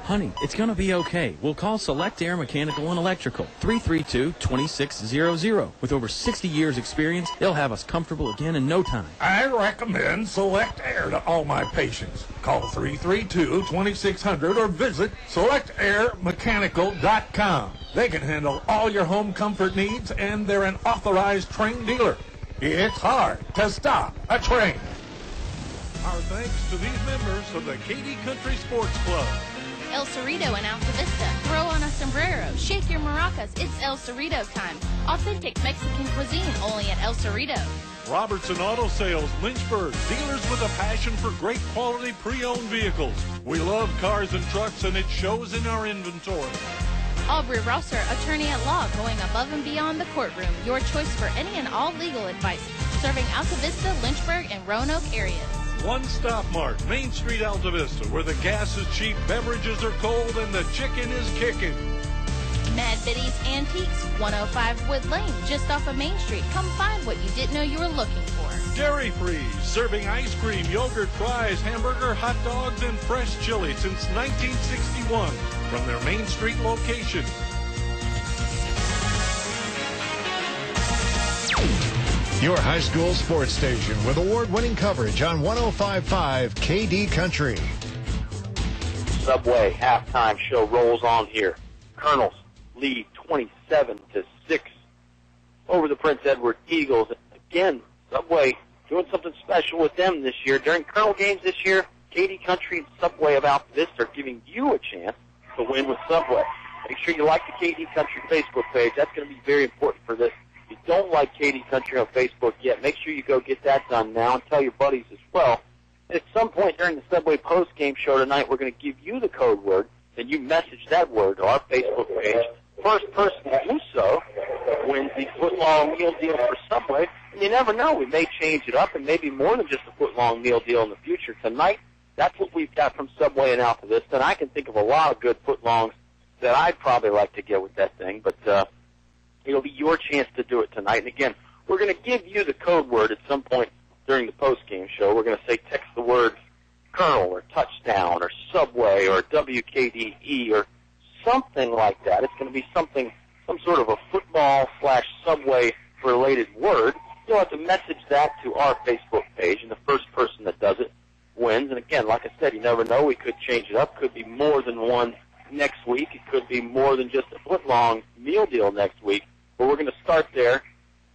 Honey, it's going to be okay. We'll call Select Air Mechanical and Electrical, 332-2600. With over 60 years experience, they'll have us comfortable again in no time. I recommend Select Air to all my patients. Call 332-2600 or visit selectairmechanical.com. They can handle all your home comfort needs, and they're an authorized trained dealer. It's hard to stop a train. Our thanks to these members of the KD Country Sports Club. El Cerrito in Altavista. Throw on a sombrero. Shake your maracas. It's El Cerrito time. Authentic Mexican cuisine only at El Cerrito. Robertson Auto Sales, Lynchburg. Dealers with a passion for great quality pre-owned vehicles. We love cars and trucks, and it shows in our inventory. Aubrey Rosser, attorney at law, going above and beyond the courtroom. Your choice for any and all legal advice. Serving Altavista, Lynchburg, and Roanoke areas. One Stop Mart, Main Street, Altavista, where the gas is cheap, beverages are cold, and the chicken is kicking. Mad Biddy's Antiques, 105 Wood Lane, just off of Main Street. Come find what you didn't know you were looking for. Dairy Free, serving ice cream, yogurt, fries, hamburger, hot dogs, and fresh chili since 1961 from their Main Street location. Your high school sports station with award-winning coverage on 105.5 KD Country. Subway halftime show rolls on here. Colonels lead 27-6 over the Prince Edward Eagles. Again, Subway doing something special with them this year. During Colonel games this year, KD Country and Subway of Altavista are giving you a chance to win with Subway. Make sure you like the KD Country Facebook page. That's going to be very important for this. If you don't like KD Country on Facebook yet, make sure you go get that done now and tell your buddies as well. And at some point during the Subway post-game show tonight, we're going to give you the code word, and you message that word to our Facebook page. First person to do so wins the foot-long meal deal for Subway. And you never know, we may change it up and maybe more than just a foot-long meal deal in the future. Tonight, that's what we've got from Subway and Altavista, and I can think of a lot of good foot-longs that I'd probably like to get with that thing, but it'll be your chance to do it tonight. And again, we're going to give you the code word at some point during the post-game show. We're going to say text the words Colonel or touchdown or Subway or WKDE or something like that. It's going to be something, some sort of a football/Subway related word. You'll have to message that to our Facebook page, and the first person that does it wins. And again, like I said, you never know. We could change it up. Could be more than one next week. It could be more than just a foot-long meal deal next week. But we're going to start there,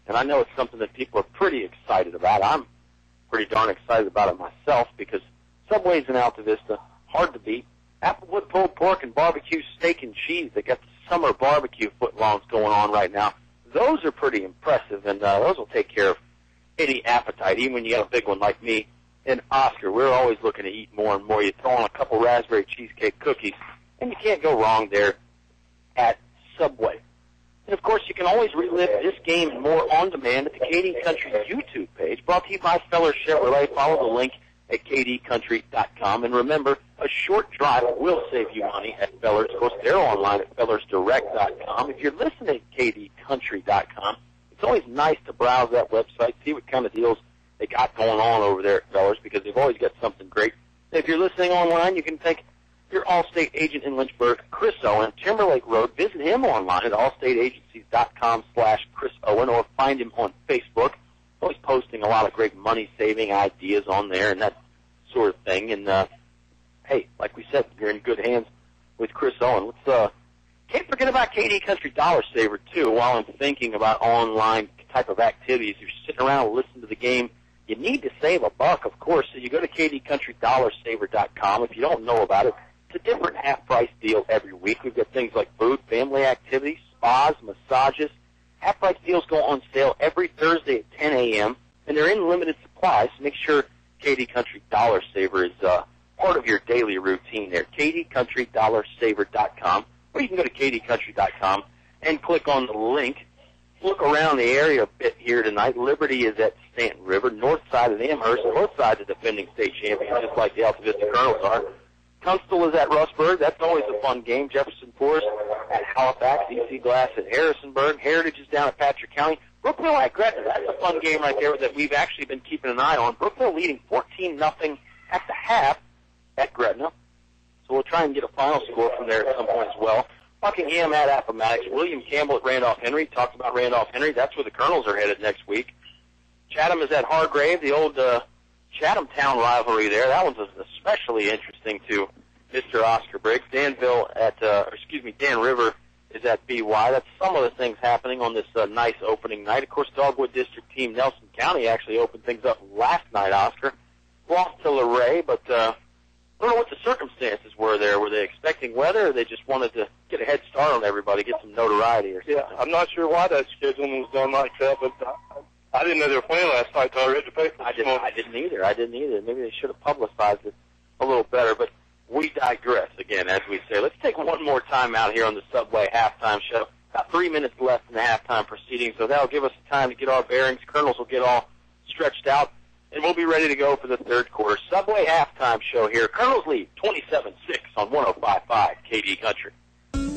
and I know it's something that people are pretty excited about. I'm pretty darn excited about it myself because Subway's in Altavista, hard to beat. Applewood pulled pork and barbecue steak and cheese. They got the summer barbecue footlongs going on right now. Those are pretty impressive, and those will take care of any appetite, even when you got a big one like me and Oscar. We're always looking to eat more and more. You throw on a couple raspberry cheesecake cookies, and you can't go wrong there at Subway. And, of course, you can always relive this game more on demand at the KD Country YouTube page, brought to you by Feller Chevrolet. Follow the link at kdcountry.com. And remember, a short drive will save you money at Fellers. Of course, they're online at fellersdirect.com. If you're listening at kdcountry.com, it's always nice to browse that website, see what kind of deals they got going on over there at Fellers, because they've always got something great. And if you're listening online, you can thank your Allstate agent in Lynchburg, Chris Owen, Timberlake Road. Visit him online at allstateagencies.com/Chris Owen, or find him on Facebook. Always posting a lot of great money-saving ideas on there and that sort of thing. And, hey, like we said, you're in good hands with Chris Owen. Let's can't forget about KD Country Dollar Saver, too, while I'm thinking about online type of activities. You're sitting around and listening to the game. You need to save a buck, of course, so you go to kdcountrydollarsaver.com. If you don't know about it, it's a different half-price deal every week. We've got things like food, family activities, spas, massages. Half-price deals go on sale every Thursday at 10 a.m., and they're in limited supply, so make sure KD Country Dollar Saver is part of your daily routine there. kdcountrydollarsaver.com, or you can go to kdcountry.com and click on the link look around the area a bit here tonight. Liberty is at Stanton River, north side of Amherst, and both sides are defending state champions, just like the Altavista Colonels are. Tunstall is at Rustburg. That's always a fun game. Jefferson Forest at Halifax. EC Glass at Harrisonburg. Heritage is down at Patrick County. Brookville at Gretna. That's a fun game right there that we've actually been keeping an eye on. Brookville leading 14-0 at the half at Gretna. So we'll try and get a final score from there at some point as well. Buckingham at Appomattox. William Campbell at Randolph Henry. Talked about Randolph Henry. That's where the Colonels are headed next week. Chatham is at Hargrave, the old Chatham Town rivalry there. That one's especially interesting to Mr. Oscar Briggs. Dan River is at BY. That's some of the things happening on this nice opening night. Of course, Dogwood District Team Nelson County actually opened things up last night, Oscar. Lost to Luray, but I don't know what the circumstances were there. Were they expecting weather, or they just wanted to get a head start on everybody, get some notoriety or something? Yeah, I'm not sure why that scheduling was done like that, but I didn't know they were playing last night until I read the paper. I didn't either. Maybe they should have publicized it a little better, but we digress again, as we say. Let's take one more time out here on the Subway halftime show. About 3 minutes left in the halftime proceedings, so that'll give us time to get our bearings. Colonels will get all stretched out, and we'll be ready to go for the third quarter. Subway halftime show here. Colonels lead 27-6 on 105.5 KD Country.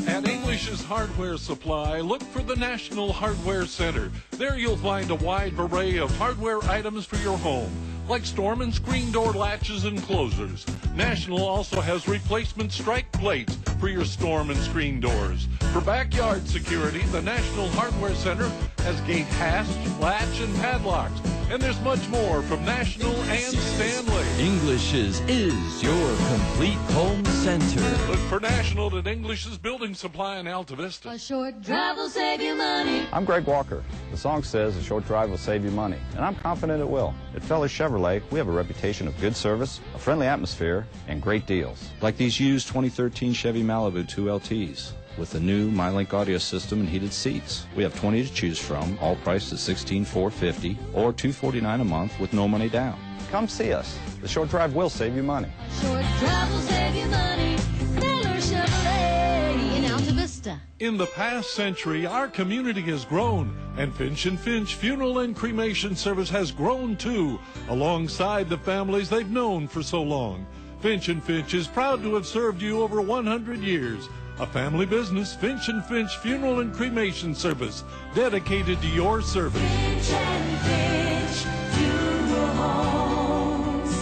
At English's Hardware Supply, look for the National Hardware Center. There you'll find a wide array of hardware items for your home, like storm and screen door latches and closers. National also has replacement strike plates for your storm and screen doors. For backyard security, the National Hardware Center has gate hasps, latch, and padlocks. And there's much more from National and Stanley. English's is your complete home center. Look for National at English's Building Supply in Altavista. A short drive will save you money. I'm Greg Walker. The song says a short drive will save you money, and I'm confident it will. At Feller Chevrolet, we have a reputation of good service, a friendly atmosphere, and great deals. Like these used 2013 Chevy Malibu 2LTs. With the new MyLink audio system and heated seats. We have 20 to choose from, all priced at $16,450 or $249 a month with no money down. Come see us. The short drive will save you money. Short drive will save you money. Feller Chevrolet in Altavista. In the past century, our community has grown, and Finch & Finch Funeral and Cremation Service has grown too, alongside the families they've known for so long. Finch & Finch is proud to have served you over 100 years. A family business, Finch & Finch Funeral and Cremation Service, dedicated to your service. Finch & Finch Funeral Homes.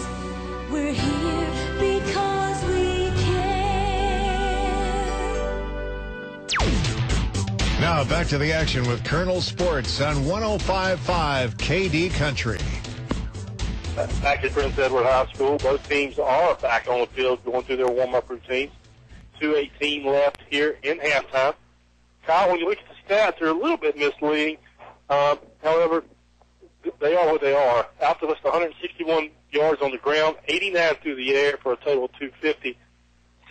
We're here because we care. Now back to the action with Colonel Sports on 105.5 KD Country. Back at Prince Edward High School, both teams are back on the field going through their warm-up routines. 2:18 left here in halftime. Kyle, when you look at the stats, they're a little bit misleading. However, they are what they are. Altavista 161 yards on the ground, 89 through the air for a total of 250.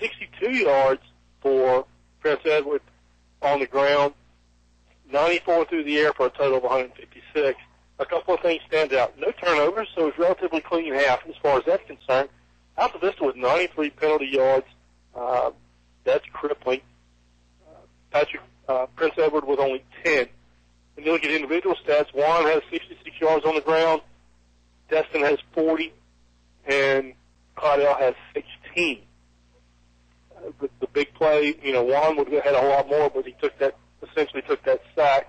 62 yards for Prince Edward on the ground, 94 through the air for a total of 156. A couple of things stand out. No turnovers, so it's relatively clean half as far as that's concerned. Altavista with 93 penalty yards. That's crippling. Prince Edward with only 10. When you look at individual stats, Juan has 66 yards on the ground, Destin has 40, and Claudel has 16. The big play, Juan would have had a lot more, but he essentially took that sack.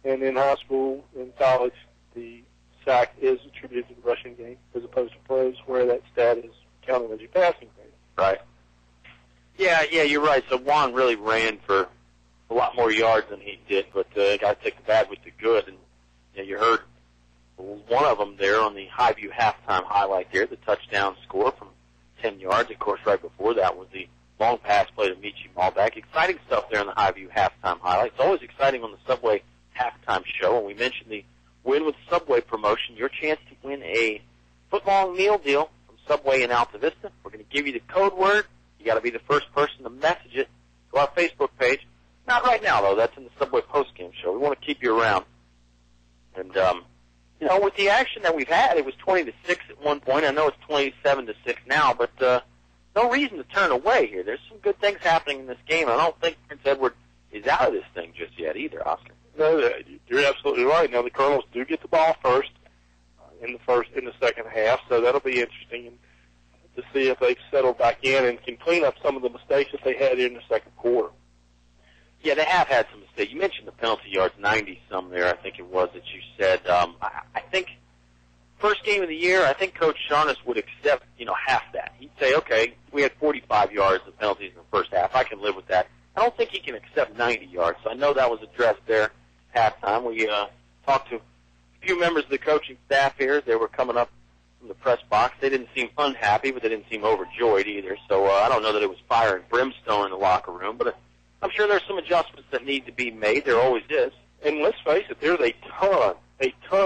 And in high school and college, the sack is attributed to the rushing game as opposed to pros, where that stat is counted as your passing game. Right. Yeah, you're right. So Juan really ran for a lot more yards than he did, but got to take the bad with the good. And you heard one of them there on the Highview halftime highlight there, the touchdown score from 10 yards. Of course, right before that was the long pass play to Michi Malbeck. Exciting stuff there on the Highview halftime highlight. It's always exciting on the Subway halftime show. And we mentioned the Win with Subway promotion, your chance to win a foot-long meal deal from Subway in Altavista. We're going to give you the code word. You got to be the first person to message it to our Facebook page. Not right now, though. That's in the Subway postgame show. We want to keep you around. And, with the action that we've had, it was 20-6 at one point. I know it's 27-6 now, but no reason to turn away here. There's some good things happening in this game. I don't think Prince Edward is out of this thing just yet either, Oscar. No, there absolutely right. Now the Colonels do get the ball first in the second half, so that'll be interesting to see if they've settled back in and can clean up some of the mistakes that they had in the second quarter. Yeah, they have had some mistakes. You mentioned the penalty yards, 90-some there, I think it was, that you said. I think first game of the year, I think Coach Sharness would accept, half that. He'd say, okay, we had 45 yards of penalties in the first half. I can live with that. I don't think he can accept 90 yards, so I know that was addressed there at halftime. We talked to a few members of the coaching staff here. They were coming up from the press box. They didn't seem unhappy, but they didn't seem overjoyed either. So I don't know that it was fire and brimstone in the locker room, but I'm sure there's some adjustments that need to be made. There always is. And let's face it, there's a ton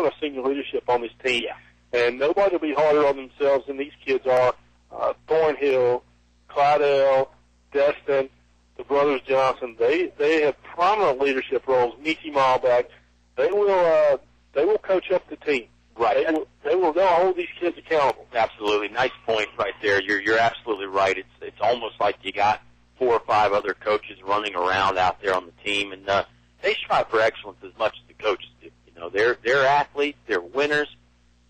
of senior leadership on this team. Yeah. And nobody will be harder on themselves than these kids are. Thornhill, Clydell, Destin, the brothers Johnson, they have prominent leadership roles. Michi Malbeck, they will coach up the team. Right. They'll hold these kids accountable. Absolutely. Nice point right there. You're absolutely right. It's almost like you got 4 or 5 other coaches running around out there on the team, and they strive for excellence as much as the coaches do. They're athletes, they're winners,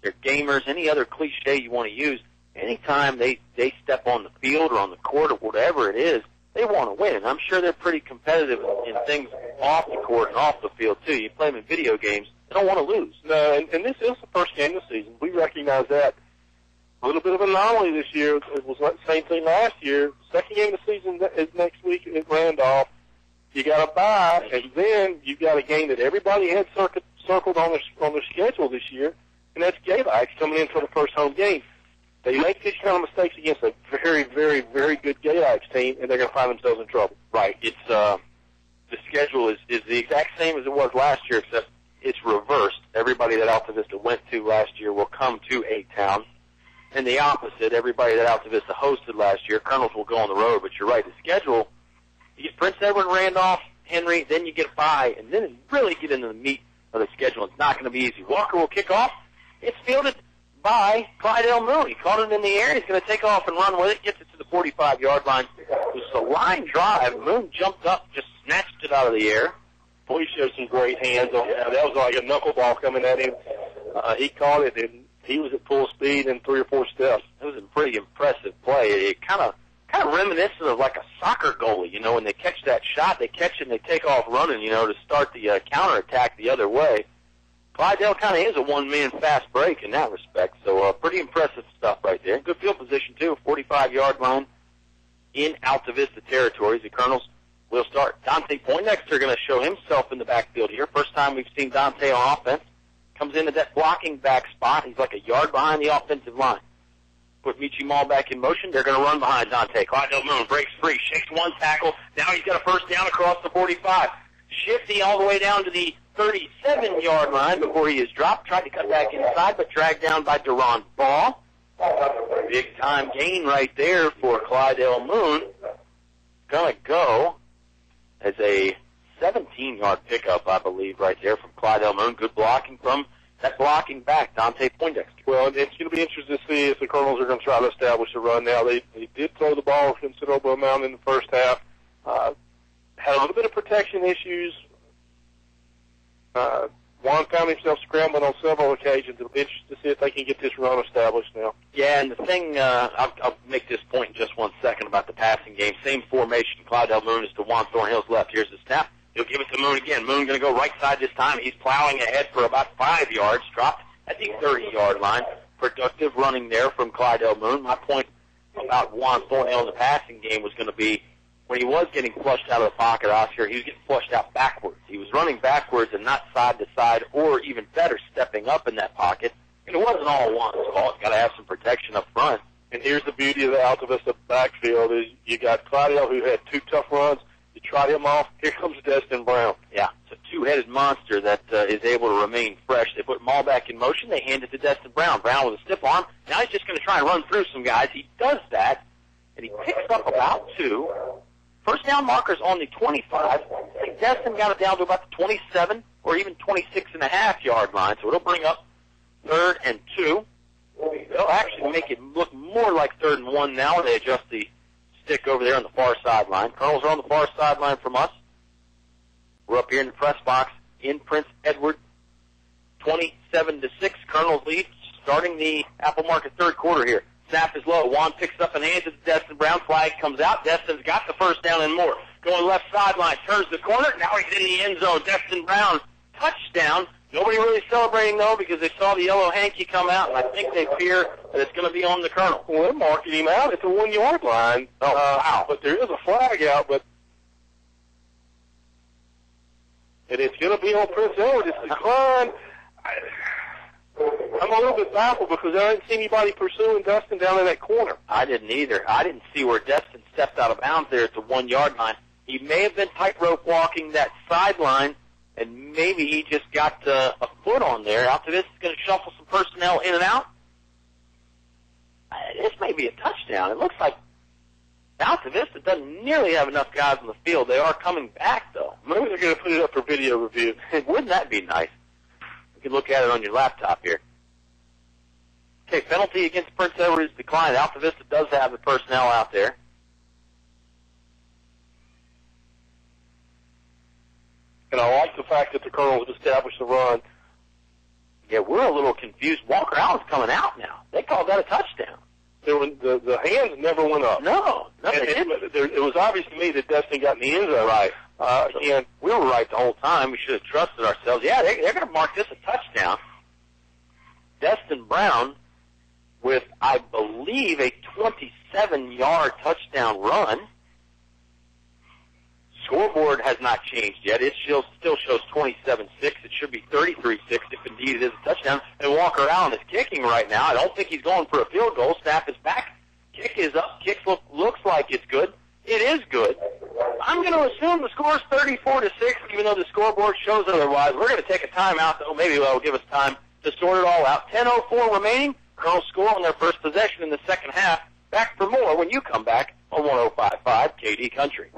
they're gamers, any other cliche you want to use. Anytime they step on the field or on the court or whatever it is, they want to win. And I'm sure they're pretty competitive in things off the court and off the field, too. You play them in video games, they don't want to lose. No, and this is the first game of the season. We recognize that. A little bit of an anomaly this year. It was like the same thing last year. Second game of the season is next week at Randolph. You got a bye, and then you got a game that everybody had circled on their schedule this year, and that's Galax coming in for the first home game. They make these kind of mistakes against a very, very, very good Galax team, and they're going to find themselves in trouble. Right. It's the schedule is the exact same as it was last year, except it's reversed. Everybody that Altavista went to last year will come to A-Town. And the opposite, everybody that Altavista hosted last year, Colonels will go on the road. But you're right, the schedule, you get Prince Edward, Randolph, Henry, then you get a bye, and then you really get into the meat of the schedule. It's not going to be easy. Walker will kick off. It's fielded by Clydell Moon. He caught it in the air. He's going to take off and run with it, gets it to the 45-yard line. It was a line drive. Moon jumped up, just snatched it out of the air. Boy, he showed some great hands on that. That was like a knuckleball coming at him. He caught it, and he was at full speed in 3 or 4 steps. It was a pretty impressive play. It kind of reminiscent of like a soccer goalie. When they catch that shot, they catch it and they take off running, to start the counterattack the other way. Clydell kind of is a one-man fast break in that respect. So pretty impressive stuff right there. Good field position, too, 45-yard line in Altavista territories. The Colonels will start. Dante Poindexter going to show himself in the backfield here. First time we've seen Dante on offense. Comes into that blocking back spot. He's like a yard behind the offensive line. Put Michi Malbeck in motion. They're going to run behind Dante. Clydell Moon breaks free, shakes one tackle. Now he's got a first down across the 45. Shifty all the way down to the 37-yard line before he is dropped. Tried to cut back inside, but dragged down by Deron Ball. Big time gain right there for Clydell Moon. Going to go as a 17-yard pickup, I believe, right there from Clydell Moon. Good blocking from that blocking back, Dante Poindexter. Well, it's going to be interesting to see if the Colonels are going to try to establish a run now. They did throw the ball a considerable amount in the first half. Had a little bit of protection issues. Juan found himself scrambling on several occasions. It'll be interesting to see if they can get this run established now. Yeah, and the thing, I'll make this point in just 1 second about the passing game. Same formation. Clydell Moon is to Juan Thornhill's left. Here's the snap. He'll give it to Moon again. Moon going to go right side this time. He's plowing ahead for about 5 yards. Dropped at the 30-yard line. Productive running there from Clydell Moon. My point about Juan Thornhill in the passing game was going to be when he was getting flushed out of the pocket, Oscar, he was getting flushed out backwards. He was running backwards and not side to side, or even better, stepping up in that pocket. And it wasn't all Juan's fault. Got to have some protection up front. And here's the beauty of the Altavista backfield is you got Clydell, who had 2 tough runs. You trot him off. Here comes Destin Brown. Yeah, it's a 2-headed monster that is able to remain fresh. They put Malbeck in motion. They hand it to Destin Brown. Brown with a stiff arm. Now he's just going to try and run through some guys. He does that, and he picks up about 2. First down markers on the 25. I think Destin got it down to about the 27 or even 26.5-yard line, so it'll bring up 3rd and 2. They'll actually make it look more like 3rd and 1 now when they adjust the stick over there on the far sideline. Colonels are on the far sideline from us. We're up here in the press box in Prince Edward 27-6, Colonel's lead, starting the Apple Market third quarter here. Snap is low. Juan picks up and hands it to Destin Brown. Flag comes out. Destin's got the first down and more. Going left sideline, turns the corner. Now he's in the end zone. Destin Brown, touchdown. Nobody really celebrating, though, because they saw the yellow hanky come out, and I think they fear that it's going to be on the Colonel. Well, they're marking him out at the 1 yard line. Oh, wow. But there is a flag out, but and it's going to be on Prince Edward. It's declined. I'm a little bit baffled because I didn't see anybody pursuing Destin down in that corner. I didn't either. I didn't see where Destin stepped out of bounds there at the 1 yard line. He may have been tightrope walking that sideline, and maybe he just got a foot on there. Altavista is going to shuffle some personnel in and out. This may be a touchdown. It looks like Altavista doesn't nearly have enough guys on the field. They are coming back, though. Maybe they're going to put it up for video review. Wouldn't that be nice? You can look at it on your laptop here. Okay, penalty against Prince Edward is declined. Altavista does have the personnel out there. And I like the fact that the Colonels have established the run. Yeah, we're a little confused. Walker Allen's coming out now. They called that a touchdown. The hands never went up. No, they didn't. It was obvious to me that Destin got in the end zone. Right. Again, we were right the whole time. We should have trusted ourselves. Yeah, they're going to mark this a touchdown. Destin Brown with, I believe, a 27-yard touchdown run. Scoreboard has not changed yet. It still shows 27-6. It should be 33-6 if indeed it is a touchdown. And Walker Allen is kicking right now. I don't think he's going for a field goal. Snap is back. Kick is up. Kick looks like it's good. It is good. I'm going to assume the score is 34-6, even though the scoreboard shows otherwise. We're going to take a timeout, though. Maybe that'll give us time to sort it all out. 10:04 remaining. Colonels score on their first possession in the second half. Back for more when you come back on 105.5 KD Country.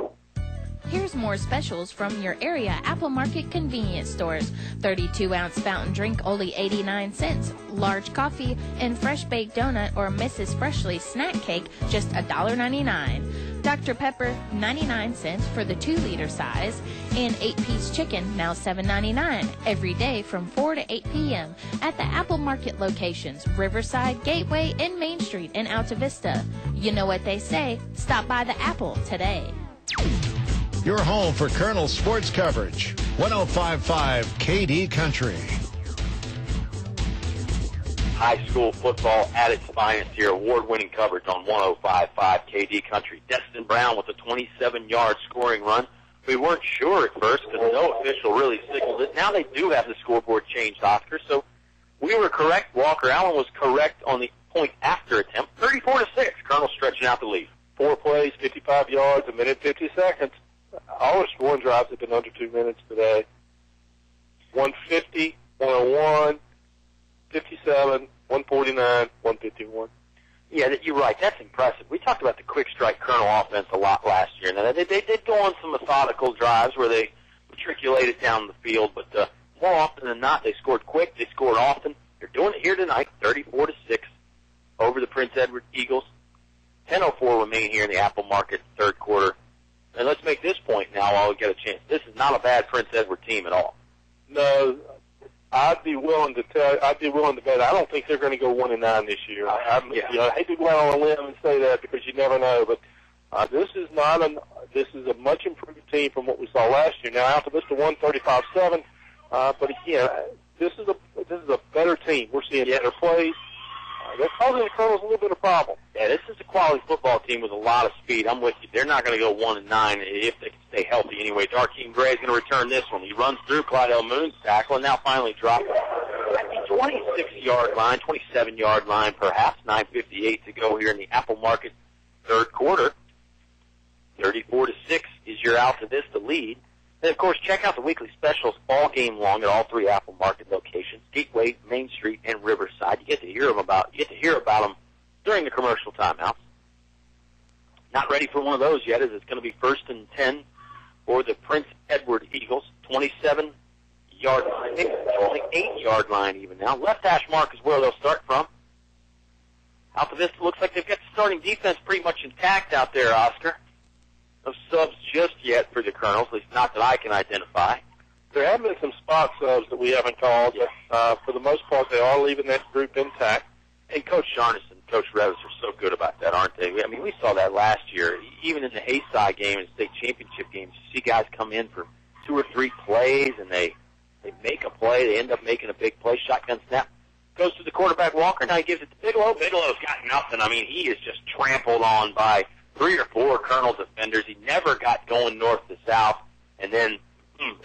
Here's more specials from your area Apple Market convenience stores. 32-ounce fountain drink, only 89 cents. Large coffee and fresh baked donut or Mrs. Freshly snack cake, just $1.99. Dr. Pepper, 99 cents for the 2-liter size. And 8-piece chicken, now $7.99. Every day from 4 to 8 p.m. at the Apple Market locations, Riverside, Gateway, and Main Street in Altavista. You know what they say, stop by the Apple today. Your home for Colonel sports coverage. 105.5 KD Country. High school football at its finest here. Award-winning coverage on 105.5 KD Country. Destin Brown with a 27-yard scoring run. We weren't sure at first because no official really signaled it. Now they do have the scoreboard changed, Oscar. So we were correct. Walker Allen was correct on the point after attempt. 34-6. Colonel stretching out the lead. 4 plays, 55 yards, a minute 50 seconds. All our scoring drives have been under 2 minutes today. 150, 101, 57, 149, 151. Yeah, you're right. That's impressive. We talked about the quick strike Colonel offense a lot last year. Now, they did go on some methodical drives where they matriculated down the field, but more often than not, they scored quick. They scored often. They're doing it here tonight, 34-6 over the Prince Edward Eagles. 10:04 remain here in the Apple Market third quarter. And let's make this point now while we get a chance. This is not a bad Prince Edward team at all. No, I'd be willing to bet. I don't think they're going to go 1-9 this year. I hate to go out on a limb and say that because you never know, but this is a much improved team from what we saw last year. Now, Altavista won 35-7, but again, this is a better team. We're seeing better plays. That's causing the Colonels a little bit of problem. Yeah, this is a quality football team with a lot of speed. I'm with you. They're not going to go 1-9 if they can stay healthy anyway. Darkeem Gray is going to return this one. He runs through Clydell Moon's tackle and now finally drops at the 26-yard line, 27-yard line perhaps. 9:58 to go here in the Apple Market third quarter. 34-6 is your Altavista lead. And, of course, check out the weekly specials all game long at all 3 Apple Market locations, Gateway, Main Street, and Riverside. You get to hear about them during the commercial timeouts. Not ready for one of those yet, as it's going to be 1st and 10 for the Prince Edward Eagles. 27-yard line. I think it's only 8-yard line even now. Left hash mark is where they'll start from. Altavista looks like they've got the starting defense pretty much intact out there, Oscar. No subs just yet for the Colonels, at least not that I can identify. There have been some spot subs that we haven't called, but for the most part, they are leaving that group intact. And Coach Sharnes and Coach Revis are so good about that, aren't they? I mean, we saw that last year. Even in the Hayside game and state championship games, you see guys come in for 2 or 3 plays, and they make a play. They end up making a big play. Shotgun snap. Goes to the quarterback, Walker. Now he gives it to Bigelow. Bigelow's got nothing. I mean, he is just trampled on by 3 or 4 Colonel defenders. He never got going north to south. And then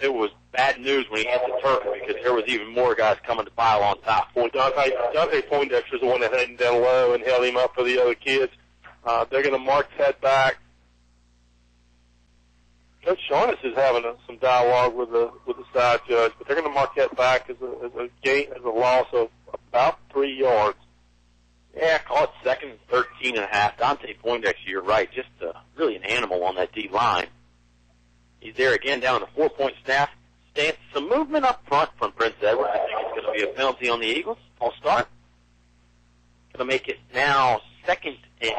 it was bad news when he hit the turf because there was even more guys coming to pile on top. Dante Poindexter's the one that had him down low and held him up for the other kids. They're going to mark that back. Coach Sharnes is having some dialogue with the side judge, but they're going to mark that back as a loss of about 3 yards. Yeah, call it second and 13.5. Dante Poindexter, you're right, just really an animal on that D line. He's there again down in the 4-point stance. Some movement up front from Prince Edward. I think it's going to be a penalty on the Eagles. I'll start. Going to make it now second and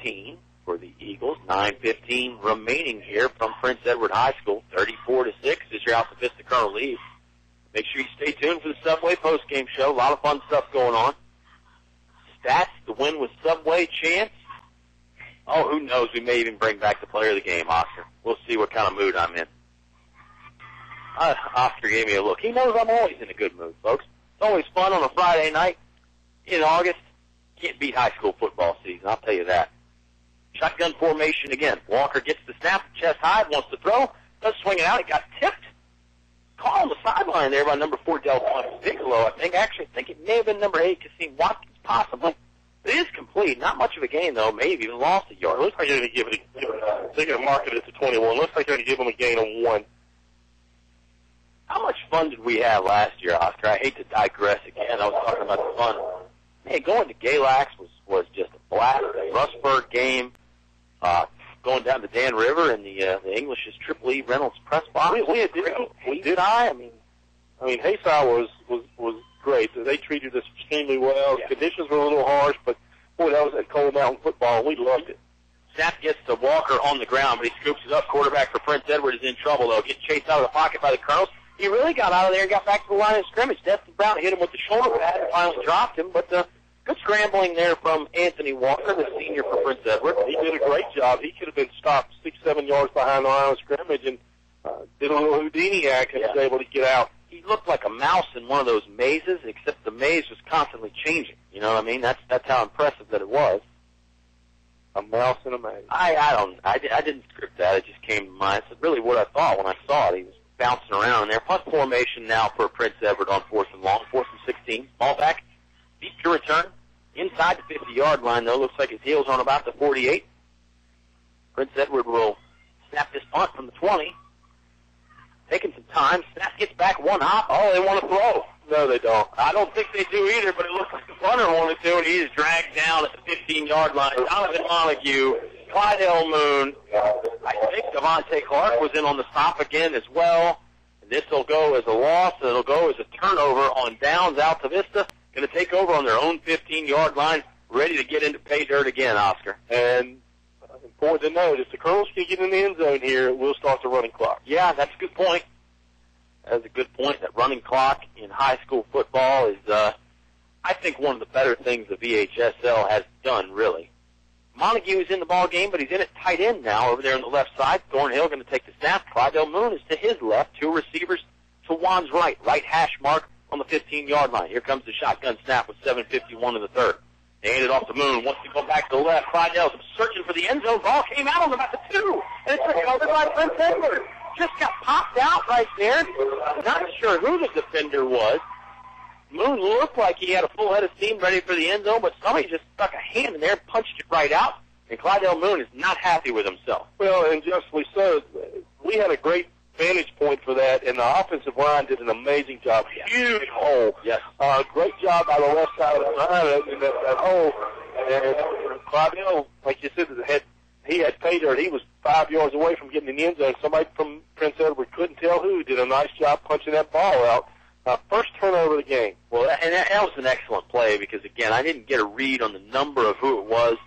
18 for the Eagles. 9:15 remaining here from Prince Edward High School. 34-6 is your Altavista Colonel lead. Make sure you stay tuned for the Subway postgame show. A lot of fun stuff going on. Stats, the win with Subway chance. Oh, who knows? We may even bring back the player of the game, Oscar. We'll see what kind of mood I'm in. Oscar gave me a look. He knows I'm always in a good mood, folks. It's always fun on a Friday night in August. Can't beat high school football season, I'll tell you that. Shotgun formation again. Walker gets the snap, chest high, wants to throw, does swing it out. It got tipped. Call on the sideline there by number 4, Delphine Bigelow, I think. Actually, I think it may have been number 8, Kasim Watkins, possibly. It is complete. Not much of a gain, though. Maybe even lost a yard. Looks like they're going to they're going to mark it to 21. Looks like they're going to give them a gain of 1. How much fun did we have last year, Oscar? I hate to digress again. I was talking about the fun. Man, going to Galax was just a blast. The Russburg game, going down to Dan River and the English's Triple E Reynolds press box. We did. I mean, Hayside was great. They treated us extremely well. The conditions were a little harsh, but boy, that was that Cold Mountain football. We loved it. Snap gets to Walker on the ground, but he scoops it up. Quarterback for Prince Edward is in trouble, though. Gets chased out of the pocket by the Colonels. He really got out of there and got back to the line of scrimmage. Destin Brown hit him with the shoulder pad and finally dropped him, but good scrambling there from Anthony Walker, the senior for Prince Edward. He did a great job. He could have been stopped 6-7 yards behind the line of scrimmage and did a little Houdini act and was able to get out. He looked like a mouse in one of those mazes, except the maze was constantly changing. You know what I mean? That's how impressive that it was. A mouse in a maze. I didn't script that. It just came to mind. It's really what I thought when I saw it. He was bouncing around in there. Punt formation now for Prince Edward on 4th and long. 4th and 16. Ball back. Beat to return. Inside the 50-yard line, though. Looks like his heel's on about the 48. Prince Edward will snap this punt from the 20. Taking some time. Snap gets back one hop. Oh, they want to throw. No, they don't. I don't think they do either, but it looks like the punter wanted to, and he is dragged down at the 15-yard line. Donovan Montague, Clydell Moon. I think Devontae Clark was in on the stop again as well. And this will go as a loss, and it'll go as a turnover on downs. Altavista going to take over on their own 15-yard line, ready to get into pay dirt again, Oscar. And important to note, if the Colonels can get in the end zone here, we'll start the running clock. Yeah, that's a good point. That's a good point. That running clock in high school football is, I think, one of the better things the VHSL has done, really. Montague is in the ball game, but he's in at tight end now over there on the left side. Thornhill going to take the snap. Clydell Moon is to his left. 2 receivers to Juan's right. Right hash mark on the 15-yard line. Here comes the shotgun snap with 7:51 in the third. They hand it off to Moon. Wants to go back to the left. Clydell's searching for the end zone. Ball came out on about the 2. And it's recovered by Prince Edward. Just got popped out right there. Not sure who the defender was. Moon looked like he had a full head of steam ready for the end zone, but somebody just stuck a hand in there and punched it right out. And Clydell Moon is not happy with himself. Well, and justly so. We had a great vantage point for that, and the offensive line did an amazing job. Huge hole. Yes. Great job by the left side of the line in that hole. And Clydell, like you said, he had pay dirt. He was 5 yards away from getting in the end zone. Somebody from Prince Edward, couldn't tell who, did a nice job punching that ball out. First turnover of the game. Well, and that was an excellent play because, again, I didn't get a read on the number of who it was.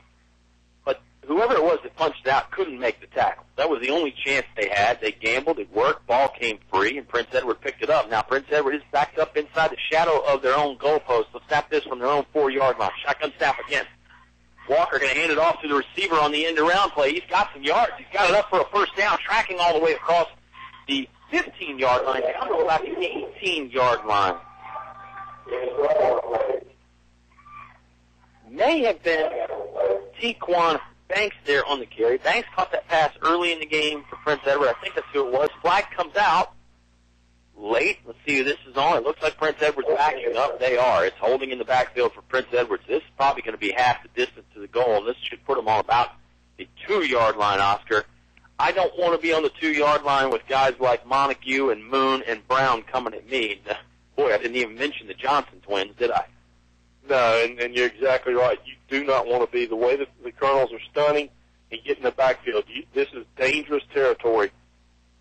But whoever it was that punched out couldn't make the tackle. That was the only chance they had. They gambled, it worked, ball came free, and Prince Edward picked it up. Now Prince Edward is backed up inside the shadow of their own goalpost. They'll snap this from their own 4-yard line. Shotgun snap again. Walker going to hand it off to the receiver on the end-around play. He's got some yards. He's got it up for a first down, tracking all the way across the 15-yard line down to about the 18-yard line. May have been Tequan Banks there on the carry. Banks caught that pass early in the game for Prince Edward. I think that's who it was. Flag comes out late. Let's see who this is on. It looks like Prince Edward's backing up. They are. It's holding in the backfield for Prince Edwards. This is probably going to be half the distance to the goal. This should put them on about the 2-yard line, Oscar. I don't want to be on the 2-yard line with guys like Montague and Moon and Brown coming at me. Boy, I didn't even mention the Johnson twins, did I? No, and you're exactly right. You do not want to be the way that the Colonels are stunning and get in the backfield. This is dangerous territory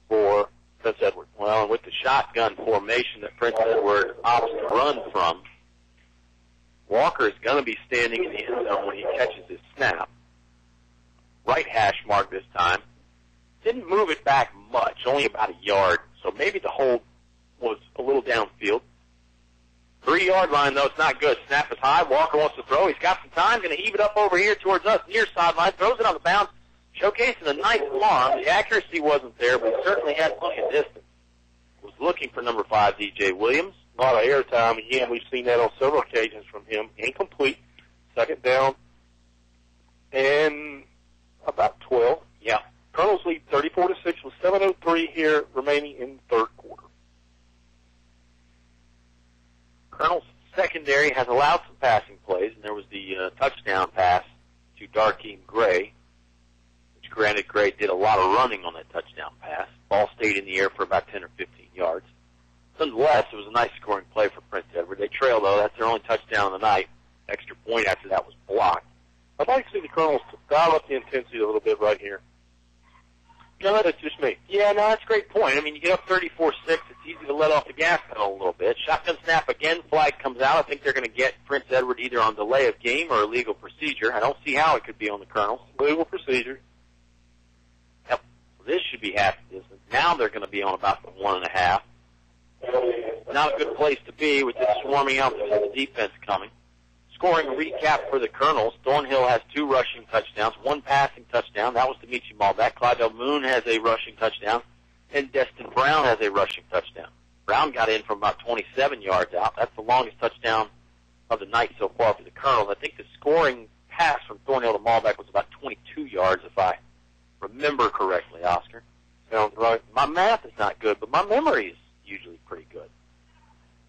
for Prince Edward. Well, and with the shotgun formation that Prince Edward opts to run from, Walker is going to be standing in the end zone when he catches his snap. Right hash mark this time. Didn't move it back much, only about a yard, so maybe the hold was a little downfield. 3-yard line, though, it's not good. Snap is high. Walker wants to throw. He's got some time. Going to heave it up over here towards us, near sideline. Throws it on the bounce, showcasing a nice arm. The accuracy wasn't there, but he certainly had plenty of distance. Was looking for number 5, DJ Williams. A lot of air time. Again, we've seen that on several occasions from him. Incomplete. Second down. And about 12. Yeah. Colonels lead 34-6 with 7:03 here remaining in the third quarter. Colonel's secondary has allowed some passing plays, and there was the touchdown pass to Darkeem Gray, which granted Gray did a lot of running on that touchdown pass. Ball stayed in the air for about 10 or 15 yards. Nonetheless, it was a nice scoring play for Prince Edward. They trail, though. That's their only touchdown of the night. Extra point after that was blocked. I'd like to see the Colonels dial up the intensity a little bit right here. No, that's just me. Yeah, no, that's a great point. I mean, you get up 34-6, it's easy to let off the gas pedal a little bit. Shotgun snap again, flag comes out. I think they're going to get Prince Edward either on delay of game or illegal procedure. I don't see how it could be on the Colonels. Legal procedure. Yep. So this should be half the distance. Now they're going to be on about the 1.5. Not a good place to be with this swarming out the defense coming. Scoring recap for the Colonels. Thornhill has 2 rushing touchdowns, 1 passing touchdown. That was Demetri Malbeck. Clydell Moon has a rushing touchdown, and Destin Brown has a rushing touchdown. Brown got in from about 27 yards out. That's the longest touchdown of the night so far for the Colonels. I think the scoring pass from Thornhill to Malbeck was about 22 yards, if I remember correctly, Oscar. Sounds right. My math is not good, but my memory is usually pretty good.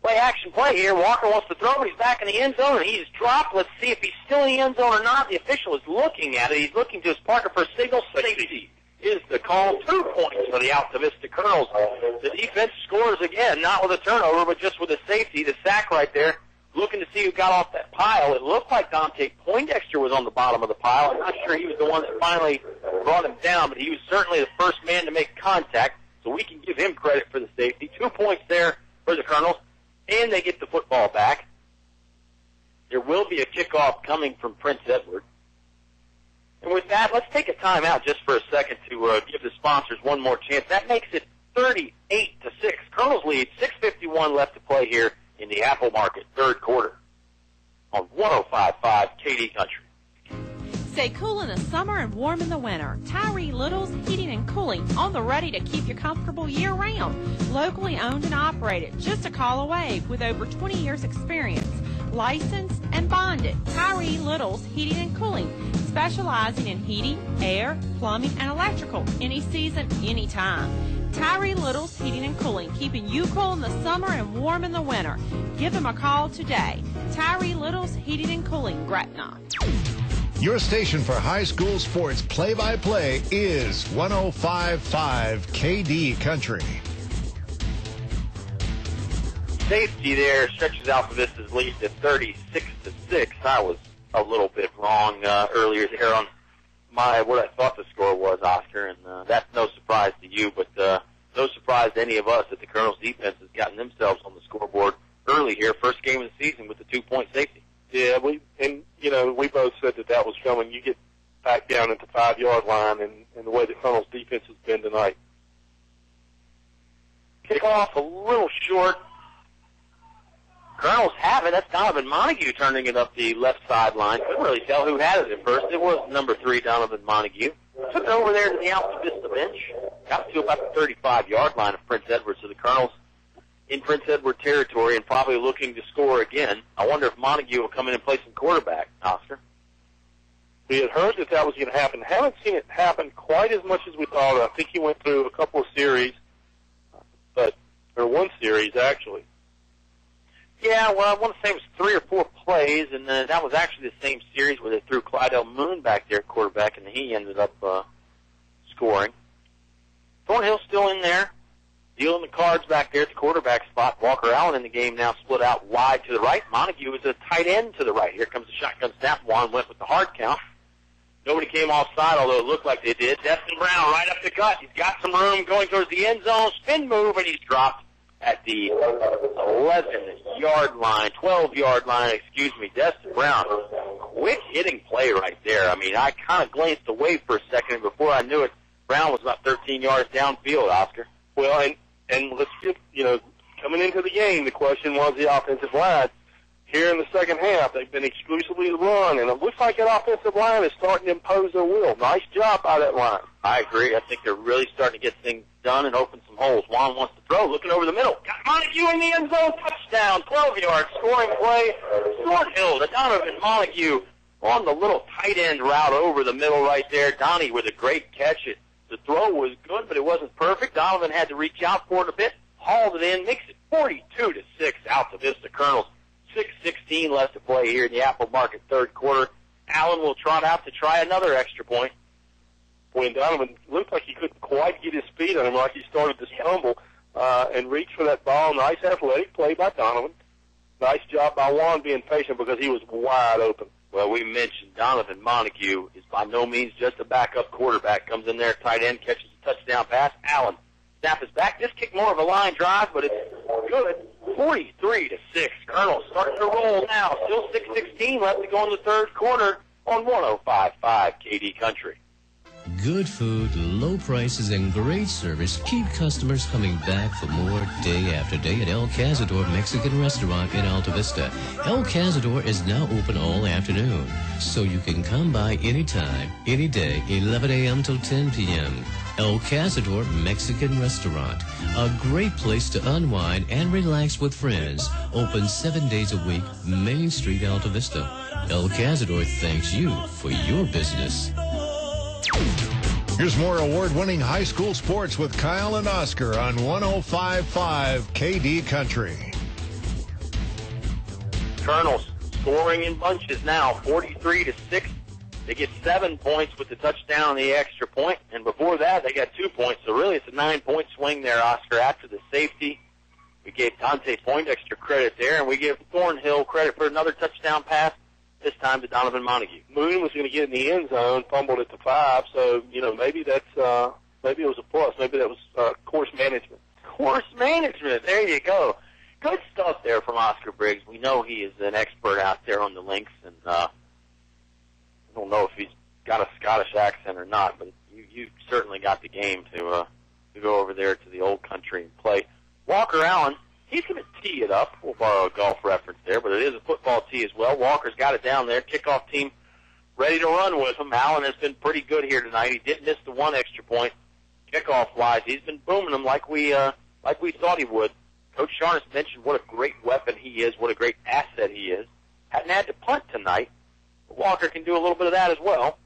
Play action play here. Walker wants to throw, but he's back in the end zone, and he's dropped. Let's see if he's still in the end zone or not. The official is looking at it. He's looking to his partner for a signal. Safety is the call. 2 points for the Altavista Colonels. The defense scores again, not with a turnover, but just with a safety. The sack right there, looking to see who got off that pile. It looked like Dante Poindexter was on the bottom of the pile. I'm not sure he was the one that finally brought him down, but he was certainly the first man to make contact, so we can give him credit for the safety. 2 points there for the Colonels. And they get the football back. There will be a kickoff coming from Prince Edward. And with that, let's take a timeout just for a second to give the sponsors one more chance. That makes it 38-6. Colonels lead, 6:51 left to play here in the Apple Market third quarter on 105.5 KD Country. Stay cool in the summer and warm in the winter. Tyree Little's Heating and Cooling, on the ready to keep you comfortable year-round. Locally owned and operated, just a call away with over 20 years experience. Licensed and bonded, Tyree Little's Heating and Cooling, specializing in heating, air, plumbing, and electrical, any season, anytime. Tyree Little's Heating and Cooling, keeping you cool in the summer and warm in the winter. Give them a call today. Tyree Little's Heating and Cooling, Gretna. Your station for high school sports play-by-play is 105.5 KD Country. Safety there stretches Altavista's lead to 36-6. I was a little bit wrong earlier there on what I thought the score was, Oscar, and that's no surprise to you, but no surprise to any of us that the Colonels' defense has gotten themselves on the scoreboard early here, first game of the season with the 2-point safety. Yeah, we both said that was coming. You get back down at the 5-yard line, and the way the Colonel's defense has been tonight. Kickoff a little short. Colonels have it. That's Donovan Montague turning it up the left sideline. Couldn't really tell who had it at first. It was number 3, Donovan Montague. Took it over there to the Altavista bench. Got to about the 35-yard line of Prince Edward. So the Colonels in Prince Edward territory and probably looking to score again. I wonder if Montague will come in and play some quarterback, Oscar. We had heard that was going to happen. Haven't seen it happen quite as much as we thought. I think he went through a couple of series, or one series, actually. Yeah, well, I want to say it was 3 or 4 plays, and that was actually the same series where they threw Clydell Moon back there at quarterback, and he ended up scoring. Thornhill's still in there, dealing the cards back there at the quarterback spot. Walker Allen in the game now, split out wide to the right. Montague is a tight end to the right. Here comes the shotgun snap. Juan went with the hard count. Nobody came offside, although it looked like they did. Destin Brown right up the gut. He's got some room going towards the end zone. Spin move, and he's dropped at the 11-yard line, 12-yard line, excuse me. Destin Brown, quick hitting play right there. I mean, I kind of glanced away for a second, and before I knew it, Brown was about 13 yards downfield, Oscar. Well, and let's get, coming into the game, the question was the offensive line. Here in the second half, they've been exclusively the run, and it looks like that offensive line is starting to impose their will. Nice job by that line. I agree. I think they're really starting to get things done and open some holes. Juan wants to throw, looking over the middle. Got Montague in the end zone, touchdown, 12 yards, scoring play. Thornhill to Donovan Montague on the little tight end route over the middle right there. Donnie with a great catch. The throw was good, but it wasn't perfect. Donovan had to reach out for it a bit, hauled it in, makes it 42-6. Altavista Colonels. 6:16 left to play here in the Apple Market third quarter. Allen will trot out to try another extra point. When Donovan looked like he couldn't quite get his feet on him, like he started to stumble and reach for that ball. Nice athletic play by Donovan. Nice job by Juan being patient because he was wide open. Well, we mentioned Donovan Montague is by no means just a backup quarterback. Comes in there, tight end, catches a touchdown pass. Allen, snap is back. This kick more of a line drive, but it's good. 43-6. Colonels starting to roll now. Still 6:16 left to go in the third quarter on 105.5 KD Country. Good food, low prices, and great service keep customers coming back for more day after day at El Cazador Mexican Restaurant in Altavista. El Cazador is now open all afternoon, so you can come by anytime, any day, 11 a.m. till 10 p.m. El Cazador Mexican Restaurant, a great place to unwind and relax with friends. Open 7 days a week, Main Street, Altavista. El Cazador thanks you for your business. Here's more award-winning high school sports with Kyle and Oscar on 105.5 KD Country. Colonels scoring in bunches now, 43-6. They get 7 points with the touchdown and the extra point, and before that they got 2 points. So really it's a 9-point swing there, Oscar, after the safety. We gave Dante Poindexter credit there, and we give Thornhill credit for another touchdown pass, this time to Donovan Montague. Moon was going to get in the end zone, fumbled at the 5, so, maybe that's, maybe it was a plus. Maybe that was course management. Course management, there you go. Good stuff there from Oscar Briggs. We know he is an expert out there on the links, and I don't know if he's got a Scottish accent or not, but you certainly got the game to go over there to the old country and play. Walker Allen, he's going to tee it up. We'll borrow a golf reference there, but it is a football tee as well. Walker's got it down there. Kickoff team ready to run with him. Allen has been pretty good here tonight. He did miss the one extra point. Kickoff-wise, he's been booming them like we thought he would. Coach Sharnis mentioned what a great weapon he is, what a great asset he is. Hadn't had to punt tonight, but Walker can do a little bit of that as well.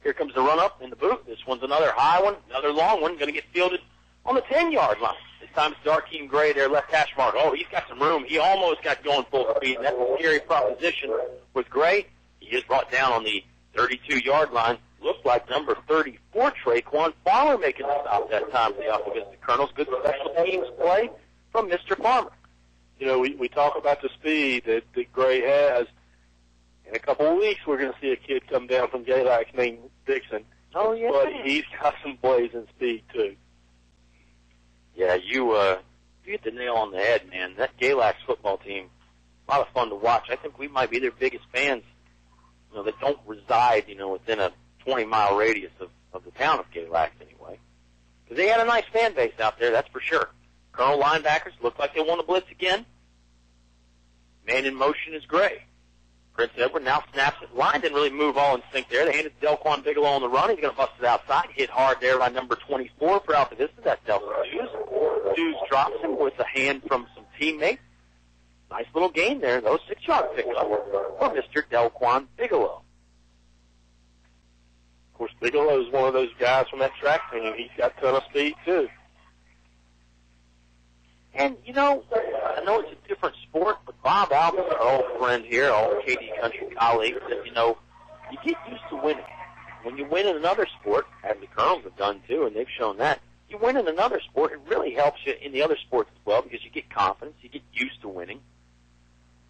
Here comes the run-up in the boot. This one's another high one, another long one, going to get fielded on the 10-yard line. This time it's Darkeem Gray there, left hash mark. Oh, he's got some room. He almost got going full speed. That's a scary proposition with Gray. He is brought down on the 32-yard line. Looked like number 34, Traquan Farmer, making the stop that time for the Altavista Colonels. Good special teams play from Mr. Farmer. We talk about the speed that Gray has. In a couple of weeks, we're going to see a kid come down from Galax named Dixon. Oh, yeah. But he's got some blazing speed, too. Yeah, you hit the nail on the head, man. That Galax football team, a lot of fun to watch. I think we might be their biggest fans they don't reside, within a 20-mile radius of the town of Galax anyway. Because they had a nice fan base out there, that's for sure. Colonel linebackers looked like they want to blitz again. Man in motion is Gray. Prince Edward now snaps it. Line didn't really move all in sync there. They handed Delquan Bigelow on the run. He's going to bust it outside. Hit hard there by number 24 for Altavista. That's Delson Dews. Dews drops him with a hand from some teammates. Nice little gain there, though. 6-yard pickup for Mr. Delquan Bigelow. Of course, Bigelow is one of those guys from that track team. He's got a ton of speed, too. And, I know it's a different sport, but Bob Albert, our old friend here, our old KD Country colleague, said, you get used to winning. When you win in another sport, as the Colonels have done too, and they've shown that, you win in another sport, it really helps you in the other sports as well because you get confidence, you get used to winning,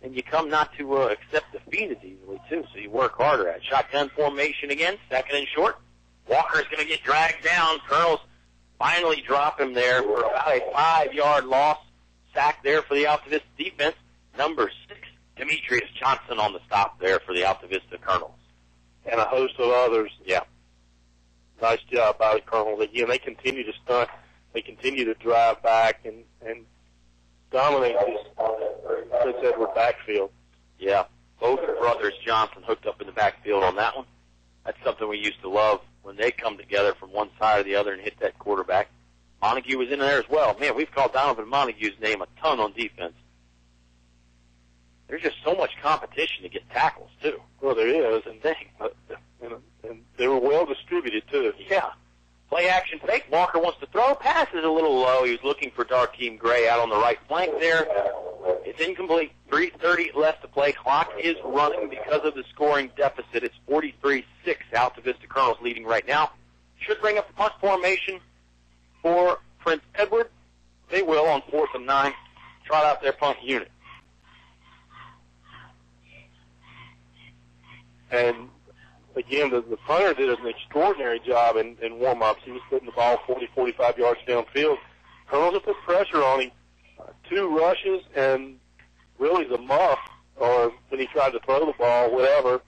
and you come not to accept defeat as easily too, so you work harder at it. Shotgun formation again, second and short. Walker's going to get dragged down. Colonels finally drop him there for about a 5-yard loss. Sack there for the Altavista defense. Number 6, Demetrius Johnson on the stop there for the Altavista Colonels. And a host of others. Yeah. Nice job by the Colonels. Again, they continue to stunt. They continue to drive back and dominate this Prince Edward backfield. Yeah. Both brothers Johnson hooked up in the backfield on that one. That's something we used to love when they come together from one side or the other and hit that quarterback. Montague was in there as well. Man, we've called Donovan Montague's name a ton on defense. There's just so much competition to get tackles, too. Well, there is, and they were well distributed, too. Yeah. Play action fake. Walker wants to throw. Pass is a little low. He was looking for Darkeem Gray out on the right flank there. It's incomplete. 3:30 left to play. Clock is running because of the scoring deficit. It's 43-6. Altavista Colonels leading right now. Should bring up the punt formation for Prince Edward. They will on 4th and 9. Trot out their punt unit. And again, the punter did an extraordinary job in warm-ups. He was putting the ball 40, 45 yards downfield. Colonels have put pressure on him. 2 rushes and really the muff, or when he tried to throw the ball, whatever.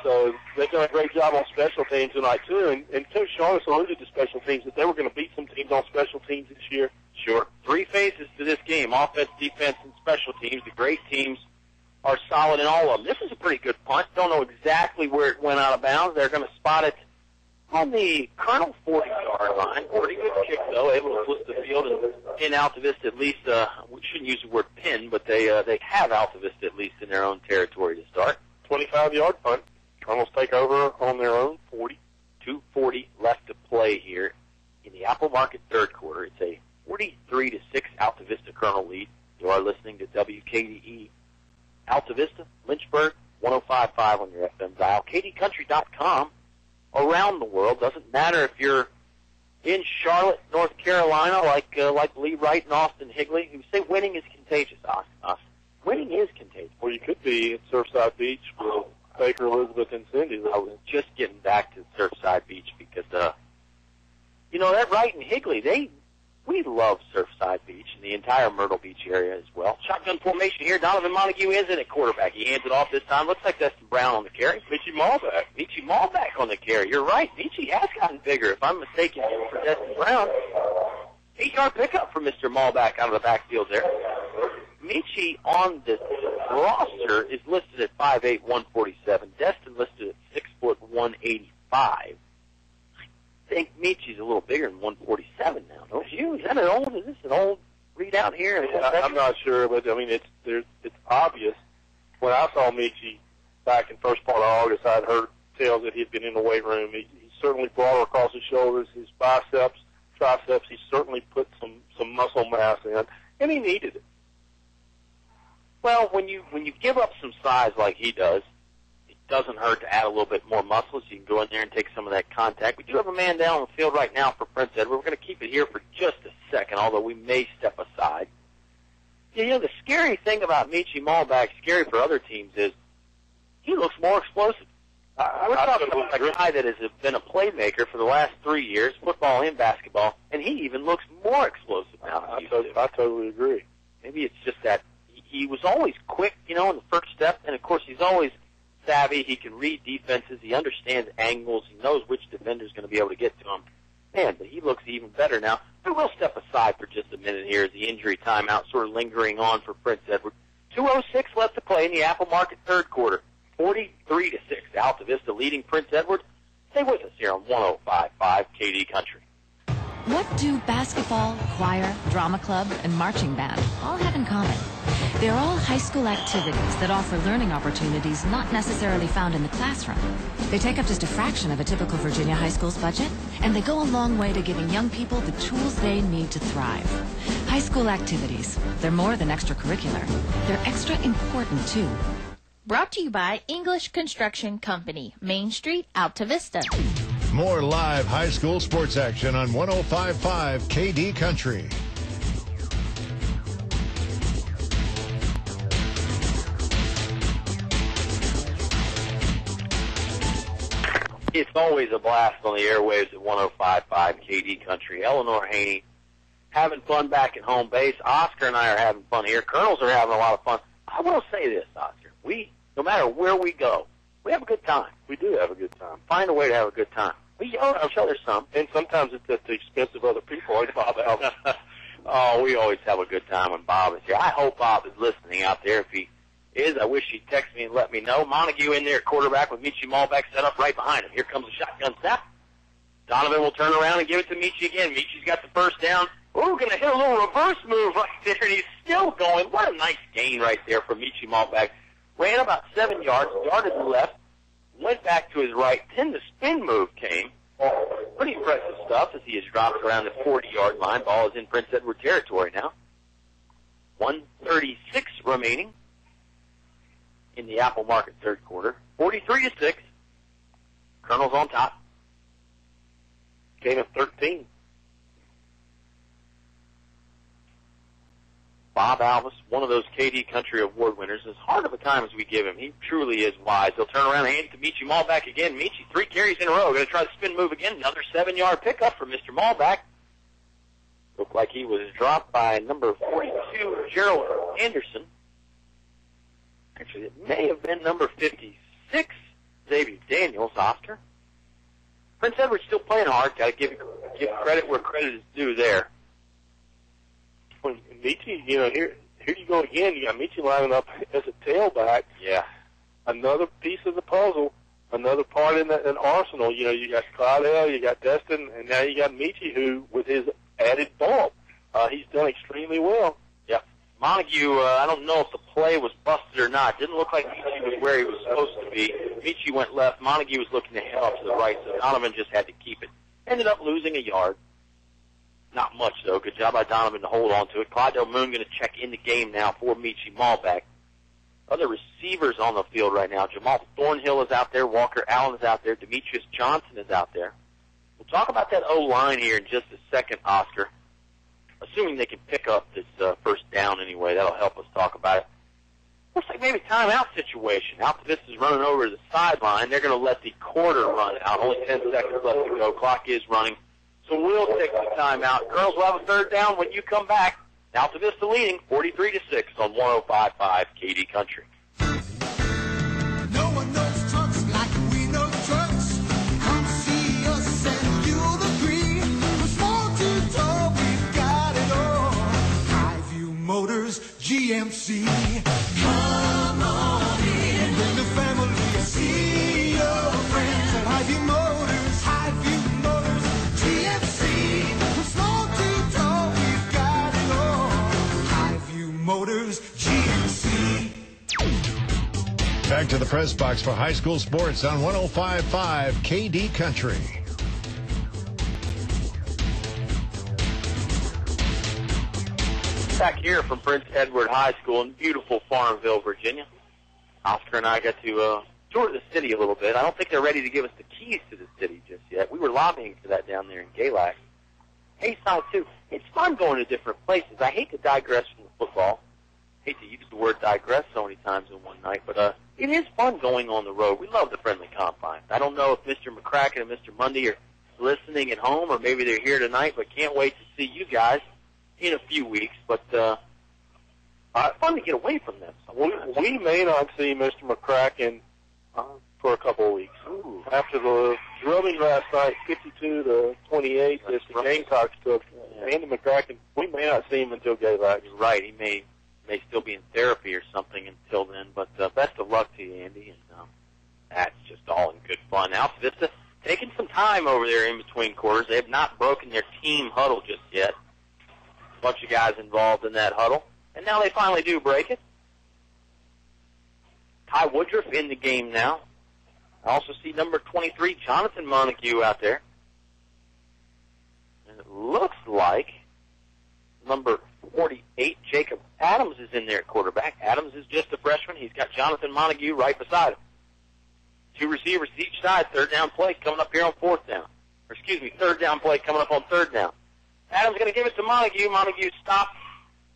So they've done a great job on special teams tonight, too. And Coach Sharnis alluded to special teams, that they were going to beat some teams on special teams this year. Sure. 3 phases to this game, offense, defense, and special teams. The great teams are solid in all of them. This is a pretty good punt. Don't know exactly where it went out of bounds. They're going to spot it on the Colonel 40-yard line. Pretty good kick, though, able to flip the field and pin Altavista at least. We shouldn't use the word pin, but they have Altavista at least in their own territory to start. 25-yard punt. Colonels take over on their own 40. 2:40 left to play here in the Apple Market third quarter. It's a 43-6 Altavista Colonel lead. You are listening to WKDE Altavista, Lynchburg, 105.5 on your FM dial. KDCountry.com. Around the world. Doesn't matter if you're in Charlotte, North Carolina, like Lee Wright and Austin Higley, who say winning is contagious. Austin. Winning is contagious. Well, you could be at Surfside Beach with Baker, Elizabeth, and Cindy. I was just getting back to Surfside Beach because, that Wright and Higley, we love Surfside Beach and the entire Myrtle Beach area as well. Shotgun formation here. Donovan Montague is in at quarterback. He hands it off this time. Looks like Dustin Brown on the carry. Michie Malback on the carry. You're right. Michie has gotten bigger. If I'm mistaken for Dustin Brown, 8-yard pickup for Mr. Malback out of the backfield there. Michie on the roster is listed at 5'8", 147. Destin listed at 6', 185. I think Michie's a little bigger than 147 now, don't you? Is this an old readout here? I'm not sure, but I mean, it's obvious. When I saw Michie back in first part of August, I'd heard tales that he'd been in the weight room. He's certainly broader across his shoulders, his biceps, triceps. He's certainly put some muscle mass in, and he needed it. Well, when you give up some size like he does, it doesn't hurt to add a little bit more muscle so you can go in there and take some of that contact. We do have a man down on the field right now for Prince Edward. We're going to keep it here for just a second, although we may step aside. The scary thing about Michie Malback, scary for other teams, is he looks more explosive. We're talking about a guy that has been a playmaker for the last 3 years, football and basketball, and he even looks more explosive now. I totally agree. Maybe it's just that he was always quick, in the first step, and of course he's always quickly. He can read defenses. He understands angles. He knows which defender's going to be able to get to him. Man, but he looks even better now. I will step aside for just a minute here as the injury timeout sort of lingering on for Prince Edward. 2:06 left to play in the Apple Market third quarter. 43-6. Altavista leading Prince Edward. Stay with us here on 105.5 KD Country. What do basketball, choir, drama club, and marching band all have in common? They're all high school activities that offer learning opportunities not necessarily found in the classroom. They take up just a fraction of a typical Virginia high school's budget, and they go a long way to giving young people the tools they need to thrive. High school activities, they're more than extracurricular. They're extra important, too. Brought to you by English Construction Company, Main Street, Altavista. More live high school sports action on 105.5 KD Country. It's always a blast on the airwaves at 105.5 KD Country. Eleanor Haney having fun back at home base. Oscar and I are having fun here. Colonels are having a lot of fun. I will say this, Oscar. No matter where we go, we have a good time. We do have a good time. Find a way to have a good time. We yell at each other some. And sometimes it's at the expense of other people, like Bob Alves. Oh, we always have a good time when Bob is here. I hope Bob is listening out there. If he is, I wish he'd text me and let me know. Montague in there, quarterback with Michi Malbeck set up right behind him. Here comes the shotgun snap. Donovan will turn around and give it to Michi again. Michi's got the first down. Ooh, going to hit a little reverse move right there, and he's still going. What a nice gain right there from Michi Malbeck. Ran about 7 yards, darted to the left, went back to his right. Then the spin move came. Pretty impressive stuff as he is dropped around the 40-yard line. Ball is in Prince Edward territory now. 1:36 remaining in the Apple Market third quarter. 43-6. Colonels on top. Gain of 13. Bob Alves, one of those KD Country Award winners, as hard of a time as we give him. He truly is wise. He'll turn around and hand it to Michi Malbeck again. Michi, 3 carries in a row. Going to try the spin move again. Another 7-yard pickup for Mr. Malbeck. Looked like he was dropped by number 42, Gerald Anderson. Actually, it may have been number 56, Xavier Daniels, Oscar. Prince Edward's still playing hard. Got to give credit where credit is due there. When Michi, here you go again. You got Michi lining up as a tailback. Yeah. Another piece of the puzzle, another part in an arsenal. You got Claudel, you got Destin, and now you got Michi, who, with his added bump, he's done extremely well. Yeah. Montague, I don't know if the play was busted or not. Didn't look like Michi was where he was supposed to be. Michi went left. Montague was looking to head off to the right, so Donovan just had to keep it. Ended up losing a yard. Not much, though. Good job by Donovan to hold on to it. Claudel Moon going to check in the game now for Michi Malbeck. Other receivers on the field right now. Jamal Thornhill is out there. Walker Allen is out there. Demetrius Johnson is out there. We'll talk about that O-line here in just a second, Oscar. Assuming they can pick up this first down anyway, that'll help us talk about it. Looks like maybe timeout situation. Altavista is running over to the sideline. They're going to let the quarter run out. Only 10 seconds left to go. Clock is running. So we'll take the timeout. Girls will have a third down when you come back. Altavista leading 43-6 on 105.5 KD Country. No one knows trucks like we know trucks. Come see us and you'll agree. From small to tall, we've got it all. Highview Motors, GMC. Come on in. Bring the family. See your friends at Highview Motors. Highview Motors, GMC. From small to tall, we've got it all. Highview Motors, GMC. Back to the press box for high school sports on 105.5 KD Country. Back here from Prince Edward High School in beautiful Farmville, Virginia. Oscar and I got to tour the city a little bit. I don't think they're ready to give us the keys to the city just yet. We were lobbying for that down there in Galax. Hayside, too. It's fun going to different places. I hate to digress from the football. I hate to use the word digress so many times in one night, but it is fun going on the road. We love the friendly confines. I don't know if Mr. McCracken and Mr. Mundy are listening at home or maybe they're here tonight, but can't wait to see you guys in a few weeks. But fun to get away from them. We may not see Mr. McCracken for a couple of weeks. After the drubbing last night, 52-28, that the Gamecocks took, Andy McCracken, we may not see him until Gaylax. You're right. He may still be in therapy or something until then. But best of luck to you, Andy. And that's just all in good fun. Altavista taking some time over there in between quarters. They have not broken their team huddle just yet. A bunch of guys involved in that huddle. And now they finally do break it. Ty Woodruff in the game now. I also see number 23, Jonathan Montague, out there. And it looks like number 48, Jacob Adams, is in there at quarterback. Adams is just a freshman. He's got Jonathan Montague right beside him. Two receivers each side. Third down play coming up here on third down play coming up on third down. Adams going to give it to Montague. Montague stopped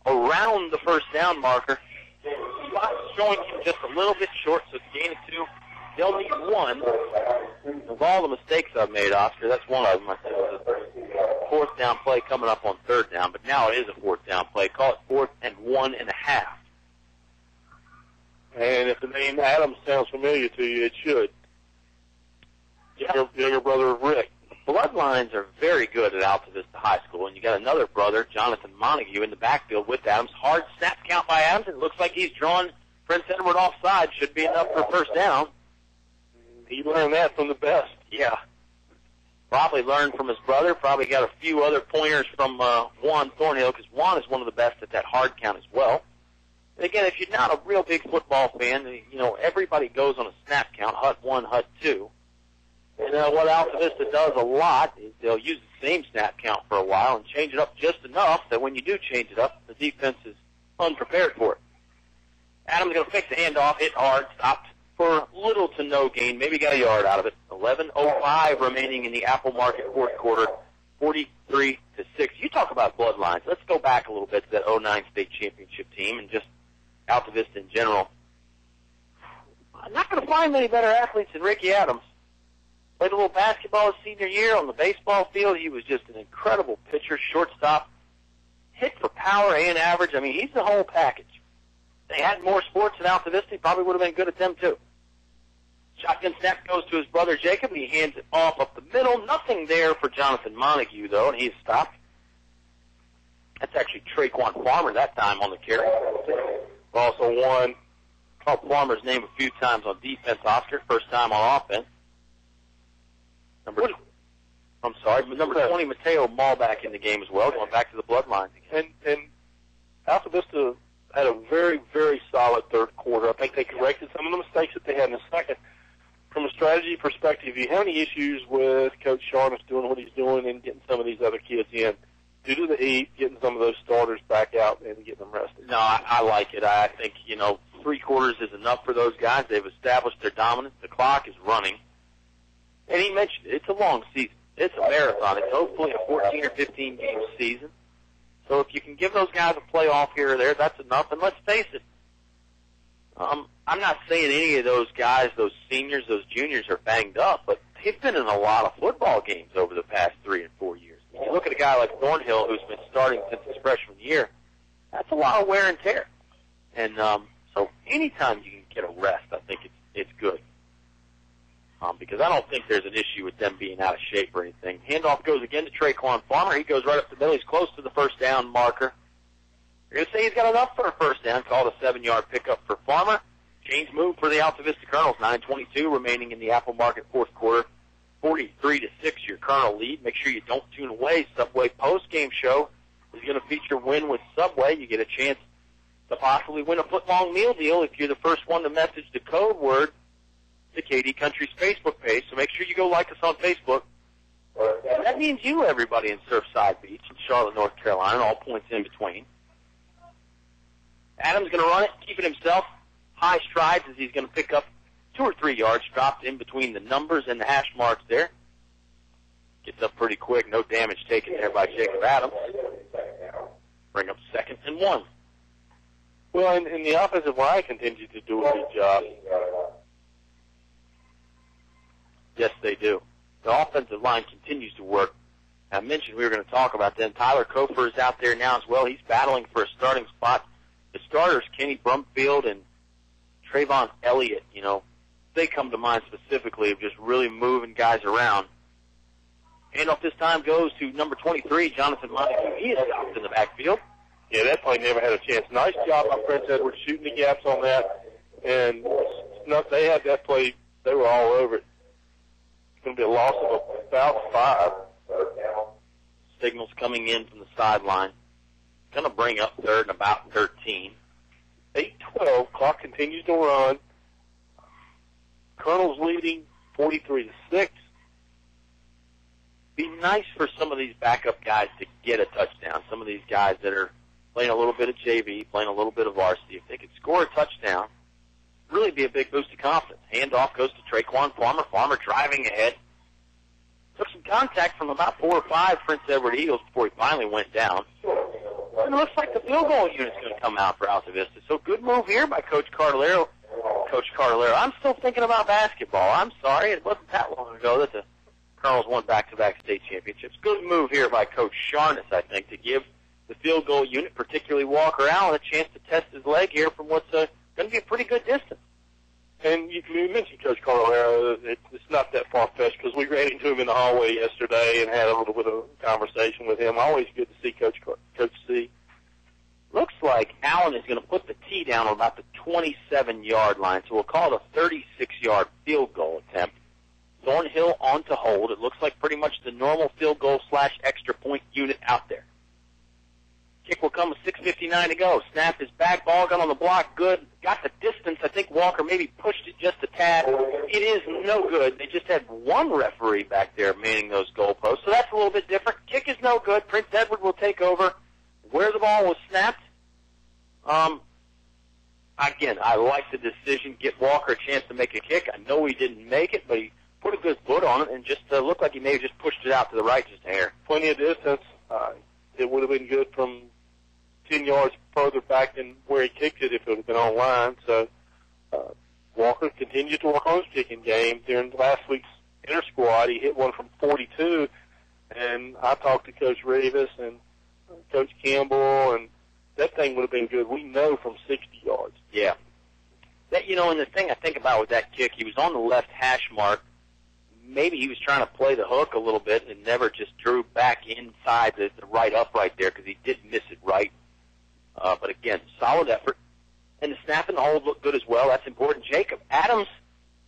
around the first down marker. Spot showing him just a little bit short, so it's a gain of 2. They'll need 1. Of all the mistakes I've made, Oscar, that's one of them. I said it was a fourth down play coming up on third down, but now it is a fourth down play. Call it 4th and 1.5. And if the name Adams sounds familiar to you, it should. Younger brother of Rick. Bloodlines are very good at Altavista High School, and you got another brother, Jonathan Montague, in the backfield with Adams. Hard snap count by Adams. It looks like he's drawn Prince Edward offside. Should be enough for first down. He learned that from the best. Yeah. Probably learned from his brother. Probably got a few other pointers from Juan Thornhill, because Juan is one of the best at that hard count as well. And again, if you're not a real big football fan, everybody goes on a snap count, HUT 1, HUT 2. And what Altavista does a lot is they'll use the same snap count for a while and change it up just enough that when you do change it up, the defense is unprepared for it. Adams going to fix the handoff, hit hard, stopped for little to no gain, maybe got a yard out of it. 11:05 remaining in the Apple Market fourth quarter, 43-6. You talk about bloodlines. Let's go back a little bit to that 09 state championship team and just Altavista in general. I'm not going to find many better athletes than Ricky Adams. Played a little basketball his senior year on the baseball field. He was just an incredible pitcher, shortstop, hit for power and average. I mean, he's the whole package. If they had more sports at Altavista, he probably would have been good at them too. Shotgun snap goes to his brother Jacob. He hands it off up the middle. Nothing there for Jonathan Montague, though, and he's stopped. That's actually Traquan Farmer that time on the carry. Also called Farmer's name a few times on defense, Oscar. First time on offense. Number 20, Mateo Mall back in the game as well, going back to the bloodlines again. And Altavista had a very, very solid third quarter. I think they corrected some of the mistakes that they had in the second. From a strategy perspective, you have any issues with Coach Sharness doing what he's doing and getting some of these other kids in? Due to the heat, getting some of those starters back out and getting them rested. No, I like it. I think, 3 quarters is enough for those guys. They've established their dominance. The clock is running. And he mentioned it's a long season. It's a marathon. It's hopefully a 14 or 15 game season. So if you can give those guys a playoff here or there, that's enough. And let's face it, I'm not saying any of those guys, those seniors, those juniors are banged up, but they've been in a lot of football games over the past 3 and 4 years. When you look at a guy like Thornhill, who's been starting since his freshman year, that's a lot of wear and tear. And so anytime you can get a rest, I think it's good. Because I don't think there's an issue with them being out of shape or anything. Handoff goes again to Traquan Farmer. He goes right up the middle. He's close to the first down marker. You're going to say he's got enough for a first down. Called a 7-yard pickup for Farmer. Change move for the Altavista Colonels. 9:22 remaining in the Apple Market fourth quarter. 43-6, your Colonel lead. Make sure you don't tune away. Subway post-game show is going to feature Win with Subway. You get a chance to possibly win a foot-long meal deal if you're the first one to message the code word to KD Country's Facebook page. So make sure you go like us on Facebook. And that means you, everybody in Surfside Beach in Charlotte, North Carolina, and all points in between. Adams going to run it, keep it himself. High strides as he's going to pick up 2 or 3 yards, dropped in between the numbers and the hash marks there. Gets up pretty quick, no damage taken there by Jacob Adams. Bring up 2nd and 1. Well, and the offensive line continues to do a good job. Yes, they do. The offensive line continues to work. I mentioned we were going to talk about them. Tyler Kofer is out there now as well. He's battling for a starting spot. The starters, Kenny Brumfield and Trayvon Elliott, they come to mind specifically of just really moving guys around. Handoff this time goes to number 23, Jonathan Montague. He is stopped in the backfield. Yeah, that play never had a chance. Nice job by Prince Edward shooting the gaps on that. And they had that play. They were all over it. It's going to be a loss of about 5. Signals coming in from the sideline. Going to bring up third and about 13. 8-12. Clock continues to run. Colonel's leading 43-6. Be nice for some of these backup guys to get a touchdown. Some of these guys that are playing a little bit of JV, playing a little bit of varsity. If they could score a touchdown, really be a big boost of confidence. Handoff goes to Traquan Farmer. Farmer driving ahead. Took some contact from about 4 or 5 Prince Edward Eagles before he finally went down. And it looks like the field goal unit's going to come out for Altavista. So good move here by Coach Cardellaro. I'm still thinking about basketball. I'm sorry. It wasn't that long ago that the Colonels won back-to-back state championships. Good move here by Coach Sharness, I think, to give the field goal unit, particularly Walker Allen, a chance to test his leg here from what's going to be a pretty good distance. And you mentioned Coach Cardellaro. It's not that far-fetched because we ran into him in the hallway yesterday and had a little bit of a conversation with him. Always good to see Coach C. Looks like Allen is going to put the tee down on about the 27-yard line, so we'll call it a 36-yard field goal attempt. Thornhill on to hold. It looks like pretty much the normal field goal / extra point unit out there. Kick will come with 6:59 to go. Snap is back. Ball got on the block. Good. Got the distance. I think Walker maybe pushed it just a tad. It is no good. They just had one referee back there manning those goalposts, so that's a little bit different. Kick is no good. Prince Edward will take over where the ball was snapped. Again, I like the decision. Get Walker a chance to make a kick. I know he didn't make it, but he put a good foot on it and just looked like he may have just pushed it out to the right just a hair. Plenty of distance. It would have been good from 10 yards further back than where he kicked it if it would have been on line. So Walker continued to work on his kicking game. During last week's inter-squad, he hit one from 42, and I talked to Coach Rivas and Coach Campbell, and that thing would have been good. We know from 60 yards. Yeah. That, and the thing I think about with that kick, he was on the left hash mark. Maybe he was trying to play the hook a little bit and never just drew back inside the right upright there because he did miss it right. But again, solid effort. And the snap and the hold looked good as well. That's important. Jacob Adams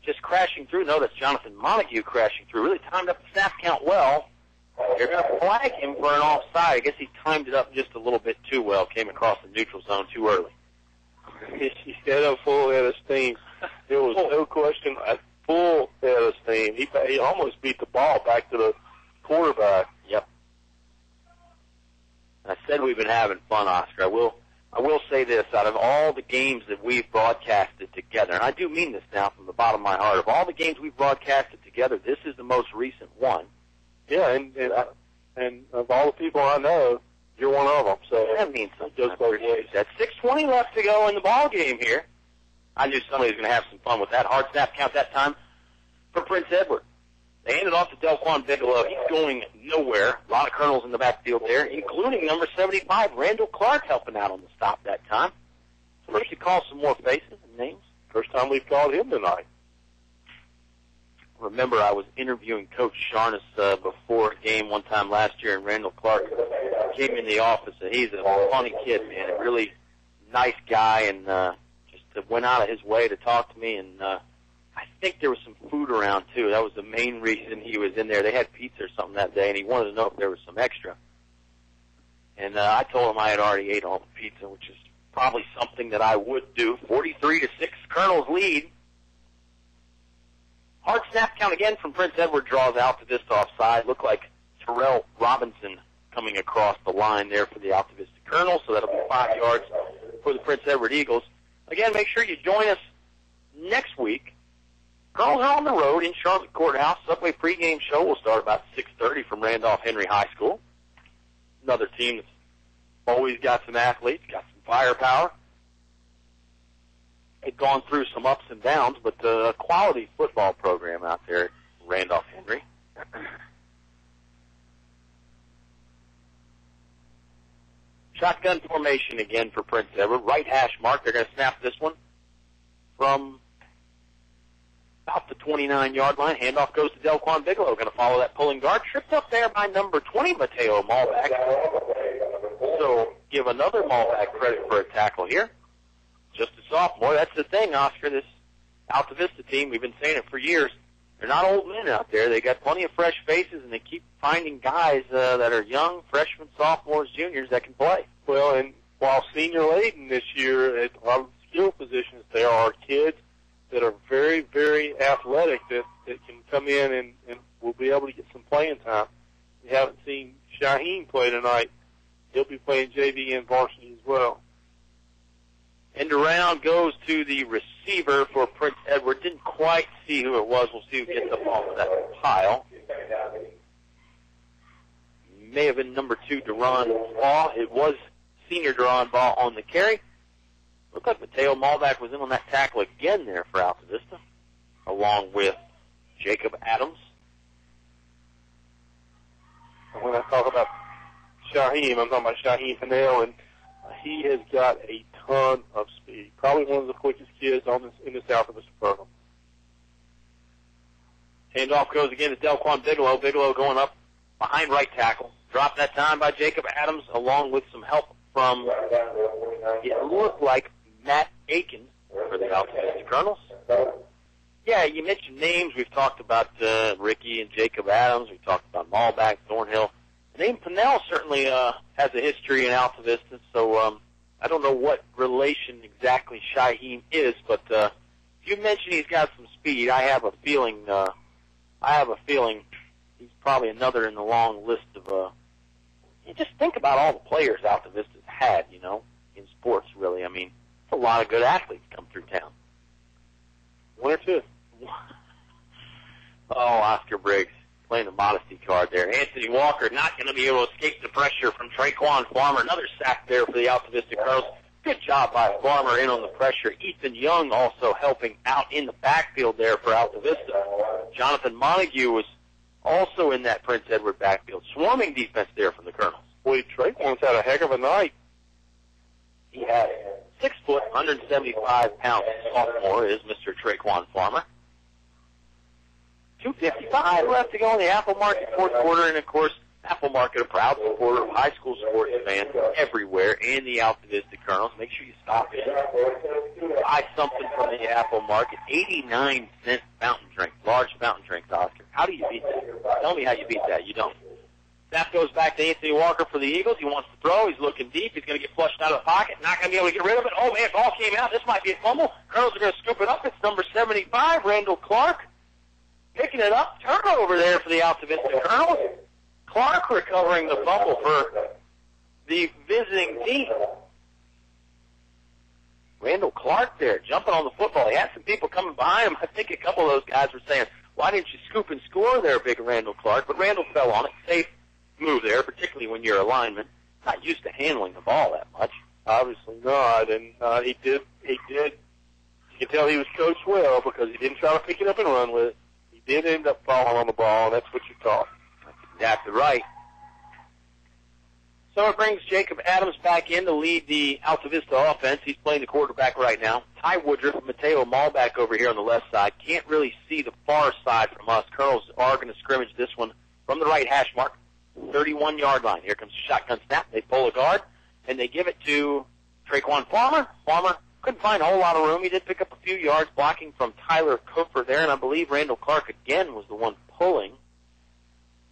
just crashing through. No, that's Jonathan Montague crashing through. Really timed up the snap count well. They're going to flag him for an offside. I guess he timed it up just a little bit too well. Came across the neutral zone too early. He had a full head of steam. There was no question. A full head of steam. He almost beat the ball back to the quarterback. Yep. I said we've been having fun, Oscar. I will say this. Out of all the games that we've broadcasted together, and I do mean this now from the bottom of my heart, of all the games we've broadcasted together, this is the most recent one. Yeah, and of all the people I know, you're one of them. So that means something. I appreciate that. 6:20 left to go in the ball game here. I knew somebody was going to have some fun with that. Hard snap count that time for Prince Edward. They hand it off to Delquan Bigelow. He's going nowhere. A lot of Colonels in the backfield there, including number 75, Randall Clark, helping out on the stop that time. So we should call some more faces and names. First time we've called him tonight. Remember, I was interviewing Coach Sharness before a game one time last year, and Randall Clark came in the office, and he's a funny kid, man, a really nice guy, and just went out of his way to talk to me, and I think there was some food around, too. That was the main reason he was in there. They had pizza or something that day, and he wanted to know if there was some extra. And I told him I had already ate all the pizza, which is probably something that I would do. 43-6, Colonels lead. Hard snap count again from Prince Edward draws Altavista offside. Looked like Terrell Robinson coming across the line there for the Altavista Colonels, so that'll be 5 yards for the Prince Edward Eagles. Again, make sure you join us next week. Colonels are on the road in Charlotte Courthouse. Subway pregame show will start about 6:30 from Randolph Henry High School. Another team that's always got some athletes, got some firepower. They've gone through some ups and downs, but a quality football program out there at Randolph Henry. Shotgun formation again for Prince Edward. Right hash mark. They're going to snap this one from about the 29-yard line. Handoff goes to Delquan Bigelow. Going to follow that pulling guard. Tripped up there by number 20, Mateo Malback. So give another Malback credit for a tackle here. Just a sophomore. That's the thing, Oscar. This Altavista team, we've been saying it for years. They're not old men out there. They got plenty of fresh faces, and they keep finding guys that are young, freshmen, sophomores, juniors that can play. Well, and while senior laden this year at a lot of skill positions, there are kids that are very, very athletic that can come in and will be able to get some playing time. We haven't seen Shaheen play tonight. He'll be playing JV and varsity as well. End around goes to the receiver for Prince Edward. Didn't quite see who it was. We'll see who gets up off that pile. May have been number 2, Deron Baugh. It was senior Deron Baugh on the carry. Looked like Mateo Malback was in on that tackle again there for Altavista, along with Jacob Adams. And when I talk about Shaheen, I'm talking about Shaheen Pinnell, and he has got a ton of speed. Probably one of the quickest kids in this Altavista program. Handoff goes again to Delquan Bigelow. Bigelow going up behind right tackle. Dropped that time by Jacob Adams, along with some help from, it looked like Matt Aiken for the Altavista Colonels. Yeah, you mentioned names. We've talked about Ricky and Jacob Adams. We've talked about Malback, Thornhill. The name Pinnell certainly has a history in Altavista, so I don't know what relation exactly Shaheen is, but you mentioned he's got some speed. I have a feeling he's probably another in the long list of. You just think about all the players Altavista's had, you know, in sports. Really, I mean, it's a lot of good athletes come through town. One or two. Oh, Oscar Briggs playing the modesty card there. Anthony Walker not going to be able to escape the pressure from Traquan Farmer. Another sack there for the Altavista Colonels. Good job by Farmer in on the pressure. Ethan Young also helping out in the backfield there for Altavista. Jonathan Montague was also in that Prince Edward backfield. Swarming defense there from the Colonels. Boy, Traquan's had a heck of a night. He had 6 foot, 175 pound sophomore is Mr. Traquan Farmer. 2:55 left to go in the Apple Market fourth quarter, and of course, Apple Market, a proud supporter of high school sports fans everywhere, and the Altavista Colonels. Make sure you stop in. Buy something from the Apple Market. 89-cent fountain drink, large fountain drinks, Oscar. How do you beat that? Tell me how you beat that. You don't. Snap goes back to Anthony Walker for the Eagles. He wants to throw. He's looking deep. He's going to get flushed out of the pocket. Not going to be able to get rid of it. Oh, man, ball came out. This might be a fumble. Colonels are going to scoop it up. It's number 75, Randall Clark. Picking it up. Turnover there for the Altavista Colonels. Clark recovering the fumble for the visiting team. Randall Clark there, jumping on the football. He had some people coming behind him. I think a couple of those guys were saying, why didn't you scoop and score there, big Randall Clark? But Randall fell on it. Safe move there, particularly when you're a lineman. Not used to handling the ball that much. Obviously not, and he did. You can tell he was coached well because he didn't try to pick it up and run with it. He did end up falling on the ball, and that's what you taught. Exactly right. So it brings Jacob Adams back in to lead the Altavista offense. He's playing the quarterback right now. Ty Woodruff and Mateo Malback over here on the left side. Can't really see the far side from us. Colonels are going to scrimmage this one from the right hash mark, 31-yard line. Here comes the shotgun snap. They pull a guard, and they give it to Traquan Farmer. Farmer couldn't find a whole lot of room. He did pick up a few yards, blocking from Tyler Cooper there, and I believe Randall Clark again was the one pulling.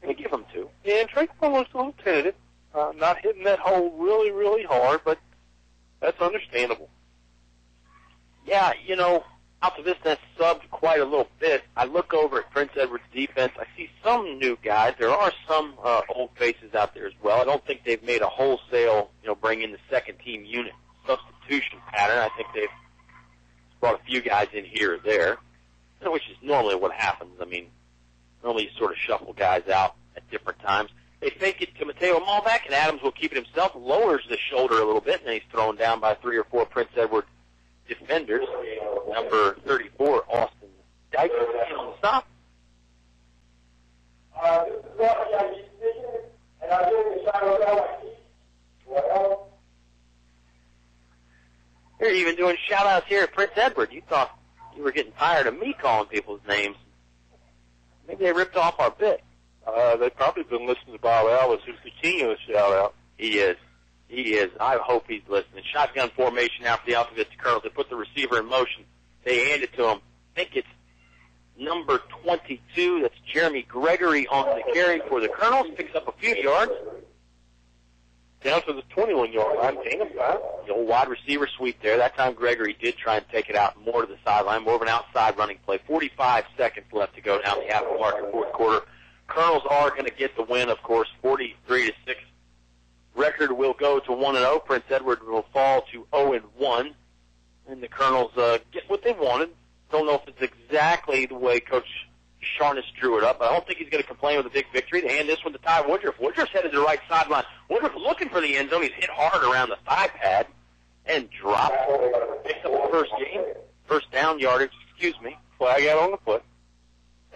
They give him two. Yeah, and Traquan looks a little tentative. Not hitting that hole really, really hard, but that's understandable. Yeah, you know, Altavista has subbed quite a little bit. I look over at Prince Edward's defense. I see some new guys. There are some old faces out there as well. I don't think they've made a wholesale, bring in the second-team unit substitution pattern. I think they've brought a few guys in here or there, which is normally what happens. I mean, normally you sort of shuffle guys out at different times. They fake it to Mateo Malback, and Adams will keep it himself, lowers the shoulder a little bit, and then he's thrown down by 3 or 4 Prince Edward defenders. Number 34, Austin Dyke, on the stop. They're even doing shout-outs here at Prince Edward. You thought You were getting tired of me calling people's names. Maybe they ripped off our bit. They've probably been listening to Bob Ellis, who's the king of the shout-out. He is. He is. I hope he's listening. Shotgun formation after the Altavista Colonels. They put the receiver in motion. They hand it to him. I think it's number 22. That's Jeremy Gregory on the carry for the Colonels. Picks up a few yards. Down to the 21-yard line. Gain of 5. The old wide receiver sweep there. That time Gregory did try and take it out more to the sideline. More of an outside running play. 45 seconds left to go down the half mark in fourth quarter. Colonels are going to get the win, of course, 43-6. Record will go to 1-0. Prince Edward will fall to 0-1. And the Colonels get what they wanted. Don't know if it's exactly the way Coach Sharness drew it up, but I don't think he's going to complain with a big victory. They hand this one to Ty Woodruff. Woodruff's headed to the right sideline. Woodruff looking for the end zone. He's hit hard around the thigh pad and dropped. Picks up the first down yardage, Flag out on the foot.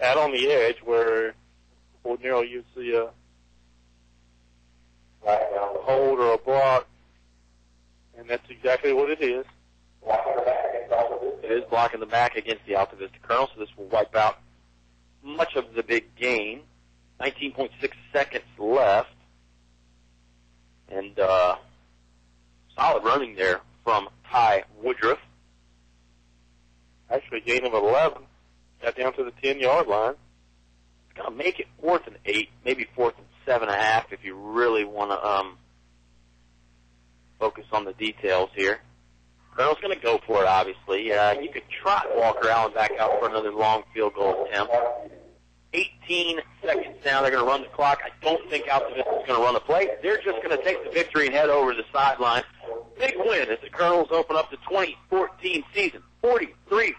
Out on the edge where ordinarily you'd see a hold or a block, and that's exactly what it is. It is blocking the back against the Altavista Colonels, so this will wipe out much of the big gain. 19.6 seconds left. And solid running there from Ty Woodruff. Actually, gain of 11. Got down to the 10-yard line. It's going to make it 4th and 8, maybe 4th and 7.5 if you really want to focus on the details here. Colonel's going to go for it, obviously. You could trot Walker Allen back out for another long field goal attempt. 18 seconds now. They're going to run the clock. I don't think Altavista is going to run a play. They're just going to take the victory and head over to the sideline. Big win as the Colonels open up the 2014 season, 43-6.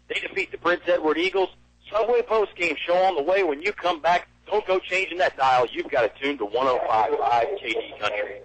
They defeat the Prince Edward Eagles. Subway postgame show on the way. When you come back, don't go changing that dial. You've got to tune to 105.5 KD Country.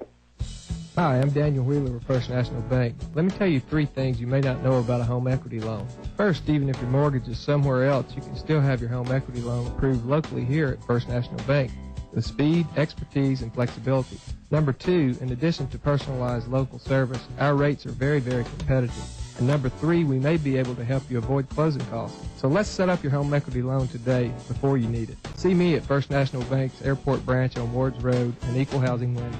Hi, I'm Daniel Wheeler with First National Bank. Let me tell you 3 things you may not know about a home equity loan. First, even if your mortgage is somewhere else, you can still have your home equity loan approved locally here at First National Bank with speed, expertise, and flexibility. Number 2, in addition to personalized local service, our rates are very, very competitive. And number 3, we may be able to help you avoid closing costs. So let's set up your home equity loan today before you need it. See me at First National Bank's Airport Branch on Wards Road and Equal Housing Lender.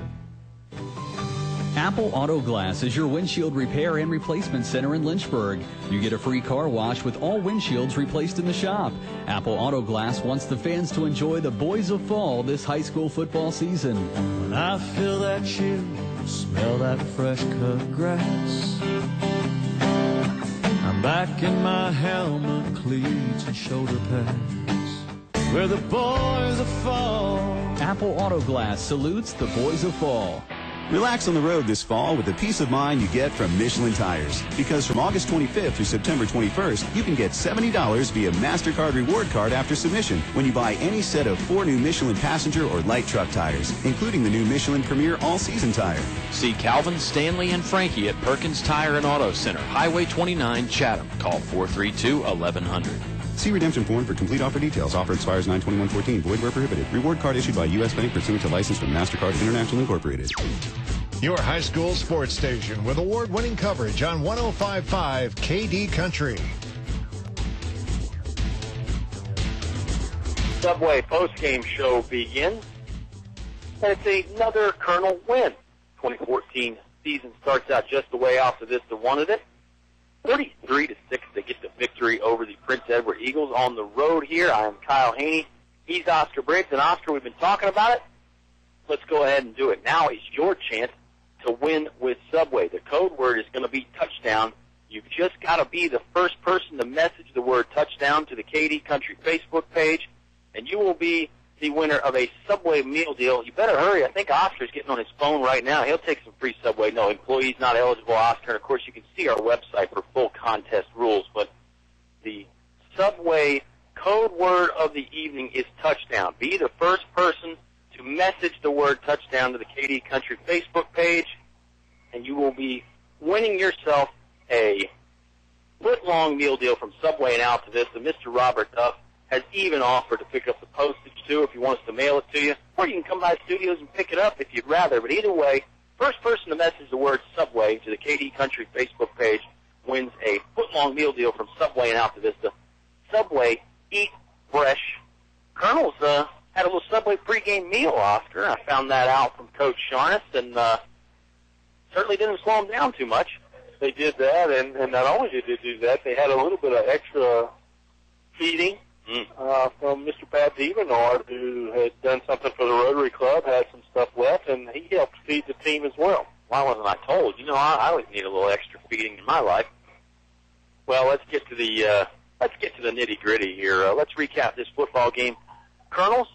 Apple Auto Glass is your windshield repair and replacement center in Lynchburg. You get a free car wash with all windshields replaced in the shop. Apple Auto Glass wants the fans to enjoy the boys of fall this high school football season. When I feel that chill, smell that fresh cut grass, I'm back in my helmet, cleats, and shoulder pads, where the boys of fall. Apple Auto Glass salutes the boys of fall. Relax on the road this fall with the peace of mind you get from Michelin Tires. Because from August 25th through September 21st, you can get $70 via MasterCard reward card after submission when you buy any set of 4 new Michelin passenger or light truck tires, including the new Michelin Premier All-Season Tire. See Calvin, Stanley, and Frankie at Perkins Tire and Auto Center, Highway 29, Chatham. Call 432-1100. See redemption form for complete offer details. Offer expires 9/21/14. Void where prohibited. Reward card issued by U.S. Bank pursuant to license from MasterCard International Incorporated. Your high school sports station with award-winning coverage on 105.5 KD Country. Subway postgame show begins. And it's another Colonel win. 2014 season starts out just the way Altavista wanted it. 43-6, they get the victory over the Prince Edward Eagles on the road here. I am Kyle Haney. He's Oscar Briggs. And Oscar, we've been talking about it. Let's go ahead and do it. Now is your chance to win with Subway. The code word is going to be touchdown. You've just got to be the first person to message the word touchdown to the KD Country Facebook page, and you will be the winner of a Subway meal deal. You better hurry. I think Oscar's getting on his phone right now. He'll take some free Subway. No, employees not eligible, Oscar. And, of course, you can see our website for full contest rules. But the Subway code word of the evening is touchdown. Be the first person to message the word touchdown to the KD Country Facebook page, and you will be winning yourself a foot-long meal deal from Subway in Altavista. Mr. Robert Duff has even offered to pick up the postage, too, if you want us to mail it to you. Or you can come by the studios and pick it up if you'd rather. But either way, first person to message the word Subway to the KD Country Facebook page wins a foot-long meal deal from Subway in Altavista. Subway, eat fresh. Colonels had a little Subway pregame meal, Oscar. I found that out from Coach Sharness, and certainly didn't slow them down too much. They did that, and not only did they do that, they had a little bit of extra feeding from Mr. Pat Devenard, who had done something for the Rotary Club, had some stuff left, and he helped feed the team as well. Why wasn't I told? You know, I always need a little extra feeding in my life. Well, let's get to the nitty-gritty here. Let's recap this football game. Colonels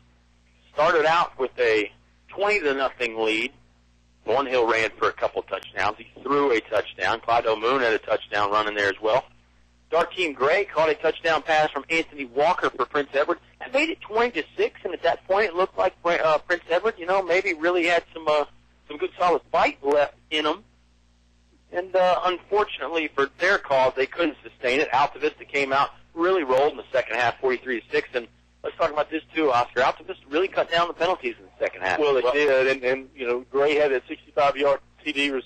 started out with a 20-0 lead. Thornhill ran for a couple touchdowns. He threw a touchdown. Clyde O'Moon had a touchdown run in there as well. Darkeem Gray caught a touchdown pass from Anthony Walker for Prince Edward. That made it 20-6, and at that point it looked like Prince Edward, maybe really had some good solid fight left in them. And unfortunately for their cause, they couldn't sustain it. Altavista came out, really rolled in the second half, 43-6. And let's talk about this too, Oscar. Altavista really cut down the penalties in the second half. Well, they did, and Gray had a 65-yard TD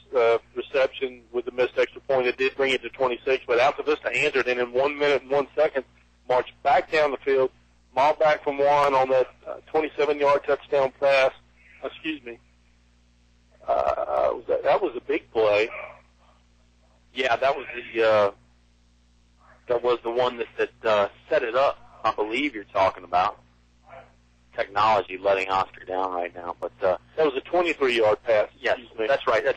reception with the missed extra point. It did bring it to 26, but Altavista answered, and in 1 minute and 1 second, marched back down the field, mauled back from one on that 27-yard touchdown pass. That was a big play. Yeah, that was the one that set it up. I believe you're talking about. Technology letting Oscar down right now, but that was a 23-yard pass. Yes, that's right. The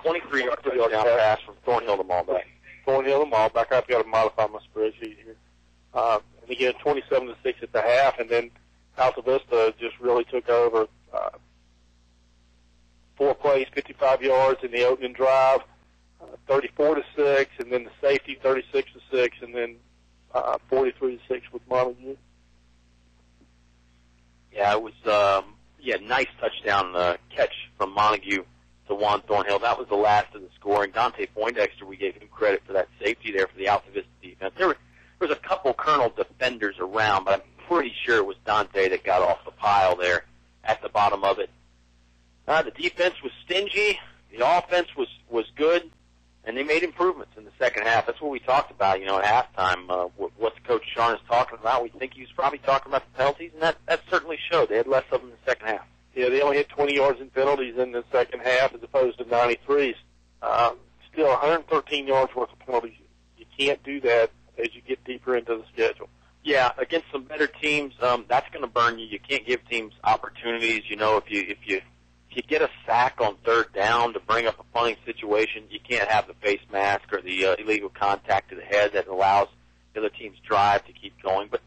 23-yard touchdown pass from Thornhill to Malbeck. Thornhill to Malbeck. I've got to modify my spreadsheet here. And again, 27-6 at the half, and then Altavista just really took over. 4 plays, 55 yards in the opening drive, 34-6, and then the safety 36-6, and then 43-6 with Montague. Yeah, it was nice touchdown catch from Montague to Juan Thornhill. That was the last of the scoring. Dante Poindexter, we gave him credit for that safety there for the Altavista defense. There was a couple Colonel defenders around, but I'm pretty sure it was Dante that got off the pile there at the bottom of it. The defense was stingy. The offense was good, and they made improvements in the second half. That's what we talked about, at halftime. What's Coach Sharness talking about? We think he was probably talking about the penalties, and that certainly showed. They had less of them in the second half. Yeah, they only had 20 yards in penalties in the second half as opposed to 93s. Still 113 yards worth of penalties. You can't do that as you get deeper into the schedule. Yeah, against some better teams, that's going to burn you. You can't give teams opportunities. If you get a sack on third down to bring up a punting situation, you can't have the face mask or the illegal contact to the head that allows the other team's drive to keep going. But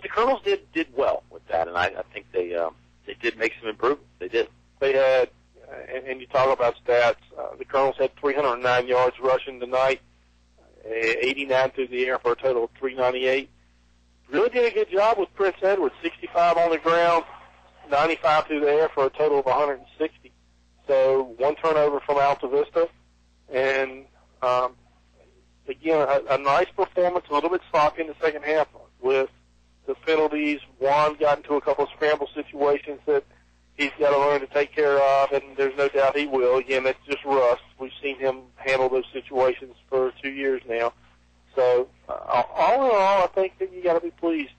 the Colonels did well with that, and I think they did make some improvements. They did. They had, and you talk about stats, the Colonels had 309 yards rushing tonight, 89 through the air for a total of 398. Really did a good job with Prince Edward, 65 on the ground, 95 through the air for a total of 160. So 1 turnover from Altavista, and again, a nice performance, a little bit sloppy in the second half with the penalties. Juan got into a couple of scramble situations that he's got to learn to take care of, and there's no doubt he will. Again, that's just rust. We've seen him handle those situations for 2 years now. So all in all, I think that you got to be pleased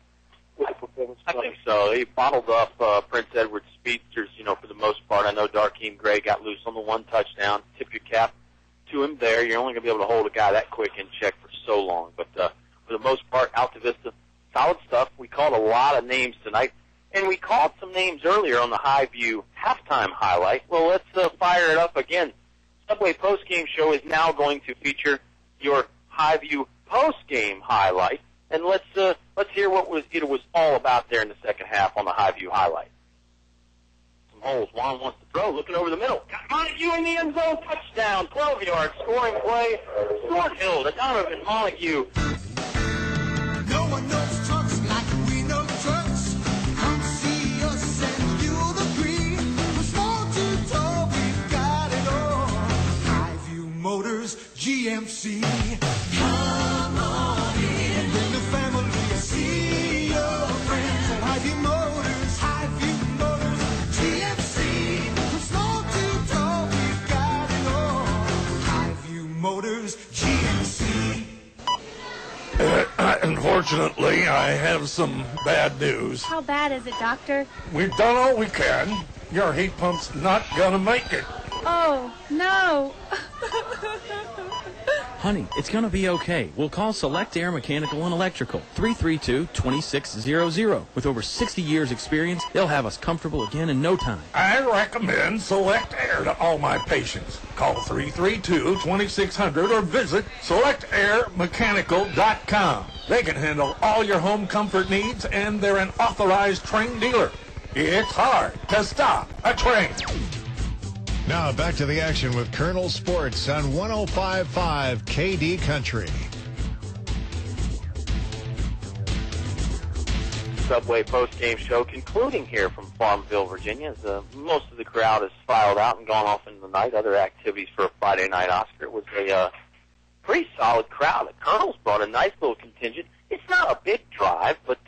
with the performance. I think so. He bottled up Prince Edward's speedsters, for the most part. I know Darkeem Gray got loose on the 1 touchdown. Tip your cap to him there. You're only going to be able to hold a guy that quick in check for so long. But for the most part, Altavista, solid stuff. We called a lot of names tonight, and we called some names earlier on the Highview halftime highlight. Well, let's fire it up again. Subway postgame show is now going to feature your Highview postgame highlight. And let's hear what it was all about there in the second half on the Highview highlight. Some holes. Juan wants to throw, looking over the middle. Got Montague in the end zone, touchdown, 12 yards, scoring play. Thornhill to Donovan Montague. No one knows trucks like we know trucks. Come see us and you'll agree. From small to tall, we've got it all. Highview Motors, GMC. Come on in, bring the family, see your friends at Highview Motors, GMC. From small to tall, we've got it all. Highview Motors, GMC. Unfortunately, I have some bad news. How bad is it, Doctor? We've done all we can. Your heat pump's not gonna make it. Oh, no. Honey, it's going to be okay. We'll call Select Air Mechanical and Electrical, 332-2600. With over 60 years experience, they'll have us comfortable again in no time. I recommend Select Air to all my patients. Call 332-2600 or visit selectairmechanical.com. They can handle all your home comfort needs, and they're an authorized trained dealer. It's hard to stop a train. Now back to the action with Colonel Sports on 105.5 KD Country. Subway post-game show concluding here from Farmville, Virginia, as most of the crowd has filed out and gone off into the night. Other activities for a Friday night Oscar. It was a pretty solid crowd. The Colonels brought a nice little contingent. It's not a big drive, but,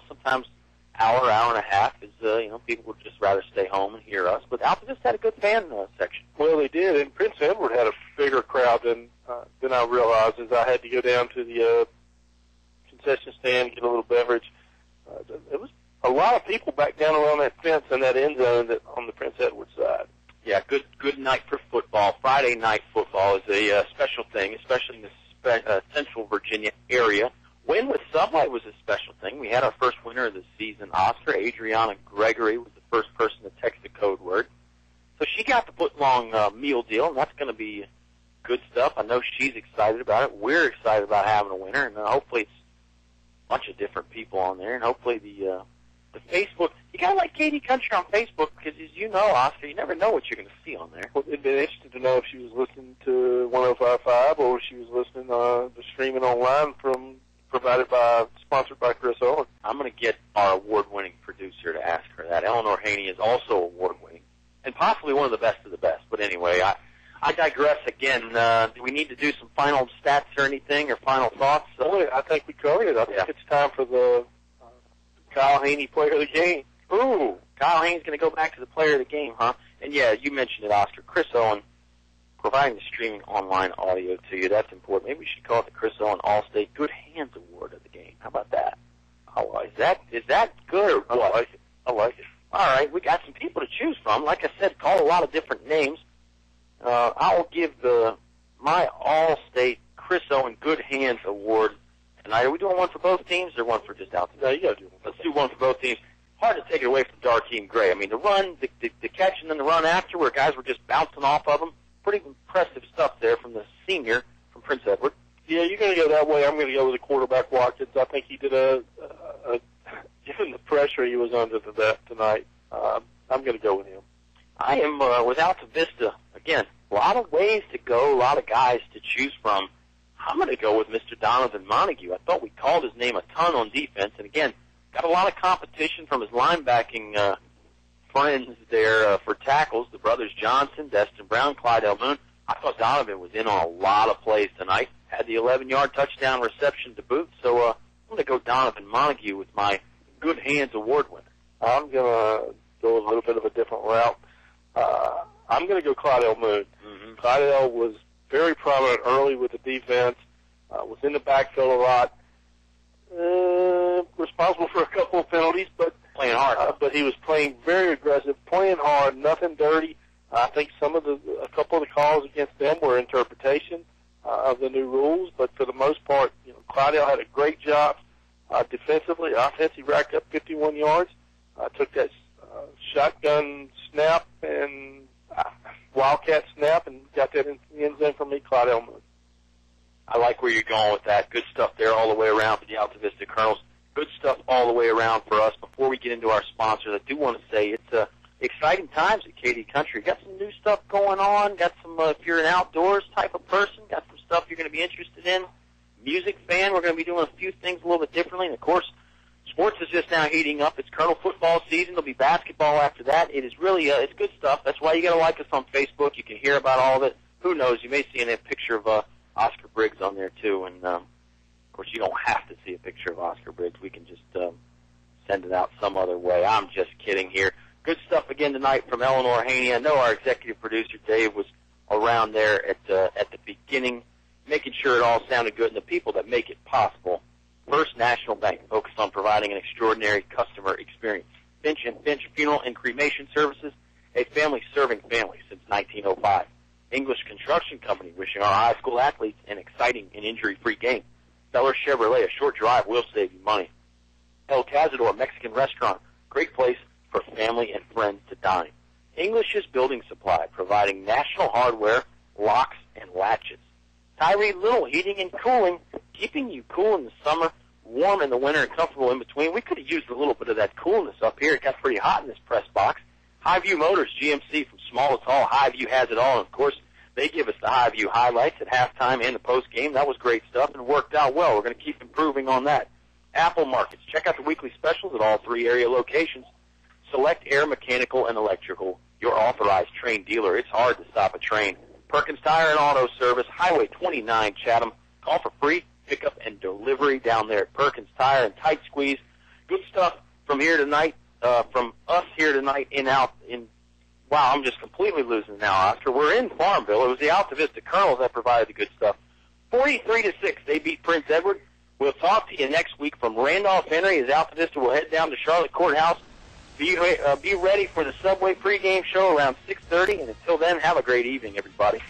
sometimes hour and a half is, people would just rather stay home and hear us. But Altavista had a good fan section. Well, they did, and Prince Edward had a bigger crowd than I realized as I had to go down to the concession stand and get a little beverage. There was a lot of people back down around that fence in that end zone that on the Prince Edward side. Yeah, good night for football. Friday night football is a special thing, especially in the Central Virginia area. Win with Subway was a special thing. We had our first winner of the season, Oscar. Adriana Gregory was the first person to text the code word. So she got the foot-long meal deal, and that's going to be good stuff. I know she's excited about it. We're excited about having a winner, and hopefully it's a bunch of different people on there, and hopefully the Facebook. You got to like KD Country on Facebook because, as you know, Oscar, you never know what you're going to see on there. Well, it'd be interesting to know if she was listening to 105.5 or if she was listening to streaming online sponsored by Chris Owen. I'm going to get our award-winning producer to ask her that. Eleanor Haney is also award-winning and possibly one of the best. But anyway, I digress again. Do we need to do some final stats or anything or final thoughts? I think we covered it. I think it's time for the Kyle Haney Player of the Game. Ooh, Kyle Haney's going to go back to the Player of the Game, huh? And, yeah, you mentioned it, Oscar. Chris Owen providing the streaming online audio to you. That's important. Maybe we should call it the Chris Owen All-State Good Hands Award of the game. How about that? Is that good or what? I like it. All right, we got some people to choose from. Like I said, call a lot of different names. I'll give my All-State Chris Owen Good Hands Award tonight. Are we doing one for both teams or one for just Altavista? No, you got to do one. Let's do one for both teams. Hard to take it away from Darkeem Gray. I mean, the run, the catch, and then the run after where guys were just bouncing off of him. Pretty impressive stuff there from the senior from Prince Edward. Yeah, you're going to go that way. I'm going to go with the quarterback, Watkins. I think he did given the pressure he was under tonight, I'm going to go with him. I am with Altavista. Again, a lot of ways to go, a lot of guys to choose from. I'm going to go with Mr. Donovan Montague. I thought we called his name a ton on defense, and again, got a lot of competition from his linebacking friends there for tackles, the brothers Johnson, Destin Brown, Clyde Moon. I thought Donovan was in on a lot of plays tonight. Had the 11-yard touchdown reception to boot. So I'm going to go Donovan Montague with my Good Hands Award winner. I'm going to go a little bit of a different route. I'm going to go Clyde Moon. Mm-hmm. Clyde was very prominent early with the defense, was in the backfield a lot, responsible for a couple of penalties, but playing hard. But he was playing very aggressive, playing hard, nothing dirty. I think a couple of the calls against them were interpretation of the new rules, but for the most part, Clydell had a great job defensively. Offensively, racked up 51 yards. Took that shotgun snap and wildcat snap and got that in the end zone for me, Clydell Moon. I like where you're going with that. Good stuff there all the way around for the Altavista Colonels. Good stuff all the way around for us. Before we get into our sponsors, I do want to say it's exciting times at KD Country. Got some new stuff going on. Got some, if you're an outdoors type of person, got some stuff you're going to be interested in. Music fan, we're going to be doing a few things a little bit differently. And, of course, sports is just now heating up. It's Colonel football season. There'll be basketball after that. It is really, it's good stuff. That's why you got to like us on Facebook. You can hear about all of it. Who knows? You may see a picture of Oscar Briggs on there, too. And, of course, you don't have to see a picture of Oscar Briggs. We can just send it out some other way. I'm just kidding here. Good stuff again tonight from Eleanor Haney. I know our executive producer, Dave, was around there at the beginning, making sure it all sounded good. And the people that make it possible, First National Bank, focused on providing an extraordinary customer experience. Finch and Finch Funeral and Cremation Services, a family serving families since 1905. English Construction Company, wishing our high school athletes an exciting and injury-free game. Feller Chevrolet, a short drive will save you money. El Cazador Mexican Restaurant, great place for family and friends to dine. English's Building Supply, providing national hardware, locks, and latches. Tyree Little Heating and Cooling, keeping you cool in the summer, warm in the winter, and comfortable in between. We could have used a little bit of that coolness up here. It got pretty hot in this press box. Highview Motors, GMC, from small to tall, Highview has it all. And, of course, they give us the Highview highlights at halftime and the postgame. That was great stuff and worked out well. We're going to keep improving on that. Apple Markets, check out the weekly specials at all 3 area locations. Select Air Mechanical and Electrical, your authorized train dealer. It's hard to stop a train. Perkins Tire and Auto Service, Highway 29, Chatham. Call for free pickup and delivery down there at Perkins Tire and Tight Squeeze. Good stuff from here tonight, from us here tonight wow, I'm just completely losing now, Oscar. We're in Farmville. It was the Altavista Colonels that provided the good stuff. 43-6, they beat Prince Edward. We'll talk to you next week from Randolph Henry as Altavista will head down to Charlotte Courthouse. Be ready for the Subway pregame show around 6:30, and until then, have a great evening, everybody.